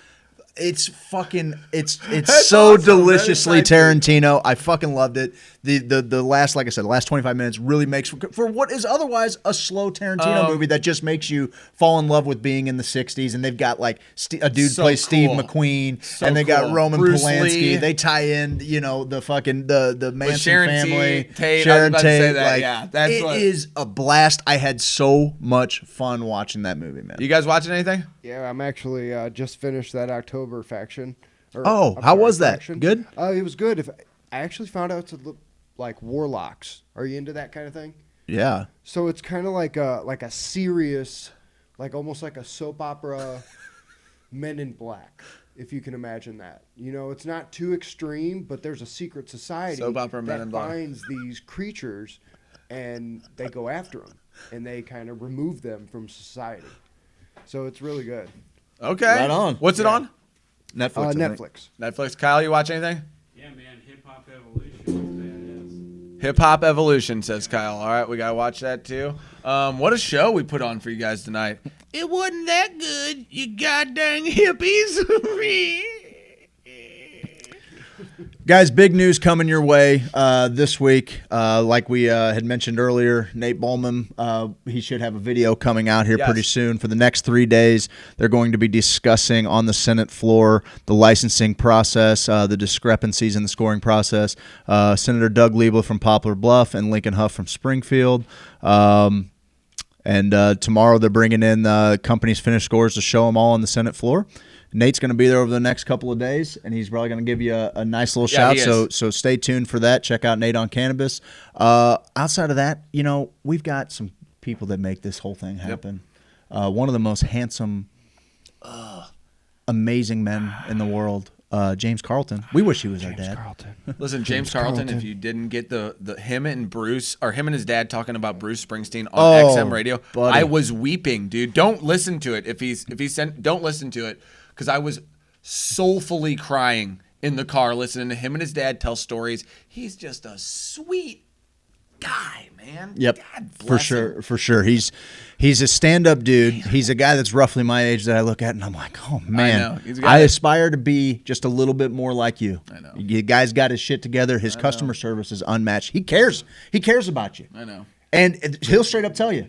It's fucking, it's so awesome. deliciously That is Tarantino. I fucking loved it. The last, like I said, the last 25 minutes really makes for what is otherwise a slow Tarantino movie that just makes you fall in love with being in the 60s. And they've got like a dude So plays Steve cool. McQueen, So and they got cool. Roman Bruce Polanski. Lee. They tie in, the fucking the Manson Sharon family, Tate. I was Sharon about to say Tate. that, Like, yeah, that's it what- is a blast. I had so much fun watching that movie, man. You guys watching anything? Yeah, I'm actually just finished that October faction. Oh, how was that? Good? It was good. I actually found out to look like Warlocks. Are you into that kind of thing? Yeah. So it's kind of like a serious, like almost like a soap opera, Men in Black, if you can imagine that. It's not too extreme, but there's a secret society Soap opera Men that in Black. finds these creatures, and they go after them, and they kind of remove them from society. So it's really good. Okay. Right on. What's it on? Netflix. I think. Netflix. Netflix. Kyle, you watch anything? Yeah, man, Hip Hop Evolution. Hip Hop Evolution, says Kyle. All right, we got to watch that too. What a show we put on for you guys tonight. It wasn't that good, you goddamn hippies. Guys, big news coming your way this week. Like we had mentioned earlier, Nate Bowman, he should have a video coming out here pretty soon. For the next 3 days, they're going to be discussing on the Senate floor the licensing process, the discrepancies in the scoring process. Senator Doug Liebler from Poplar Bluff and Lincoln Huff from Springfield. And tomorrow they're bringing in companies' finished scores to show them all on the Senate floor. Nate's going to be there over the next couple of days, and he's probably going to give you a nice little shout. So stay tuned for that. Check out Nate on Cannabis. Outside of that, we've got some people that make this whole thing happen. One of the most handsome, amazing men in the world, James Carlton. We wish he was our dad. Listen, James Carlton, if you didn't get the him and Bruce, or him and his dad talking about Bruce Springsteen on XM radio, buddy. I was weeping, dude. Don't listen to it. If he's sent, don't listen to it, because I was soulfully crying in the car listening to him and his dad tell stories. He's just a sweet guy, man. Yep, God bless him. for sure. He's a stand-up dude. He's a guy that's roughly my age that I look at and I'm like, oh man, He's a guy I that- aspire to be just a little bit more like you. I know. You guys got his shit together. His customer service is unmatched. He cares. He cares about you. I know. And he'll straight up tell you,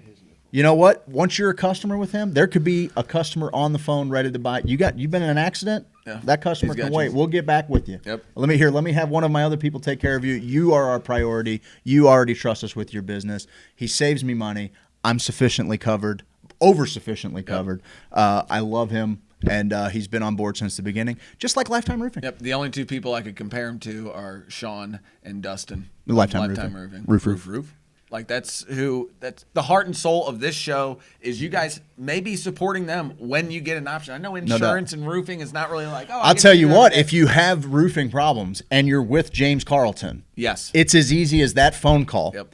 you know what? Once you're a customer with him, there could be a customer on the phone ready to buy. You've been in an accident? Yeah. That customer He's can got wait. you. We'll get back with you. Yep. Let me have one of my other people take care of you. You are our priority. You already trust us with your business. He saves me money. I'm sufficiently covered. over sufficiently covered. I love him, and he's been on board since the beginning, just like Lifetime Roofing. Yep. The only two people I could compare him to are Sean and Dustin. Lifetime Roofing. Roof. Like that's the heart and soul of this show is you guys maybe supporting them when you get an option. I know insurance and roofing is not really like, I'll tell you what, if you have roofing problems and you're with James Carlton, yes, it's as easy as that phone call. Yep.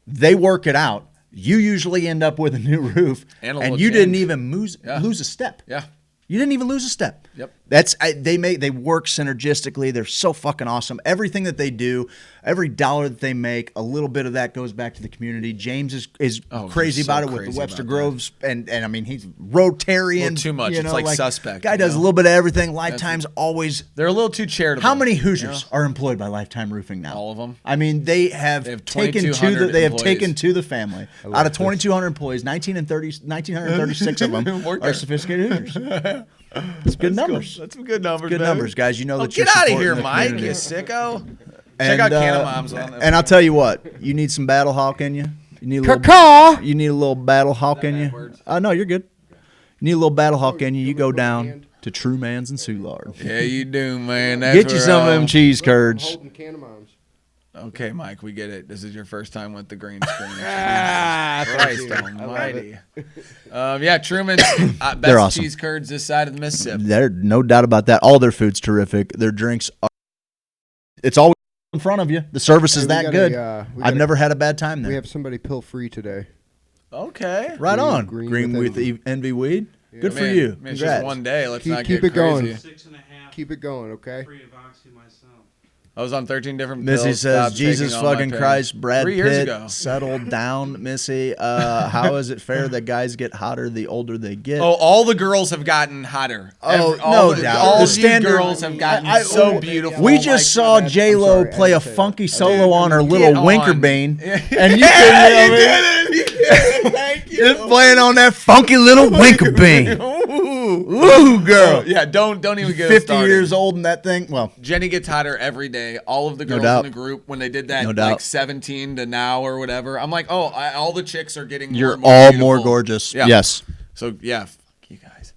They work it out. You usually end up with a new roof, and you didn't even lose a step. Yeah. You didn't even lose a step. Yep. They work synergistically. They're so fucking awesome. Everything that they do, every dollar that they make, a little bit of that goes back to the community. James is crazy about it with the Webster Groves, and I mean he's Rotarian. Too much. It's like suspect. Guy does a little bit of everything. Lifetime's always. They're a little too charitable. How many Hoosiers are employed by Lifetime Roofing now? All of them. I mean they have taken to the family. Out of 2,200 employees, 1936 of them are sophisticated Hoosiers. It's good numbers. That's some good numbers. Good baby. numbers, guys. You know that. Get out of here, Mike. You sicko. Check out Canna Moms on and I'll tell you what, you need some BattleHawk in you. You need a little BattleHawk in you. No, you're good. You need a little BattleHawk in you. You go down to True Man's and Soulard. Yeah, you do, man. Get you some of them cheese curds. Okay, Mike, we get it. This is your first time with the green screen. Christ almighty. Yeah, Truman's best awesome. cheese curds this side of the Mississippi. There's no doubt about that. All their food's terrific. Their drinks are. It's always in front of you. The service is that good. I've never had a bad time there. We have somebody pill free today. Okay. Right on. Green Green with Envy Weed. Yeah. Good for you. Man, it's just one day. Let's not keep get it going. crazy. 6.5. Keep it going, okay? Free of oxy myself. I was on 13 different pills. Missy says, stopped Jesus taking all my fucking pills. Christ, Brad 3 years Pitt, ago. settled down, Missy. How is it fair that guys get hotter the older they get? Oh, all the girls have gotten hotter. Oh, all no doubt. All The you standard- girls have gotten so beautiful. We just saw J-Lo play a funky solo on her get little on. winker bean. Yeah. And you Thank you. just playing on that funky little winker bean. Ooh, girl. Yeah, don't even get us 50 started. years old and that thing. Well, Jenny gets hotter every day. All of the No girls doubt. in the group, when they did that, No like doubt. 17 to now or whatever, I'm like, all the chicks are getting you're more all beautiful. more gorgeous. Yeah. Yes. So, yeah, fuck you guys.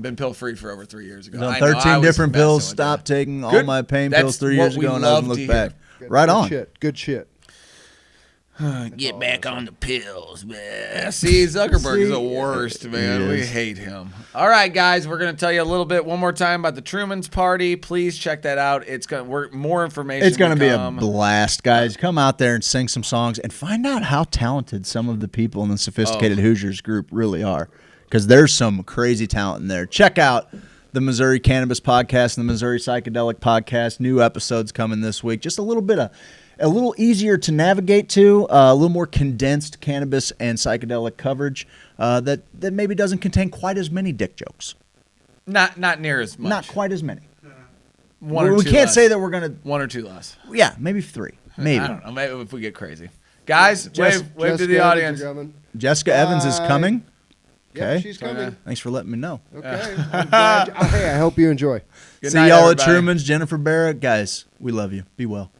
Been pill-free for over 3 years ago. Done I know, 13 I was different messing pills. with Stopped taking all Good. my pain That's pills 3 what years we ago, and I love haven't to looked back. hear. Right on. Good shit. Get back on the pills, man. See, Zuckerberg is the worst, man. He We is. hate him. All right, guys, we're going to tell you a little bit one more time about the Truman's Party. Please check that out. More information. It's going to be a come. blast, guys. Come out there and sing some songs and find out how talented some of the people in the Sophisticated Hoosiers group really are, because there's some crazy talent in there. Check out the Missouri Cannabis Podcast and the Missouri Psychedelic Podcast. New episodes coming this week. Just a little easier to navigate to, a little more condensed cannabis and psychedelic coverage that maybe doesn't contain quite as many dick jokes. Not near as much. Not quite as many. One or We two can't less. say that we're going to... 1 or 2 less. Yeah, maybe 3. Maybe. I don't know. Maybe if we get crazy. Guys, Jess- wave to the audience. Jessica Evans is coming. Yeah, Okay. she's coming. Thanks for letting me know. Okay. I'm glad. Hey, I hope you enjoy. Good See night, y'all at everybody. Truman's, Jennifer Barrett. Guys, we love you. Be well.